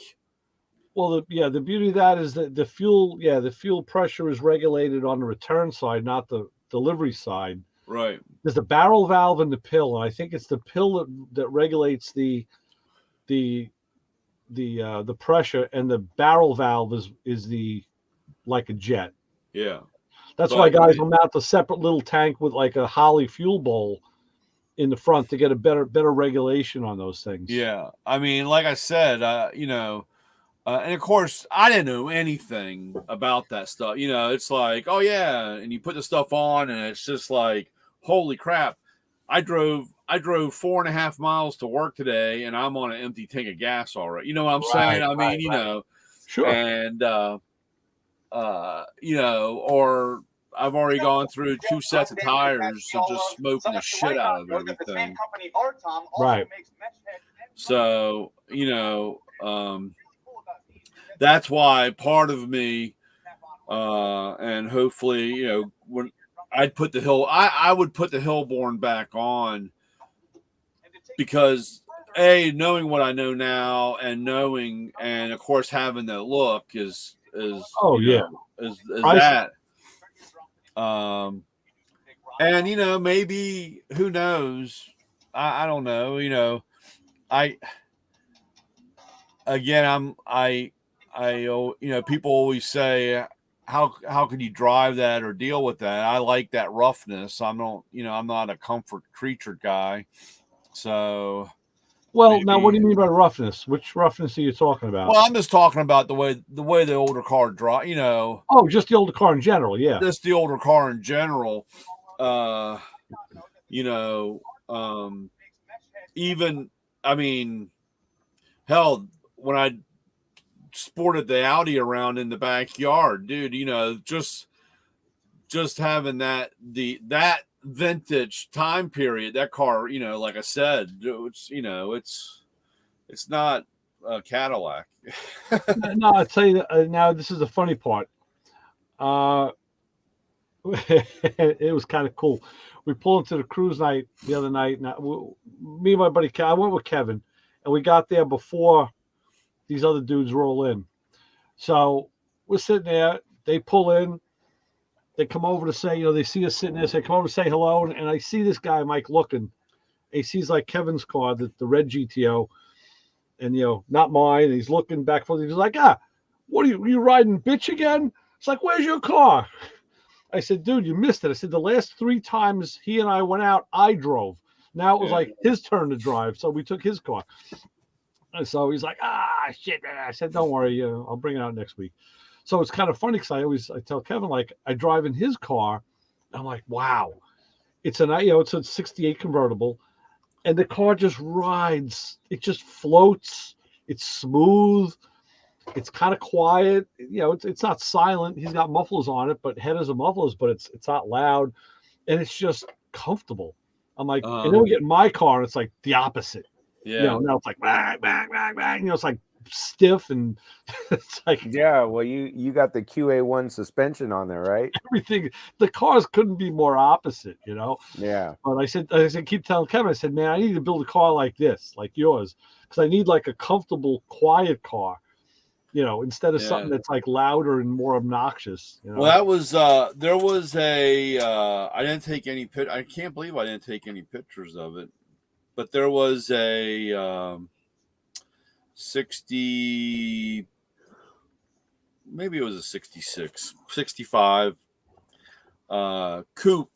S2: Well, the beauty of that is that the fuel pressure is regulated on the return side, not the delivery side.
S3: Right.
S2: There's the barrel valve and the pill, and I think it's the pill that regulates the pressure, and the barrel valve is like a jet.
S3: Yeah.
S2: That's why guys will mount a separate little tank with like a Holley fuel bowl in the front to get a better regulation on those things.
S3: Yeah. Like I said, and of course, I didn't know anything about that stuff. It's like, oh yeah, and you put the stuff on, and it's just like, holy crap! I drove 4.5 miles to work today, and I'm on an empty tank of gas already. You know what I'm saying?
S2: Sure.
S3: And or I've already gone through 2 sets of tires, so just smoking the shit out of everything.
S2: Right.
S3: So that's why part of me, and hopefully, when I'd put the I would put the Hillborn back on, because knowing what I know now, and of course having that look is that. And maybe, who knows? I don't know. People always say, how can you drive that or deal with that? I like that roughness. I'm not a comfort creature guy. So,
S2: well, now what do you mean by roughness? Which roughness are you talking about?
S3: Well, I'm just talking about the way the older car drive.
S2: Oh, just the older car in general, yeah.
S3: Just the older car in general. Even, hell, when I sported the Audi around in the backyard, dude, just having that vintage time period, that car, like I said, it's not a Cadillac.
S2: No, I'll tell you, now this is the funny part. It was kind of cool. We pulled into the cruise night the other night. Now, me and my buddy, I went with Kevin, and we got there before these other dudes roll in. So we're sitting there. They pull in. They come over to say, they see us sitting there. So they come over to say hello. And I see this guy, Mike, looking. He sees like Kevin's car, the red GTO, and, not mine. And he's looking back for. He's like, what are you riding bitch again? It's like, where's your car? I said, dude, you missed it. I said, the last 3 times he and I went out, I drove. Now it was
S3: Yeah.
S2: like his turn to drive. So we took his car. And so he's like, shit. I said, don't worry. I'll bring it out next week. So it's kind of funny because I tell Kevin, like, I drive in his car. I'm like, wow. It's it's a 68 convertible. And the car just rides. It just floats. It's smooth. It's kind of quiet. It's not silent. He's got mufflers on it, but headers are mufflers, but it's not loud. And it's just comfortable. I'm like, and then we get in my car and it's like the opposite.
S3: Yeah.
S2: Now it's like bang, bang, bang, bang. It's like stiff and it's like
S4: Yeah, well, you got the QA1 suspension on there, right?
S2: everything. The cars couldn't be more opposite,
S4: Yeah.
S2: But I said, keep telling Kevin, I said, man, I need to build a car like this, like yours, because I need like a comfortable, quiet car, instead of something that's like louder and more obnoxious.
S3: Well, that was there was a I didn't take any I can't believe I didn't take any pictures of it, but there was a 60, maybe it was a 66, 65 coupe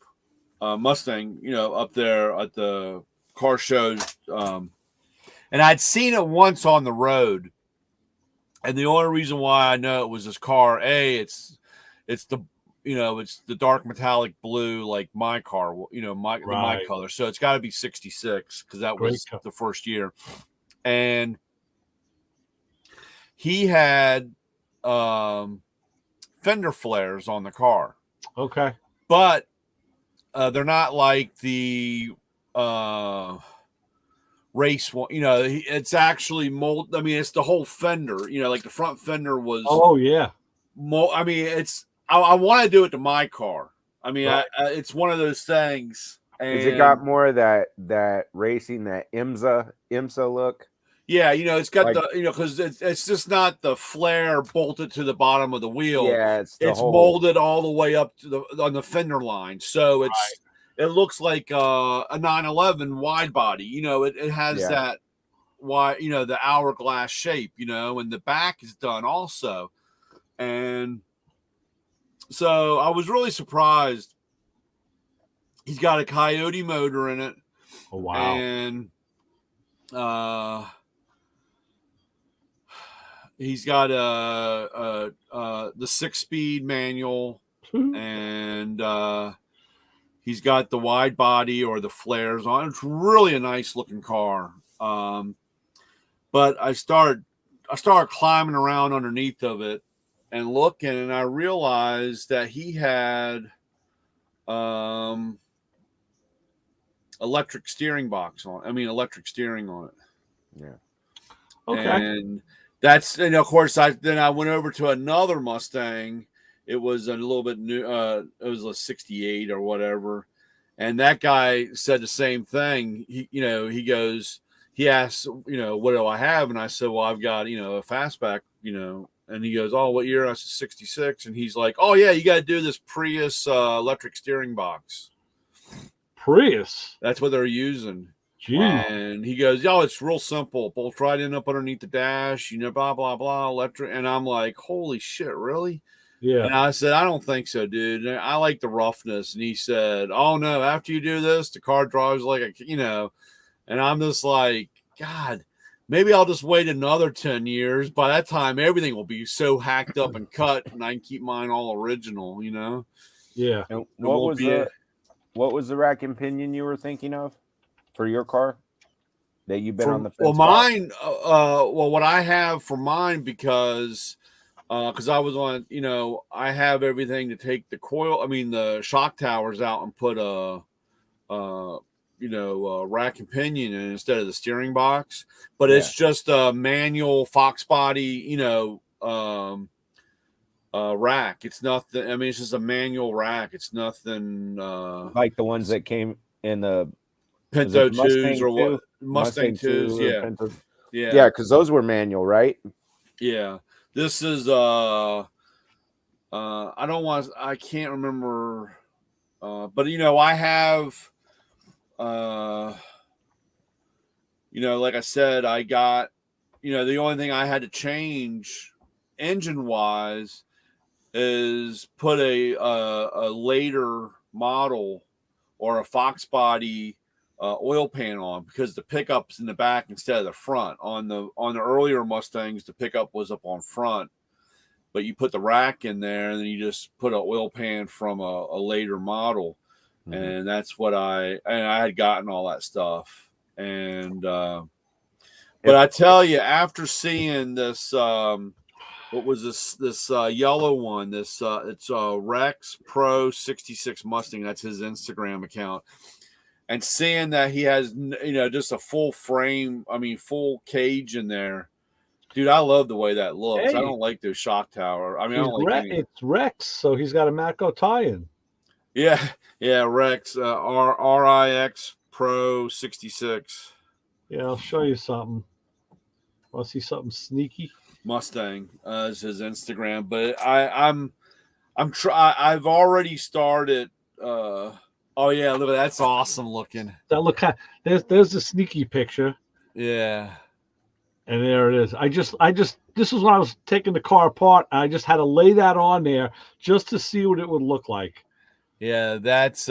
S3: Mustang, up there at the car show, and I'd seen it once on the road. And the only reason why I know it was this car, it's the it's the dark metallic blue, like my car, my color. So it's got to be 66 because that was the first year. And he had fender flares on the car.
S2: Okay.
S3: But they're not like the race one, it's actually mold. I mean, it's the whole fender, like the front fender was.
S2: Oh yeah.
S3: I mean, I want to do it to my car. I mean, right. It's one of those things. And
S4: is it got more of that racing, that IMSA look?
S3: Yeah, it's got like, because it's just not the flare bolted to the bottom of the wheel.
S4: Yeah, it's
S3: molded all the way up to on the fender line. So it looks like a 911 wide body. It has that wide, the hourglass shape, and the back is done also. And so I was really surprised. He's got a Coyote motor in it.
S2: Oh, wow.
S3: And he's got the 6-speed manual, and he's got the wide body or the flares on. It's really a nice looking car. But I started climbing around underneath of it and looking, and I realized that he had electric steering on it.
S4: Yeah.
S2: Okay.
S3: And that's, and of course I went over to another Mustang. It was a little bit new. It was a 68 or whatever. And that guy said the same thing. He asked, what do I have? And I said, well, I've got, a fastback, and he goes, oh, what year? I said 66. And he's like, oh yeah, you got to do this Prius electric steering box.
S2: Prius?
S3: That's what they're using.
S2: Jeez.
S3: And he goes, it's real simple. Bolt right in up underneath the dash, blah, blah, blah, electric. And I'm like, holy shit, really?
S2: Yeah.
S3: And I said, I don't think so, dude. And I like the roughness. And he said, oh, no, after you do this, the car drives like and I'm just like, God, maybe I'll just wait another 10 years. By that time, everything will be so hacked up and cut, and I can keep mine all original,
S2: Yeah.
S4: And what was the rack and pinion you were thinking of for your car that you've been on the fence?
S3: Well, mine, what I have for mine, because I was on, I have everything to take the shock towers out and put a rack and pinion in instead of the steering box, but it's just a manual Fox body, rack. It's nothing. I mean, it's just a manual rack. It's nothing
S4: like the ones that came in the
S3: Pinto 2s or what? Mustang 2s, yeah.
S4: Yeah, because those were manual, right?
S3: Yeah. This is I can't remember, but I have like I said, I got the only thing I had to change engine wise is put a later model or a Fox body oil pan on, because the pickup's in the back instead of the front. On the earlier Mustangs, the pickup was up on front, but you put the rack in there, and then you just put an oil pan from a later model. Mm-hmm. And that's what I had gotten all that stuff. And but I tell you, after seeing this, what was this yellow one? It's Rex Pro 66 Mustang. That's his Instagram account. And seeing that he has, just a full frame, full cage in there. Dude, I love the way that looks. Hey, I don't like those shock tower. I don't like
S2: it's Rex, so he's got a Matco tie-in.
S3: Yeah, Rex, RIX Pro 66.
S2: Yeah, I'll show you something. Want to see something sneaky?
S3: Mustang is his Instagram, but I've already started. Oh yeah, look at that. That's awesome looking.
S2: There's a sneaky picture.
S3: Yeah.
S2: And there it is. This was when I was taking the car apart. I just had to lay that on there just to see what it would look like.
S3: Yeah, that's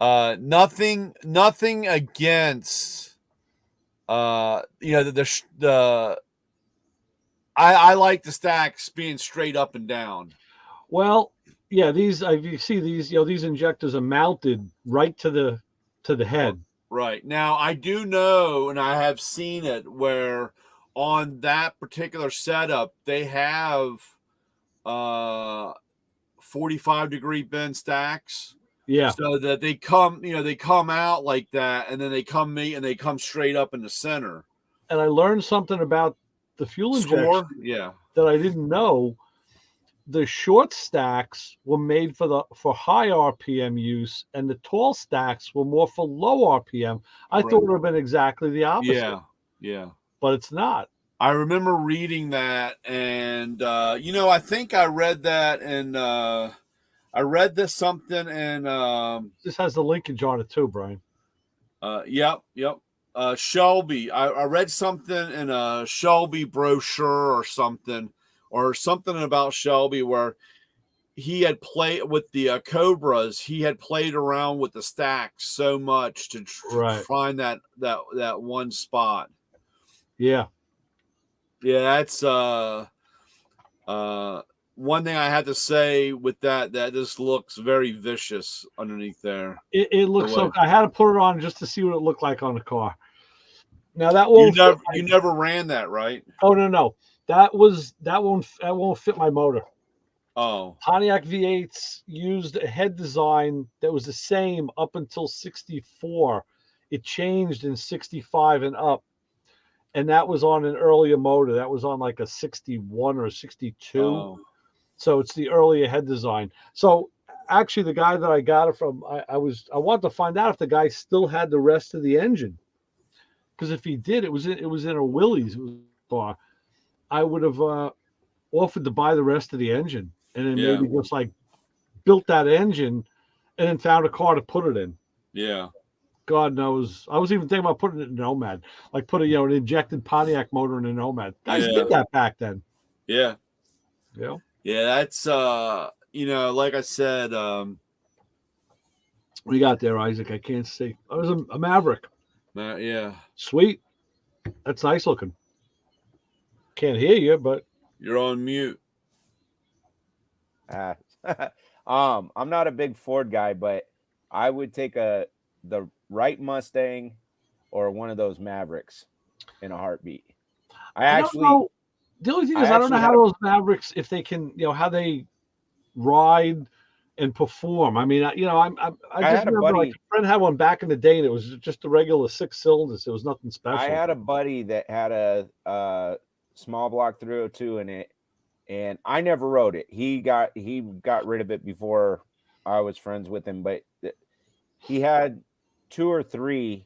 S3: nothing against I like the stacks being straight up and down.
S2: Well, yeah, you see these injectors are mounted right to the head.
S3: Right. Now, I do know, and I have seen it, where on that particular setup, they have 45-degree bend stacks.
S2: Yeah.
S3: So that they come out like that, and then they come straight up in the center.
S2: And I learned something about the fuel injection that I didn't know. The short stacks were made for high RPM use, and the tall stacks were more for low RPM. I thought it would have been exactly the opposite.
S3: Yeah.
S2: But it's not.
S3: I remember reading that, and I think I read that, and I read this something, and
S2: this has the linkage on it too, Brian.
S3: Yep. Shelby. I read something in a Shelby brochure or something about Shelby where he had played with the Cobras. He had played around with the stacks so much to find that one spot.
S2: Yeah.
S3: That's one thing I had to say with that this looks very vicious underneath there.
S2: It looks so. I had to put it on just to see what it looked like on the car. Now that won't.
S3: You never ran that, right?
S2: Oh no. That won't fit my motor.
S3: Oh.
S2: Pontiac V8s used a head design that was the same up until 64. It changed in 65 and up. And that was on an earlier motor. That was on like a 61 or a 62.
S3: Oh.
S2: So it's the earlier head design. So actually the guy that I got it from, I wanted to find out if the guy still had the rest of the engine. Because if he did, it was in a Willys car. I would have offered to buy the rest of the engine and then maybe just like built that engine and then found a car to put it in.
S3: Yeah.
S2: God knows. I was even thinking about putting it in a Nomad, like put an injected Pontiac motor in a Nomad. Guys did that back then.
S3: Yeah.
S2: Yeah.
S3: Yeah. That's, like I said,
S2: what do you got there, Isaac? I can't see. I was a Maverick.
S3: Yeah.
S2: Sweet. That's nice looking. Can't hear you, but
S3: you're on mute.
S4: I'm not a big Ford guy, but I would take the right Mustang or one of those Mavericks in a heartbeart. The
S2: only thing is I don't know how those Mavericks, if they can, how they ride and perform. I mean, I just remember like a friend had one back in the day, and it was just a regular 6 cylinders. It was nothing special.
S4: I had a buddy that had a small block 302 in it, and I never rode it. He got rid of it before I was friends with him, but he had 2 or 3.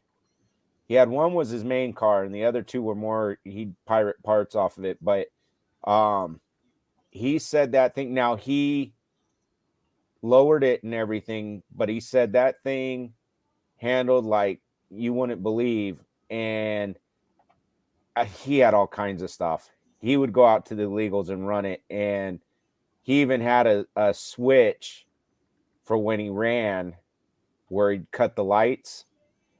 S4: He had one was his main car, and the other 2 were more he'd pirate parts off of it. But he said that thing. Now he lowered it and everything, but he said that thing handled like you wouldn't believe, and he had all kinds of stuff. He would go out to the illegals and run it, and he even had a switch for when he ran where he'd cut the lights,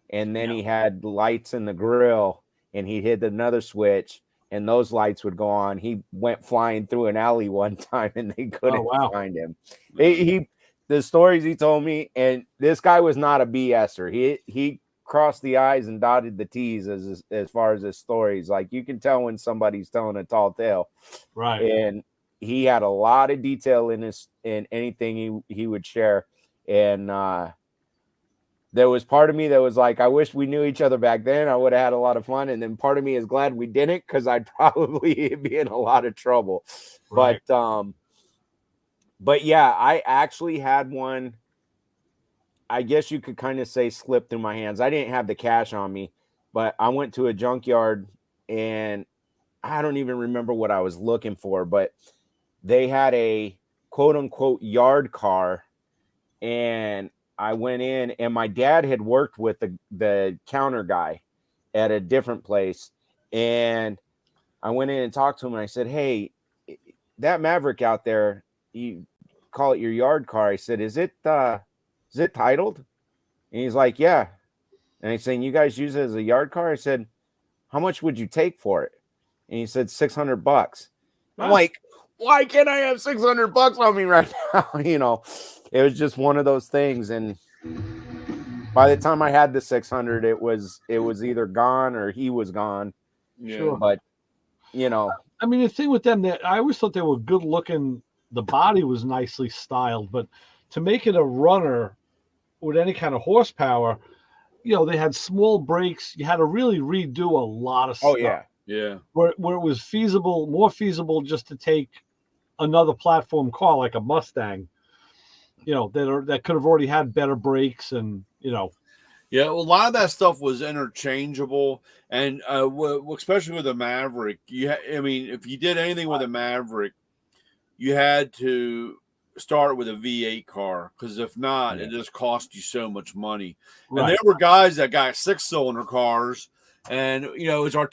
S4: and then he had lights in the grill, and he hit another switch, and those lights would go on. He went flying through an alley one time, and they couldn't find him. He the stories he told me, and this guy was not a BSer. He crossed the I's and dotted the T's as far as his stories. Like, you can tell when somebody's telling a tall tale,
S2: right?
S4: And he had a lot of detail in anything he would share, and there was part of me that was like, I wish we knew each other back then. I would have had a lot of fun. And then part of me is glad we didn't, because I'd probably be in a lot of trouble. Right. But yeah, I actually had one, I guess you could kind of say, slip through my hands. I didn't have the cash on me, but I went to a junkyard, and I don't even remember what I was looking for, but they had a quote unquote yard car, and I went in, and my dad had worked with the counter guy at a different place. And I went in and talked to him, and I said, hey, that Maverick out there, you call it your yard car. I said, is it titled? And he's like, yeah. And he's saying, you guys use it as a yard car? I said, how much would you take for it? And he said, $600. I'm like, why can't I have $600 on me right now? You know, it was just one of those things. And by the time I had the 600, it was either gone or he was gone.
S3: Yeah.
S2: Sure.
S4: But, you know,
S2: I mean, the thing with them, that I always thought they were good looking. The body was nicely styled, but to make it a runner with any kind of horsepower, you know, they had small brakes. You had to really redo a lot of stuff.
S4: Oh yeah.
S3: Yeah.
S2: Where it was more feasible just to take another platform car like a Mustang, you know, that could have already had better brakes, and, you know.
S3: Yeah, well, a lot of that stuff was interchangeable, and especially with the Maverick, I mean, if you did anything with a Maverick, you had to start with a V8 car, because if not, it just cost you so much money. Right. And there were guys that got 6-cylinder cars, and, you know, it's our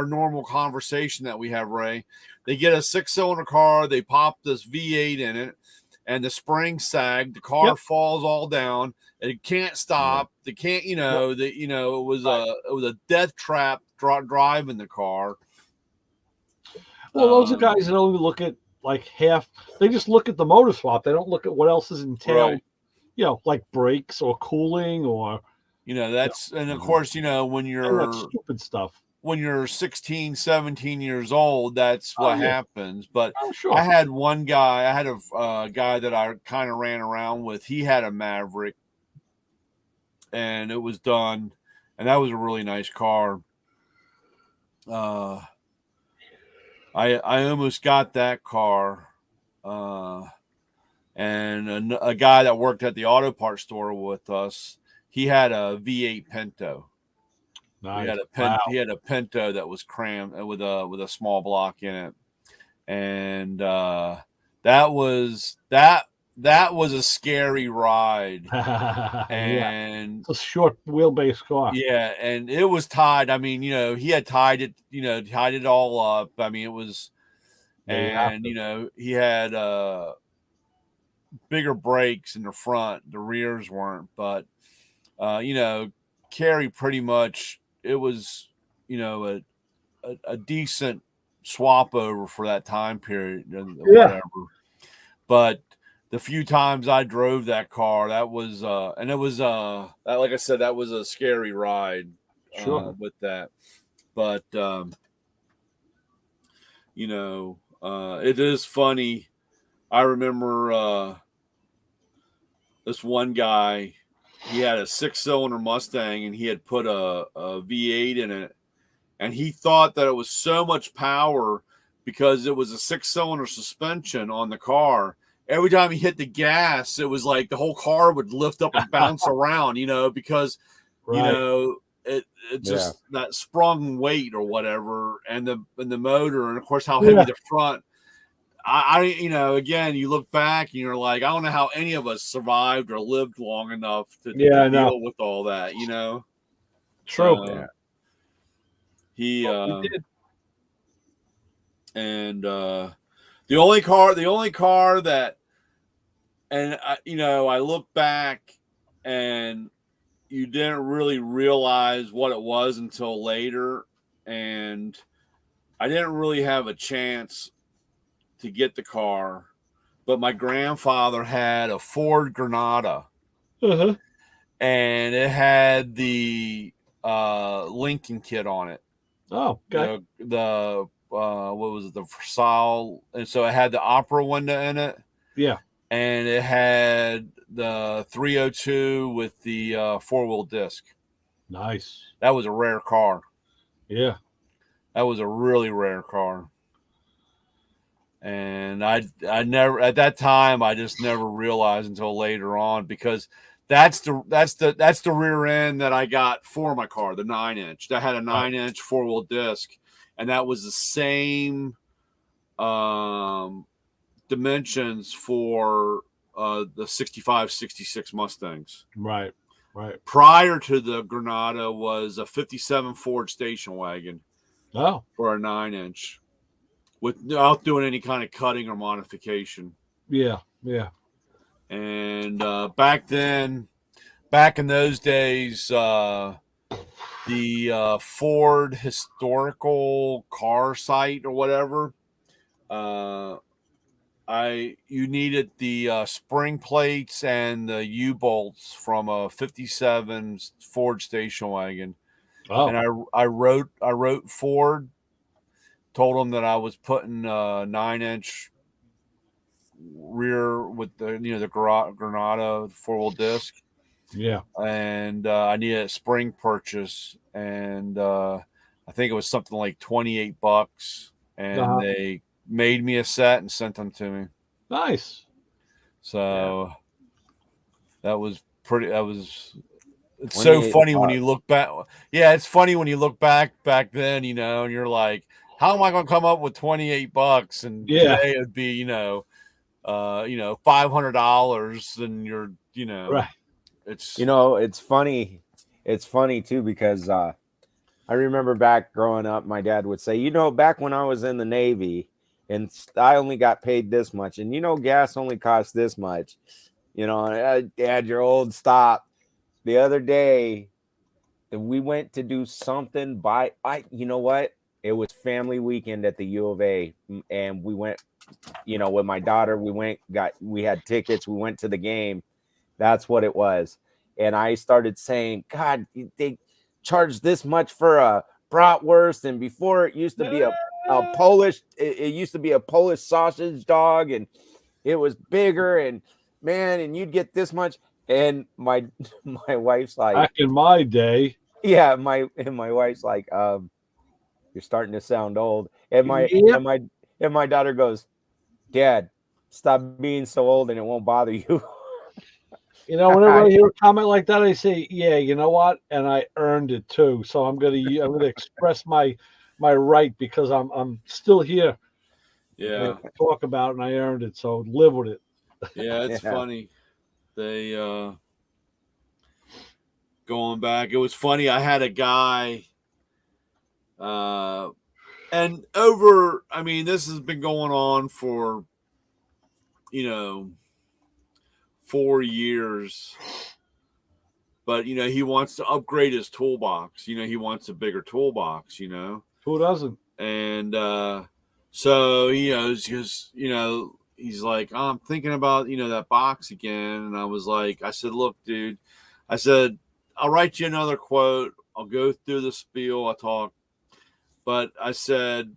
S3: normal conversation that we have, Ray. They get a 6-cylinder car, they pop this V8 in it, and the spring sagged, the car falls all down, and it can't stop. They can't, you know, it was a death trap driving the car.
S2: Well, those are guys that only look at like half. They just look at the motor swap. They don't look at what else is entailed. Right. You know, like brakes or cooling, or,
S3: you know, that's, and of course, you know, when you're
S2: stupid stuff.
S3: When you're 16, 17 years old, that's what happens. But
S2: sure.
S3: I had one guy, I had a guy that I kind of ran around with. He had a Maverick, and it was done, and that was a really nice car. I almost got that car, and a guy that worked at the auto parts store with us, he had a V8 Pinto. Nice. He had a Pinto that was crammed with a small block in it, and that was a scary ride. And
S2: it's a short wheelbase car.
S3: Yeah, and it was tied. I mean, you know, he had tied it all up. I mean, it was, and you know, he had bigger brakes in the front. The rears weren't, but you know, Carrie pretty much. It was, you know, a decent swap over for that time period, whatever. But the few times I drove that car, that was, and it was, like I said, that was a scary ride with that. But, you know, it is funny. I remember this one guy. He had a 6-cylinder Mustang, and he had put a V8 in it, and he thought that it was so much power because it was a 6-cylinder suspension on the car. Every time he hit the gas, it was like the whole car would lift up and bounce around, you know, because you know it just that sprung weight or whatever, and the motor, and of course how heavy the front. I you know, again, you look back and you're like, I don't know how any of us survived or lived long enough to deal with all that, you know.
S2: True.
S3: So, he did. And the The only car that, and I look back and you didn't really realize what it was until later. And I didn't really have a chance to get the car, but my grandfather had a Ford Granada,
S2: Uh-huh.
S3: and it had the Lincoln kit on it.
S2: Oh, okay.
S3: The what was it? The Versailles, and so it had the opera window in it.
S2: Yeah.
S3: And it had the 302 with the 4-wheel disc.
S2: Nice.
S3: That was a rare car.
S2: Yeah.
S3: That was a really rare car. And I never, at that time, I just never realized until later on, because that's the rear end that I got for my car, the 9-inch. That had a 9-inch 4-wheel disc, and that was the same dimensions for the 65, 66 Mustangs.
S2: Right.
S3: Prior to the Granada was a 57 Ford station wagon.
S2: Oh.
S3: For a 9-inch, without doing any kind of cutting or modification.
S2: Yeah.
S3: And back in those days, the Ford historical car site or whatever, you needed the spring plates and the U-bolts from a 57 Ford station wagon.
S2: Oh.
S3: And I wrote Ford, told them that I was putting a 9-inch rear with the Granada 4-wheel disc.
S2: Yeah.
S3: And I needed a spring purchase, and I think it was something like $28, and they made me a set and sent them to me.
S2: Nice.
S3: So that was pretty. It's so funny when you look back. Yeah, it's funny when you look back then, and you're like, how am I going to come up with $28? And today it'd be, $500, and you're,
S2: right.
S4: It's funny. It's funny too, because I remember back growing up, my dad would say, back when I was in the Navy and I only got paid this much, and gas only cost this much. Dad, you're old. Stop. The other day, we went to do something you know what? It was family weekend at the U of A, and we went, with my daughter. We had tickets. We went to the game. That's what it was. And I started saying, God, they charge this much for a bratwurst, and before it used to be a Polish. It used to be a Polish sausage dog, and it was bigger, and man, and you'd get this much. And my wife's like,
S2: back in my day.
S4: Yeah, my wife's like, you're starting to sound old. And my daughter goes, Dad, stop being so old and it won't bother you.
S2: Whenever I hear a comment like that, I say, yeah, you know what? And I earned it too. So I'm gonna express my right, because I'm still here.
S3: Yeah.
S2: To talk about it, and I earned it. So live with it.
S3: Yeah, it's funny. They going back. It was funny. I had a guy, and this has been going on for 4 years, but he wants to upgrade his toolbox. He wants a bigger toolbox.
S2: Who doesn't?
S3: And so he's like, oh, I'm thinking about that box again. And I said, look, dude, I said, I'll write you another quote. I'll go through the spiel. I'll talk. But I said,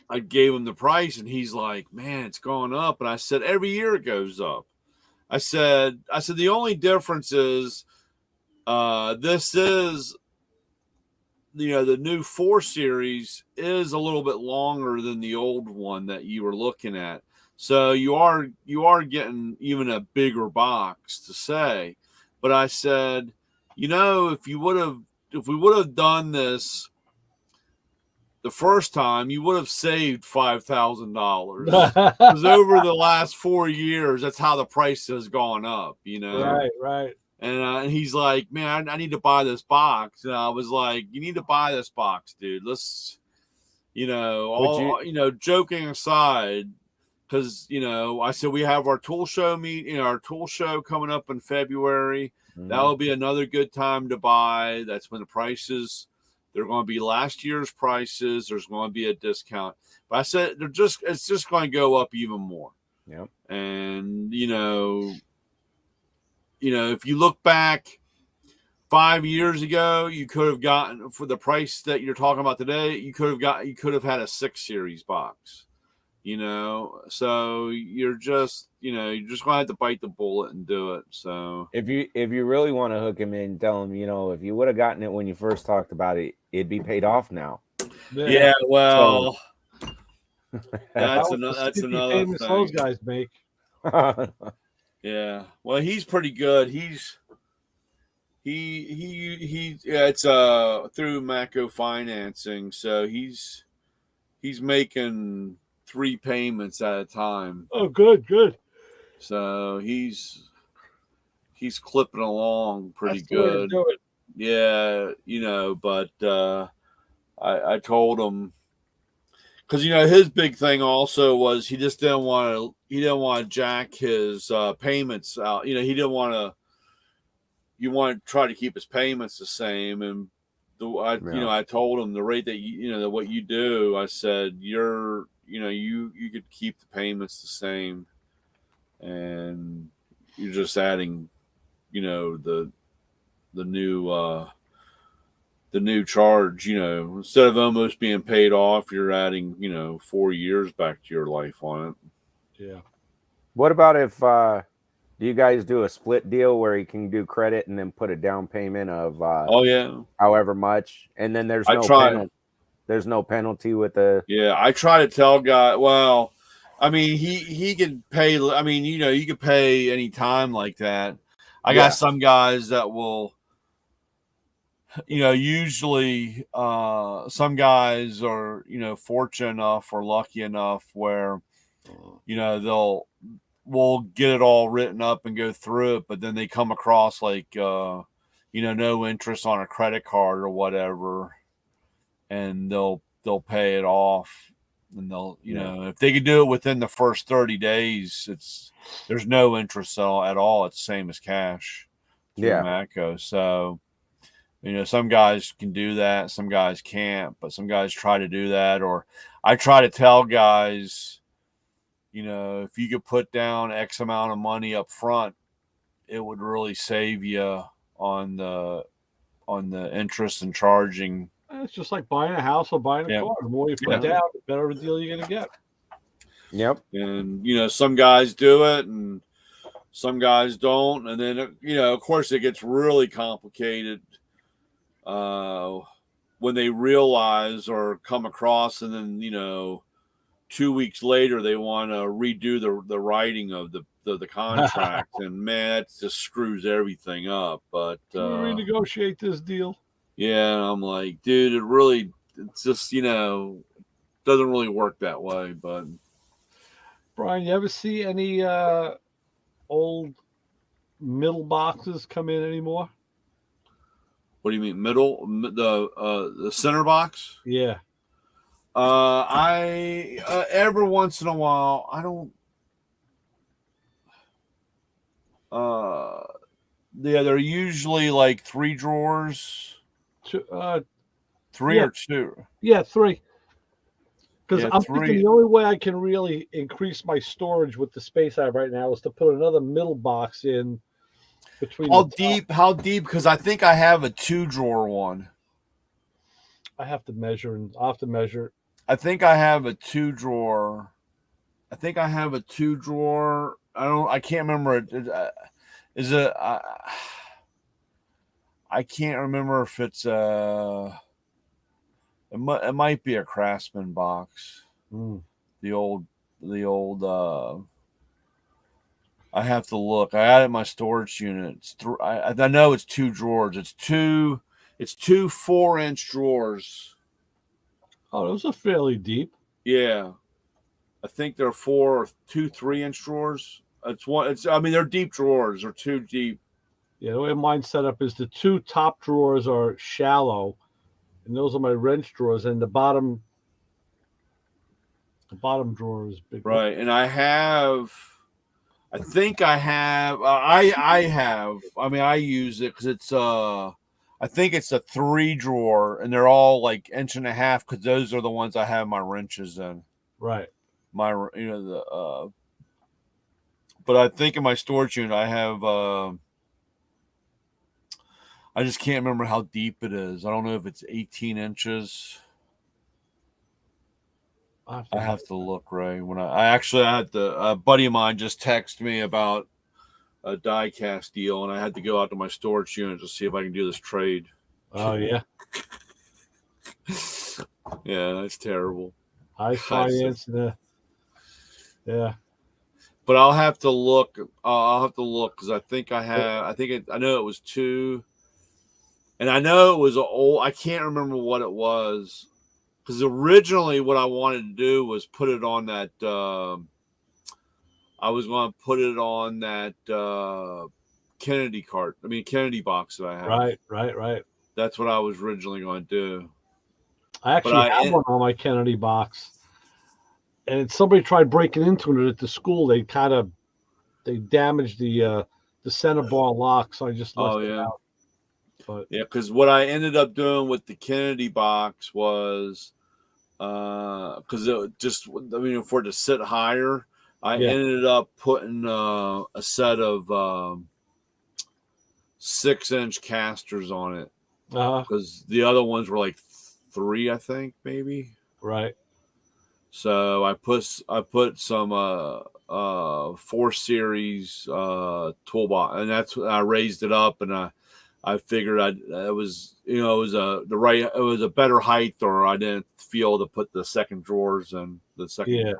S3: I gave him the price, and he's like, man, it's gone up. And I said, every year it goes up. I said, the only difference is this is, the new 4 Series is a little bit longer than the old one that you were looking at. So you are getting even a bigger box to say. But I said, if we would have done this the first time, you would have saved $5,000. Because over the last 4 years, that's how the price has gone up,
S2: Right.
S3: And he's like, man, I need to buy this box. And I was like, you need to buy this box, dude. Let's, joking aside, because I said we have our tool show our tool show coming up in February.
S4: Mhm.
S3: That will be another good time to buy. That's when the prices, they're going to be last year's prices. There's going to be a discount, but I said it's just going to go up even more.
S4: Yep.
S3: And if you look back 5 years ago, you could have gotten, for the price that you're talking about today, you could have had a 6 Series box. So you're just going to have to bite the bullet and do it. So
S4: if you really want to hook him in, tell him, if you would have gotten it when you first talked about it, it'd be paid off now.
S3: Yeah, well, that's
S2: the
S3: another
S2: payments
S3: thing.
S2: those guys make.
S3: Yeah, well, he's pretty good. It's through Macco financing, so he's making 3 payments at a time.
S2: Oh, good.
S3: So he's clipping along pretty
S2: That's the way to
S3: good.
S2: do it.
S3: Yeah, but I told him, because his big thing also was he just didn't want to jack his payments out. He didn't want to. You want to try to keep his payments the same, and I told him the rate that what you do. I said you could keep the payments the same, and you're just adding, the new charge. Instead of almost being paid off, you're adding 4 years back to your life on it.
S2: Yeah.
S4: What about if do you guys do a split deal where you can do credit and then put a down payment of however much, and then there's no penalty with the
S3: I try to tell guy. Well, I mean he can pay. I mean you can pay any time like that. I got some guys that will. Usually some guys are fortunate enough or lucky enough where we'll get it all written up and go through it, but then they come across like no interest on a credit card or whatever, and they'll pay it off, and they'll if they can do it within the first 30 days, there's no interest at all. It's the same as cash through Matco. So some guys can do that, some guys can't, but some guys try to do that. Or I try to tell guys, if you could put down X amount of money up front, it would really save you on the interest and charging.
S2: It's just like buying a house or buying a car. The more you put down, the better of a deal you're going to get.
S4: Yep.
S3: And some guys do it and some guys don't. And then of course it gets really complicated when they realize or come across, and then 2 weeks later they want to redo the writing of the contract, and man, that just screws everything up. But
S2: we renegotiate this deal.
S3: Yeah, I'm like, dude, it's just doesn't really work that way. But
S2: Brian, you ever see any old middle boxes come in anymore?
S3: What do you mean middle? The center box?
S2: Yeah.
S3: I every once in a while, I don't. They're usually like 3 drawers. 3 or 2.
S2: Yeah, 3. Because I'm thinking the only way I can really increase my storage with the space I have right now is to put another middle box in between.
S3: How deep? Because I think I have a 2-drawer one.
S2: I'll have to measure.
S3: I think I have a 2-drawer. I can't remember it. Is it? I can't remember if it's it might be a Craftsman box. The old. I have to look. I added my storage unit. I know it's 2 drawers. It's two 4-inch drawers.
S2: Oh, those are fairly deep.
S3: Yeah, I think they're 2 3-inch drawers. They're deep drawers. They're 2 deep.
S2: Yeah, the way mine's set up is the 2 top drawers are shallow, and those are my wrench drawers. And the bottom The bottom drawer is big.
S3: Right, and I think I have. I mean, I use it because it's I think it's a 3 drawer, and they're all like 1.5 inch because those are the ones I have my wrenches in.
S2: Right.
S3: My but I think in my storage unit I have. I just can't remember how deep it is. I don't know if it's 18 inches. I have to look, Ray. When I actually had a buddy of mine just text me about a die cast deal, and I had to go out to my storage unit to see if I can do this trade.
S2: Oh yeah.
S3: Yeah, that's terrible.
S2: High finance. Yeah.
S3: But I'll have to look. I'll have to look because I think I have. I know it was 2, and I know it was old. I can't remember what it was. Because originally what I wanted to do was put it on that, I was going to put it on that Kennedy box that I have.
S2: Right.
S3: That's what I was originally going to do.
S2: I actually have one on my Kennedy box. And somebody tried breaking into it at the school. They damaged the center bar lock, so I just left it out. But
S3: yeah, because what I ended up doing with the Kennedy box was because it just, for it to sit higher, I ended up putting a set of 6-inch casters on it because the other ones were like 3, I think, maybe.
S2: Right.
S3: So I put some 4 series toolbox, and that's I raised it up, and I figured it was a better height, or I didn't feel to put the second drawers in the second.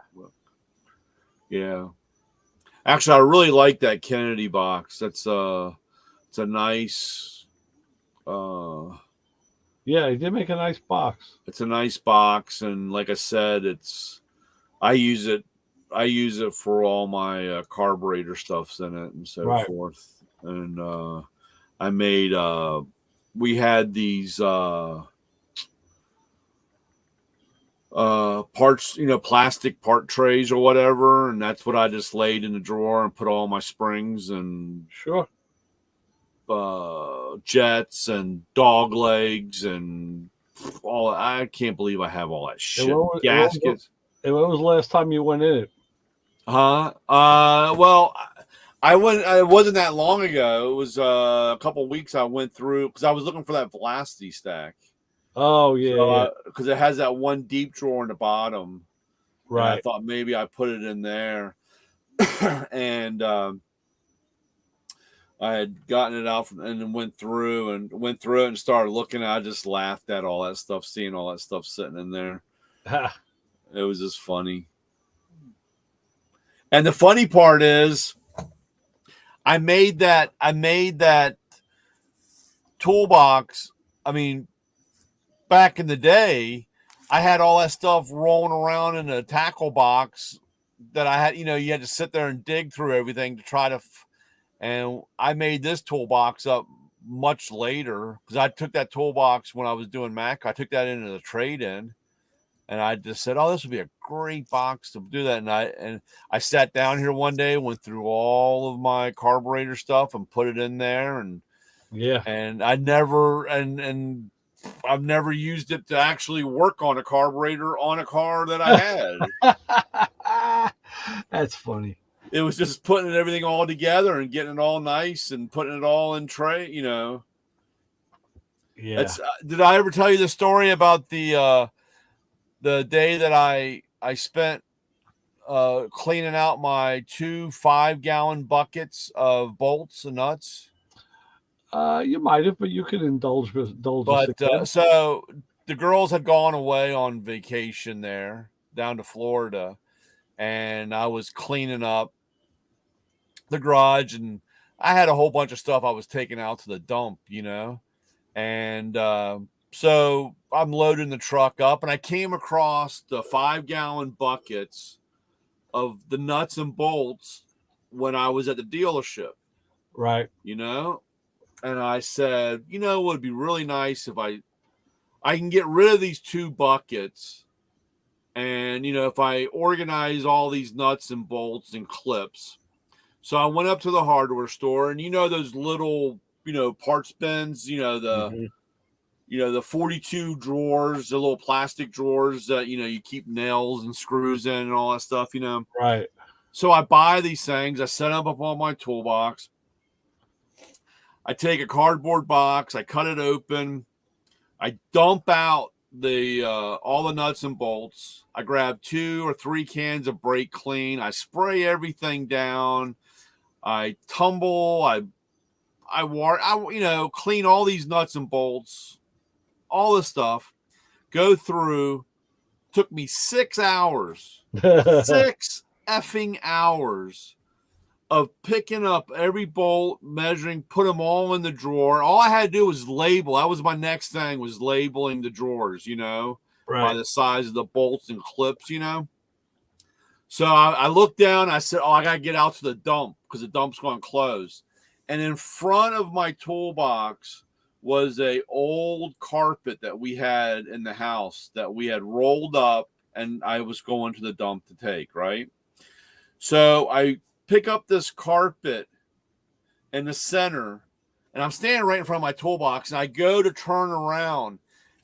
S3: Yeah. Actually, I really like that Kennedy box. It's a nice.
S2: Yeah, he did make a nice box.
S3: It's a nice box, and like I said, I use it for all my carburetor stuffs in it and so forth, and. I made we had these parts, plastic part trays or whatever, and that's what I just laid in the drawer and put all my springs and jets and dog legs and all. I can't believe I have all that shit. Gaskets.
S2: And when was the last time you went in it?
S3: Well, I went. It wasn't that long ago. It was a couple of weeks. I went through because I was looking for that velocity stack.
S2: Oh yeah,
S3: because it has that one deep drawer in the bottom.
S2: Right.
S3: And I thought maybe I put it in there, and I had gotten it out and then went through it and started looking. I just laughed at all that stuff, seeing all that stuff sitting in there. It was just funny. And the funny part is, I made that toolbox. I mean, back in the day, I had all that stuff rolling around in a tackle box that I had. You had to sit there and dig through everything to try to. And I made this toolbox up much later because I took that toolbox when I was doing Mac. I took that into the trade-in, and I just said, "Oh, this would be a great box to do that." And I sat down here one day, went through all of my carburetor stuff, and put it in there. And and I never and I've never used it to actually work on a carburetor on a car that I
S2: had. That's funny.
S3: It was just putting everything all together and getting it all nice and putting it all in tray,
S2: Yeah.
S3: Did I ever tell you the story about the day that I spent cleaning out my 2 5-gallon buckets of bolts and nuts?
S2: You might have, but you could indulge.
S3: But so the girls had gone away on vacation there down to Florida, and I was cleaning up the garage, and I had a whole bunch of stuff I was taking out to the dump, and so I'm loading the truck up, and I came across the 5-gallon buckets of the nuts and bolts when I was at the dealership.
S2: Right.
S3: And I said, it would be really nice if I can get rid of these 2 buckets And, if I organize all these nuts and bolts and clips. So I went up to the hardware store, and those little, parts bins, the 42 drawers, the little plastic drawers that, you keep nails and screws in and all that stuff,
S2: Right.
S3: So I buy these things. I set them up on my toolbox. I take a cardboard box. I cut it open. I dump out the all the nuts and bolts. I grab 2 or 3 cans of brake clean. I spray everything down. I tumble. I clean all these nuts and bolts, all this stuff. Go through. Took me 6 hours. 6 effing hours of picking up every bolt, measuring, put them all in the drawer. All I had to do was label. That was my next thing, was labeling the drawers, by the size of the bolts and clips, So I looked down. I said, I got to get out to the dump because the dump's going to close. And in front of my toolbox was a old carpet that we had in the house that we had rolled up, and I was going to the dump to take, right? So I pick up this carpet in the center, and I'm standing right in front of my toolbox, and I go to turn around,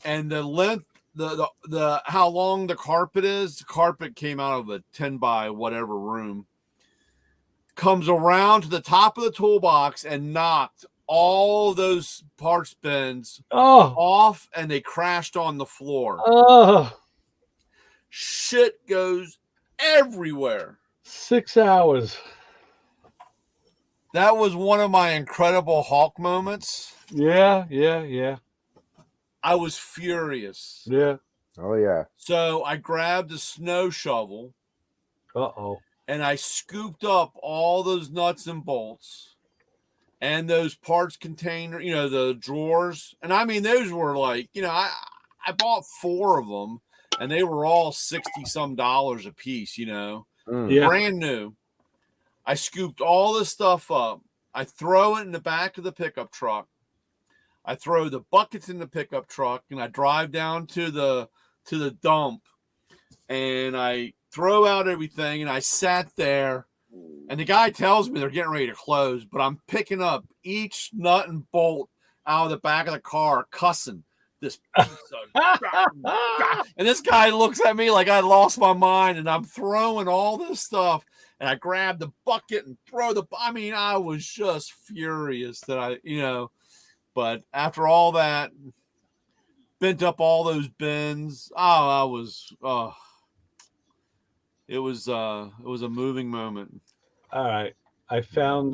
S3: and the length, the how long the carpet came out of a 10 by whatever room, comes around to the top of the toolbox and knocked all those parts bins off, and they crashed on the floor. Shit goes everywhere.
S2: 6 hours.
S3: That was one of my Incredible Hulk moments.
S2: Yeah.
S3: I was furious.
S2: Yeah.
S4: Oh, yeah.
S3: So I grabbed a snow shovel. And I scooped up all those nuts and bolts and those parts container, the drawers. And I mean, those were like, I bought 4 of them, and they were all $60-some a piece,
S2: Yeah.
S3: brand new. I scooped all this stuff up. I throw it in the back of the pickup truck. I throw the buckets in the pickup truck, and I drive down to the dump, and I throw out everything, and I sat there, and the guy tells me they're getting ready to close, but I'm picking up each nut and bolt out of the back of the car, cussing this piece of and this guy looks at me like I lost my mind, and I'm throwing all this stuff, and I grab the bucket and I was just furious that but after all that, bent up all those bins. It was a moving moment.
S2: All right. I found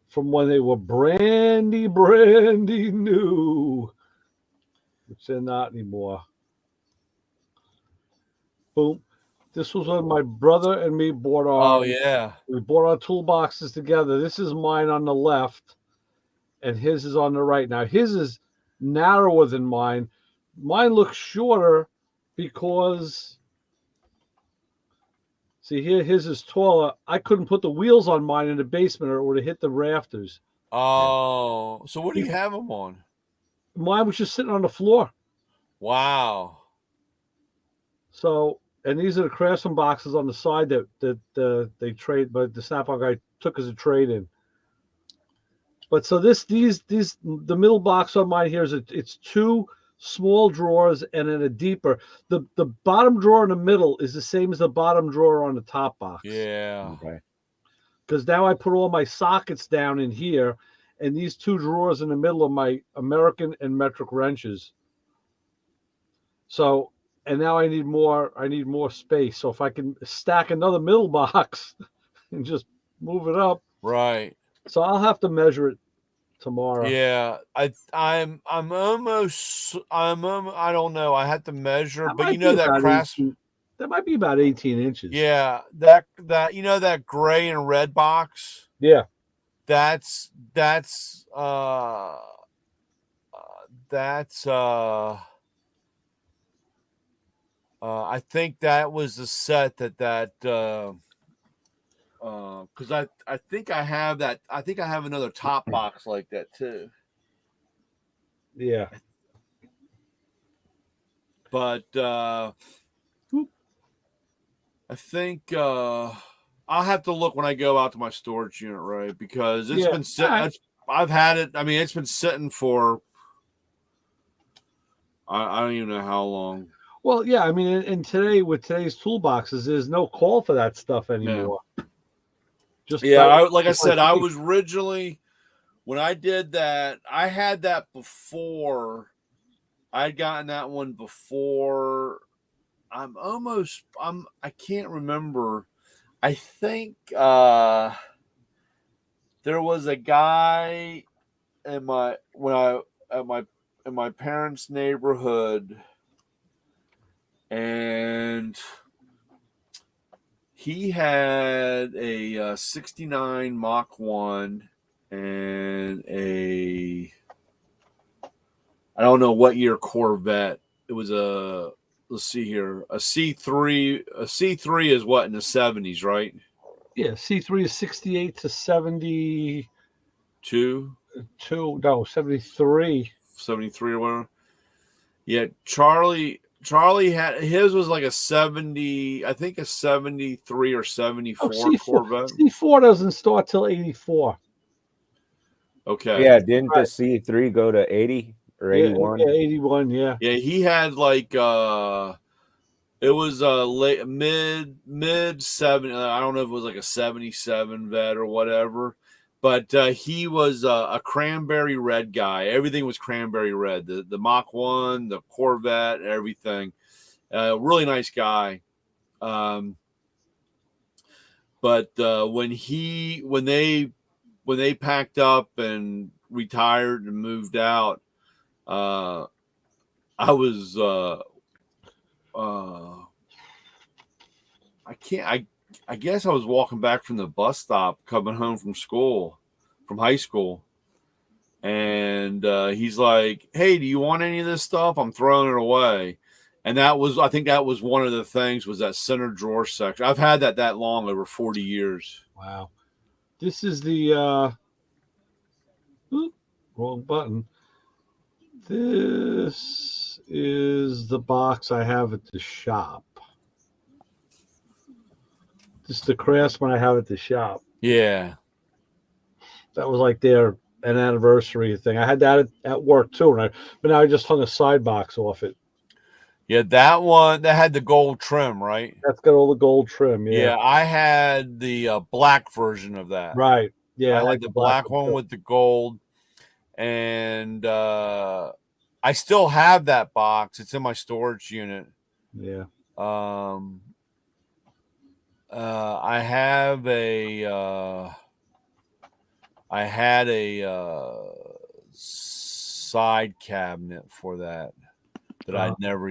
S2: from when they were brandy new, which they're not anymore. Boom. This was when my brother and me bought we bought our toolboxes together. This is mine on the left, and his is on the right. Now, his is narrower than mine. Mine looks shorter because, see here, his is taller. I couldn't put the wheels on mine in the basement, or it would have hit the rafters.
S3: Oh, so what do you have them on?
S2: Mine was just sitting on the floor.
S3: Wow.
S2: So, and these are the Craftsman boxes on the side that they trade, but the Snap-on guy took as a trade-in. But so the middle box on mine here it's 2 small drawers and then a deeper. The bottom drawer in the middle is the same as the bottom drawer on the top box.
S3: Yeah.
S4: Okay.
S2: Because now I put all my sockets down in here, and these 2 drawers in the middle are my American and metric wrenches. So, and now I need more space. So if I can stack another middle box and just move it up.
S3: Right.
S2: So I'll have to measure it tomorrow.
S3: Yeah, I don't know. I had to measure, but that Craftsman,
S2: that might be about 18 inches.
S3: Yeah, that gray and red box.
S2: Yeah.
S3: That's I think that was the set that because I think I have that. I think I have another top box like that too.
S2: Yeah.
S3: But I think I'll have to look when I go out to my storage unit, right? Because it's been sitting.
S2: Right.
S3: I've had it. I mean, it's been sitting for I don't even know how long.
S2: Well, yeah. I mean, and today with today's toolboxes, there's no call for that stuff anymore. Just
S3: Like I said, I was originally when I did that. I had that before. I'd gotten that one before. I can't remember. I think there was a guy in my parents' neighborhood, and he had a 69 Mach 1 and I don't know what year Corvette. It was let's see here, a C3. A C3 is what, in the 70s, right?
S2: Yeah, C3 is 68 to 72. No, 73.
S3: 73 or whatever. Yeah, Charlie had his was like a 70, I think a 73 or 74 Corvette.
S2: C4 doesn't start till 84.
S3: Okay.
S4: Yeah, didn't the C3 go to 80 or 81?
S2: Yeah, 81, yeah.
S3: Yeah, he had like it was late mid 70. I don't know if it was like a 77 vet or whatever, but he was a cranberry red guy. Everything was cranberry red. The Mach 1, the Corvette, everything. Really nice guy. But when they packed up and retired and moved out, I was I guess I was walking back from the bus stop coming home from high school, and he's like, "Hey, do you want any of this stuff? I'm throwing it away." And I think that was one of the things, was that center drawer section. I've had that long, over 40 years.
S2: Wow. This is the wrong button. This is the box I have at the shop. This is the Craftsman I have at the shop.
S3: Yeah.
S2: That was like an anniversary thing. I had that at work too, but now I just hung a side box off it.
S3: Yeah, that one that had the gold trim, right?
S2: That's got all the gold trim.
S3: Yeah, I had the black version of that.
S2: Right. Yeah,
S3: I had the black one with the gold, and I still have that box. It's in my storage unit.
S2: Yeah.
S3: I had a side cabinet for that I never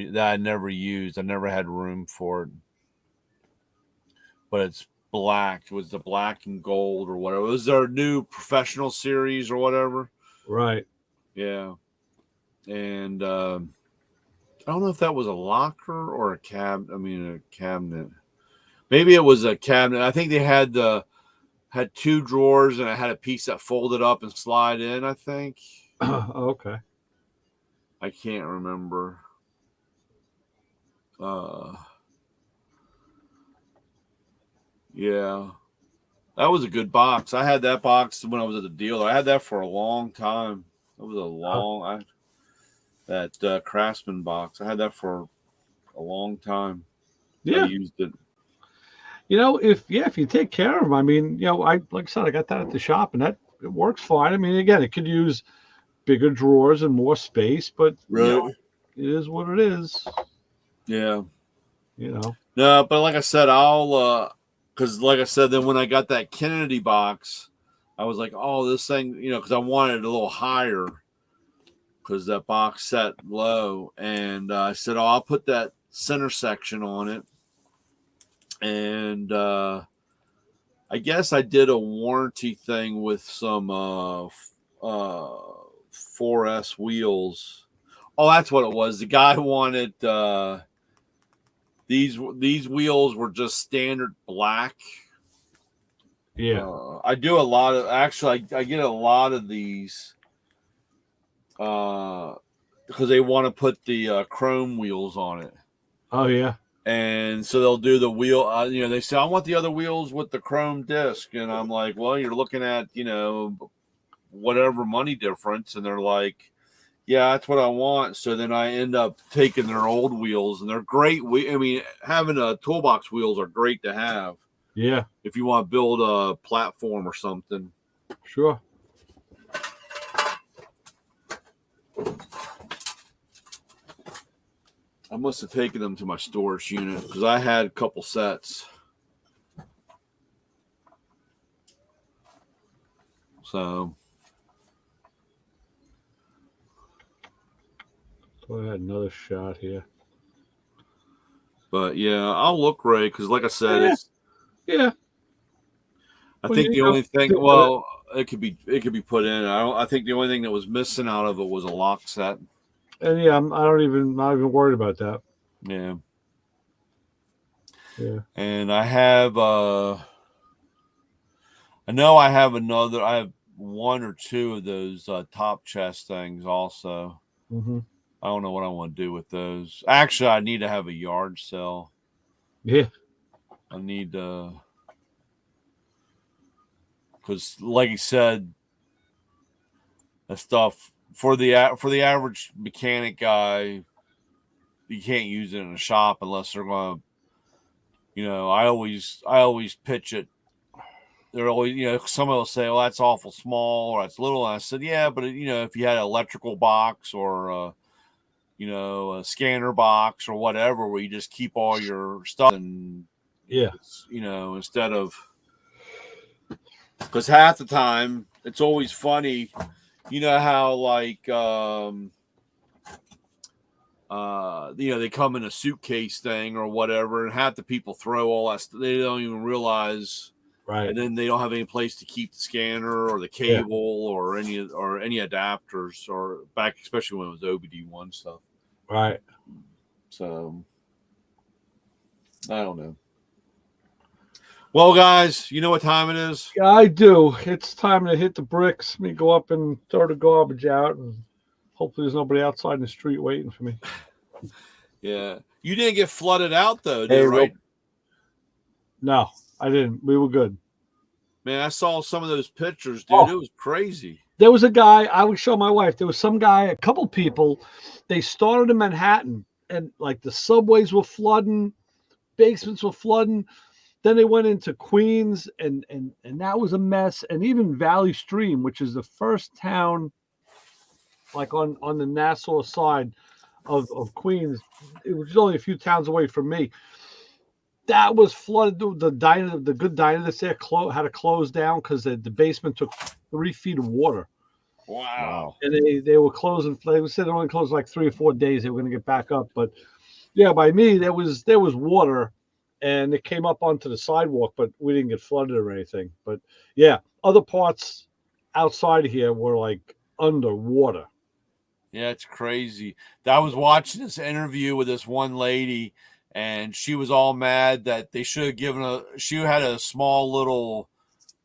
S3: used. I never had room for it. But it's black. It was the black and gold or whatever. It was their new professional series or whatever.
S2: Right.
S3: Yeah. And I don't know if that was a locker or a cabinet. Maybe it was a cabinet. I think they had two drawers, and it had a piece that folded up and slide in, I think.
S2: Okay.
S3: I can't remember. Yeah. That was a good box. I had that box when I was at the dealer. I had that for a long time. It was that Craftsman box. I had that for a long time.
S2: Yeah.
S3: I used it.
S2: If you take care of them, I mean, like I said, I got that at the shop, and it works fine. I mean, again, it could use bigger drawers and more space, but
S3: Right.
S2: It is what it is.
S3: Yeah.
S2: No,
S3: but like I said, because like I said, then when I got that Kennedy box, I was like, oh, this thing, because I wanted it a little higher, because that box set low, and I said, oh, I'll put that center section on it. And I guess I did a warranty thing with some 4S wheels. Oh, that's what it was. The guy wanted these wheels were just standard black.
S2: Yeah.
S3: I do a lot of, actually, I get a lot of these because they want to put the chrome wheels on it.
S2: Oh, yeah.
S3: And so they'll do the wheel. They say, I want the other wheels with the chrome disc. And I'm like, well, you're looking at, whatever money difference. And they're like, yeah, that's what I want. So then I end up taking their old wheels, and they're great. I mean, having a toolbox wheels are great to have.
S2: Yeah.
S3: If you want to build a platform or something.
S2: Sure.
S3: I must have taken them to my storage unit because I had a couple sets. So
S2: I had another shot here.
S3: But yeah, I'll look, Ray, because like I said,
S2: yeah.
S3: I think the only thing, it could be put in. I think the only thing that was missing out of it was a lock set.
S2: And yeah, I'm not even worried about that.
S3: Yeah.
S2: Yeah.
S3: And I have I have one or two of those top chest things also.
S2: Mm-hmm.
S3: I don't know what I want to do with those. Actually, I need to have a yard sale.
S2: Yeah.
S3: I need to, because like you said, that stuff for the average mechanic guy, you can't use it in a shop unless they're going to, I always pitch it. They're always, someone will say, well, that's awful small or that's little. And I said, yeah, but if you had an electrical box or a scanner box or whatever, where you just keep all your stuff and instead of, because half the time it's always funny, how like they come in a suitcase thing or whatever, and half the people throw all that stuff. They don't even realize,
S2: right?
S3: And then they don't have any place to keep the scanner or the cable or any adapters, or back, especially when it was OBD1 stuff.
S2: Right.
S3: So I don't know. Well, guys, you know what time it is?
S2: Yeah, I do. It's time to hit the bricks. Let me go up and throw the garbage out, and hopefully there's nobody outside in the street waiting for me.
S3: Yeah. You didn't get flooded out, though, did you, right?
S2: No, I didn't. We were good.
S3: Man, I saw some of those pictures, dude. It was crazy.
S2: There was a guy, I would show my wife, there was some guy, a couple people, they started in Manhattan, and like the subways were flooding, basements were flooding. Then they went into Queens, and that was a mess. And even Valley Stream, which is the first town, like on the Nassau side of Queens, it was only a few towns away from me. That was flooded. The diner, the good diner that's there, had to close down because the basement took 3 feet of water.
S3: Wow.
S2: And they were closing. They said they only closed like 3 or 4 days. They were going to get back up. But yeah, by me, there was water. And it came up onto the sidewalk, but we didn't get flooded or anything. But yeah, other parts outside here were like underwater.
S3: Yeah, it's crazy. I was watching this interview with this one lady, and she was all mad that they should have given she had a small little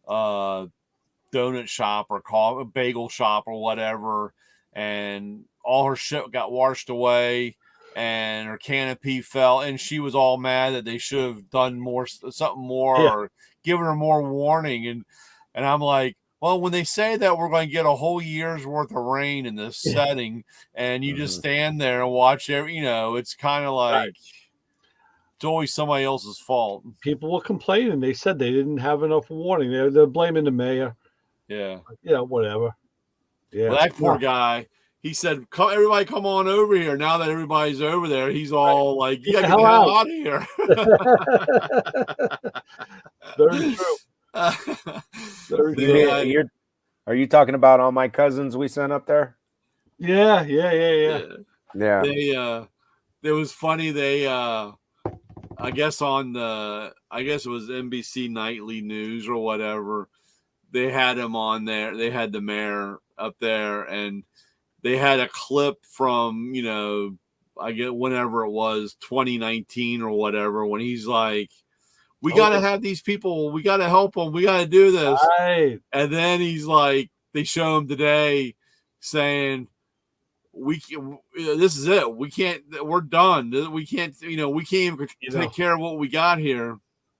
S3: donut shop or bagel shop or whatever, and all her shit got washed away. And her canopy fell, and she was all mad that they should have done something more, or given her more warning. And I'm like, well, when they say that we're going to get a whole year's worth of rain in this setting, and you just stand there and watch it's kind of like it's always somebody else's fault.
S2: People were complaining. They said they didn't have enough warning. They're blaming the mayor.
S3: Yeah.
S2: Whatever. Yeah.
S3: Well, that poor guy. He said, everybody come on over here. Now that everybody's over there, he's all like, you got to get the hell out of here.
S2: Very true.
S4: Yeah, are you talking about all my cousins we sent up there?
S2: Yeah.
S3: It was funny. They, I guess it was NBC Nightly News or whatever. They had him on there. They had the mayor up there, and they had a clip from, I get whenever it was 2019 or whatever, when he's like, we got to have these people. We got to help them. We got to do this.
S2: Right.
S3: And then he's like, they show him today saying, this is it. We can't. We're done. We can't. We can't even take care of what we got here.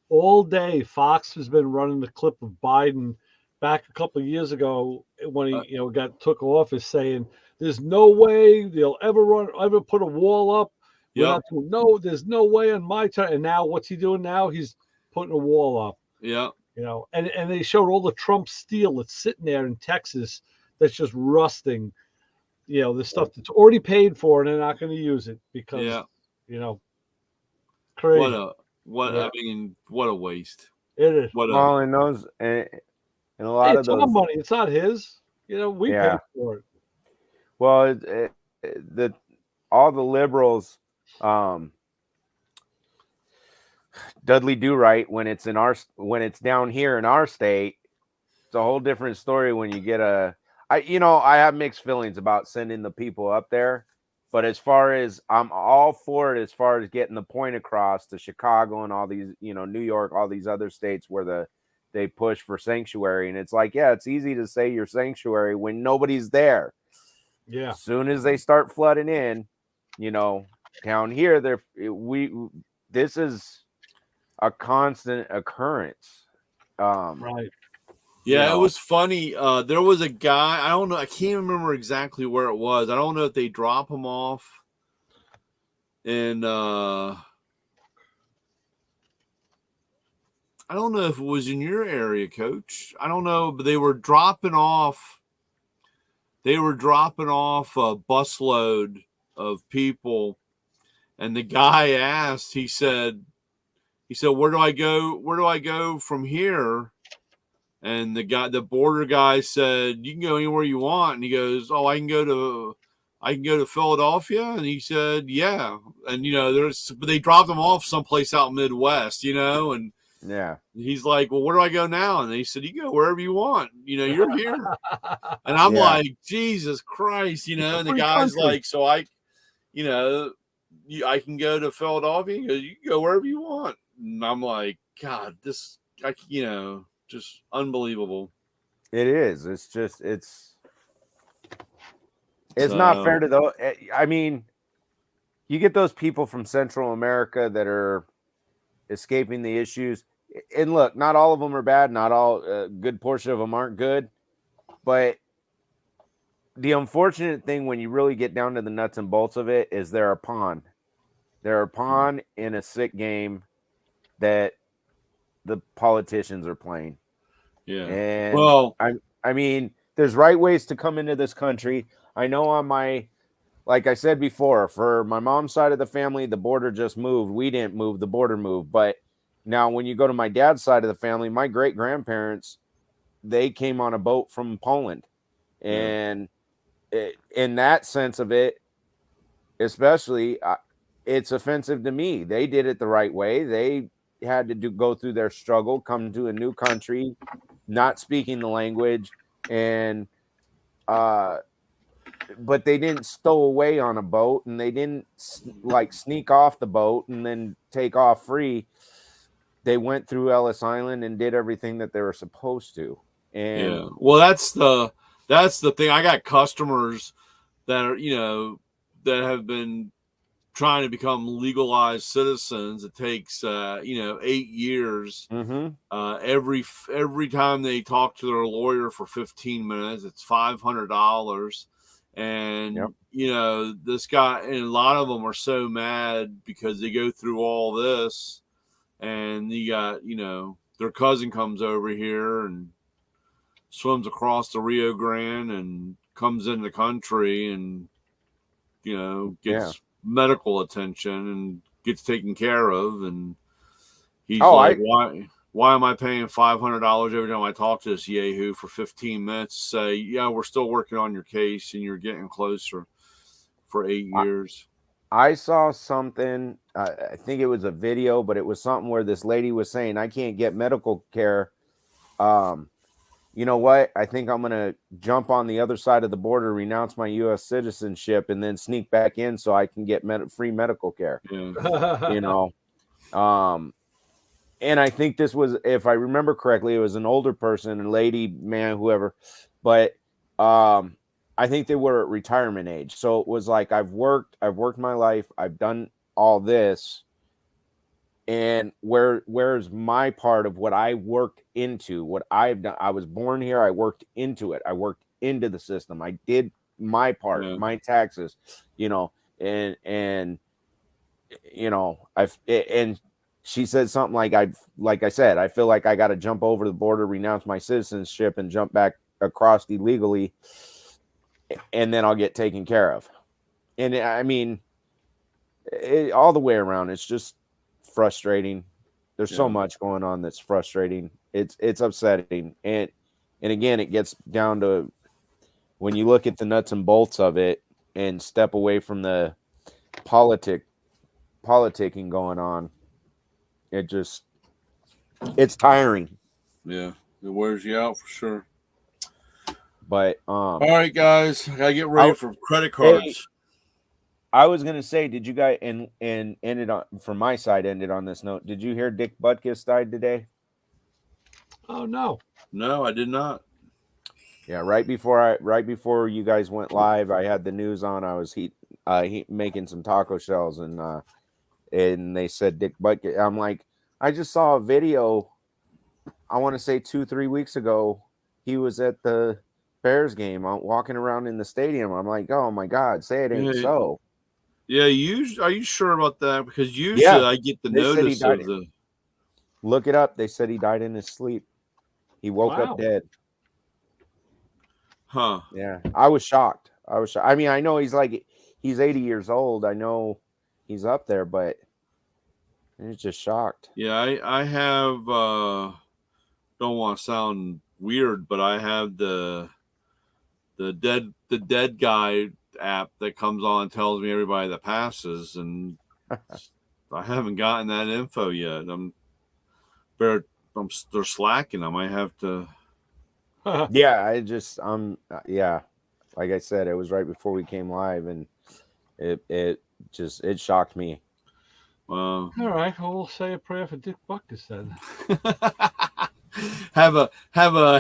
S2: All day, Fox has been running the clip of Biden back a couple of years ago when he took office, saying there's no way they'll ever put a wall up. There's no way on my time. And now what's he doing now? He's putting a wall up.
S3: Yeah.
S2: And they showed all the Trump steel that's sitting there in Texas that's just rusting. The stuff that's already paid for, and they're not going to use it because crazy.
S3: I mean, what a waste.
S2: It is.
S4: Well, and a lot of those,
S2: our money. It's not his. We paid for it.
S4: Well, all the liberals, Dudley Do Right when it's down here in our state. It's a whole different story when you get I have mixed feelings about sending the people up there, but as far as I'm all for it, as far as getting the point across to Chicago and all these, New York, all these other states where they push for sanctuary, and it's like, it's easy to say you're sanctuary when nobody's there.
S2: Yeah.
S4: As soon as they start flooding in, down here, this is a constant occurrence.
S2: Right.
S3: Yeah, it was funny. There was a guy, I don't know, I can't remember exactly where it was. I don't know if they drop him off and I don't know if it was in your area, Coach. I don't know, but they were dropping off a busload of people, and the guy asked, he said, where do I go from here? And the border guy said, you can go anywhere you want. And he goes, oh, I can go to Philadelphia. And he said, yeah. And, they dropped him off someplace out Midwest, and
S4: yeah,
S3: he's like, well, where do I go now? And they said, you go wherever you want, you're here. And I'm like, Jesus Christ, and the guy's like, so I can go to Philadelphia. He goes, you can go wherever you want. And I'm like, God, just unbelievable.
S4: It is. It's just, it's not fair to those. I mean, you get those people from Central America that are escaping the issues. And look, not all of them are bad. Not all, a good portion of them aren't good. But the unfortunate thing when you really get down to the nuts and bolts of it is they're a pawn. They're a pawn in a sick game that the politicians are playing.
S3: Yeah.
S4: And I mean, there's right ways to come into this country. I know like I said before, for my mom's side of the family, the border just moved. We didn't move, the border moved. But now when you go to my dad's side of the family, my great grandparents, they came on a boat from Poland. And in that sense of it, especially, it's offensive to me. They did it the right way. They had to go through their struggle, come to a new country, not speaking the language, and but they didn't stow away on a boat, and they didn't sneak off the boat and then take off free. They went through Ellis Island and did everything that they were supposed to. And
S3: well, that's the thing. I got customers that are that have been trying to become legalized citizens. It takes 8 years. Every time they talk to their lawyer for 15 minutes, it's $500. And this guy, and a lot of them are so mad because they go through all this, and you got their cousin comes over here and swims across the Rio Grande and comes in the country and gets medical attention and gets taken care of, and he's why am I paying $500 every time I talk to this yahoo for 15 minutes to say, we're still working on your case and you're getting closer for 8 years.
S4: I saw something, I think it was a video, but it was something where this lady was saying, I can't get medical care. You know what? I think I'm going to jump on the other side of the border, renounce my U.S. citizenship, and then sneak back in so I can get free medical care. And I think this was, if I remember correctly, it was an older person, a lady, man, whoever. But I think they were at retirement age. So it was like I've worked my life, I've done all this, and where's my part of what I worked into, what I've done? I was born here, I worked into it, I worked into the system, I did my part, my taxes, and and she said something like I said, I feel like I got to jump over the border, renounce my citizenship, and jump back across illegally, and then I'll get taken care of. And I mean, all the way around, it's just frustrating. There's so much going on that's frustrating. It's upsetting. And again, it gets down to when you look at the nuts and bolts of it and step away from the politicking going on. It's tiring.
S3: Yeah, it wears you out for sure.
S4: But
S3: all right, guys, I gotta get ready for credit cards.
S4: Hey, I was gonna say, did you guys and ended on from my side ended on this note? Did you hear Dick Butkus died today?
S2: Oh no,
S3: I did not.
S4: Yeah, right before you guys went live, I had the news on. I was making some taco shells, and they said Dick Butkus. I'm like, I just saw a video. I want to say 2-3 weeks ago, he was at the Bears game, walking around in the stadium. I'm like, oh my God, say it ain't so.
S3: Yeah, are you sure about that? Because usually I get the notice of the.
S4: Look it up. They said he died in his sleep. He woke up dead.
S3: Huh.
S4: Yeah, I was shocked. I mean, I know he's 80 years old. I know he's up there, but I was just shocked.
S3: Yeah, I have. Don't want to sound weird, but I have the dead guy app that comes on and tells me everybody that passes, and I haven't gotten that info yet. They're slacking. I might have to.
S4: Yeah, like I said, it was right before we came live, and it shocked me.
S2: All right, well, we'll say a prayer for Dick Butkus then.
S3: have a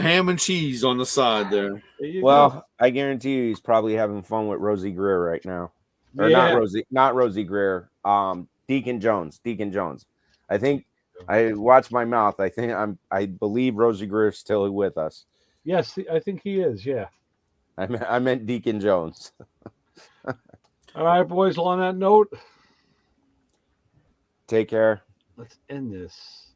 S3: ham and cheese on the side there.
S4: Well, I guarantee you he's probably having fun with Rosie Greer right now. Or not Rosie Greer. Deacon Jones. I think I watched my mouth. I believe Rosie Greer is still with us.
S2: Yes, I think he is, yeah.
S4: I meant Deacon Jones.
S2: All right, boys, on that note,
S4: take care.
S2: Let's end this.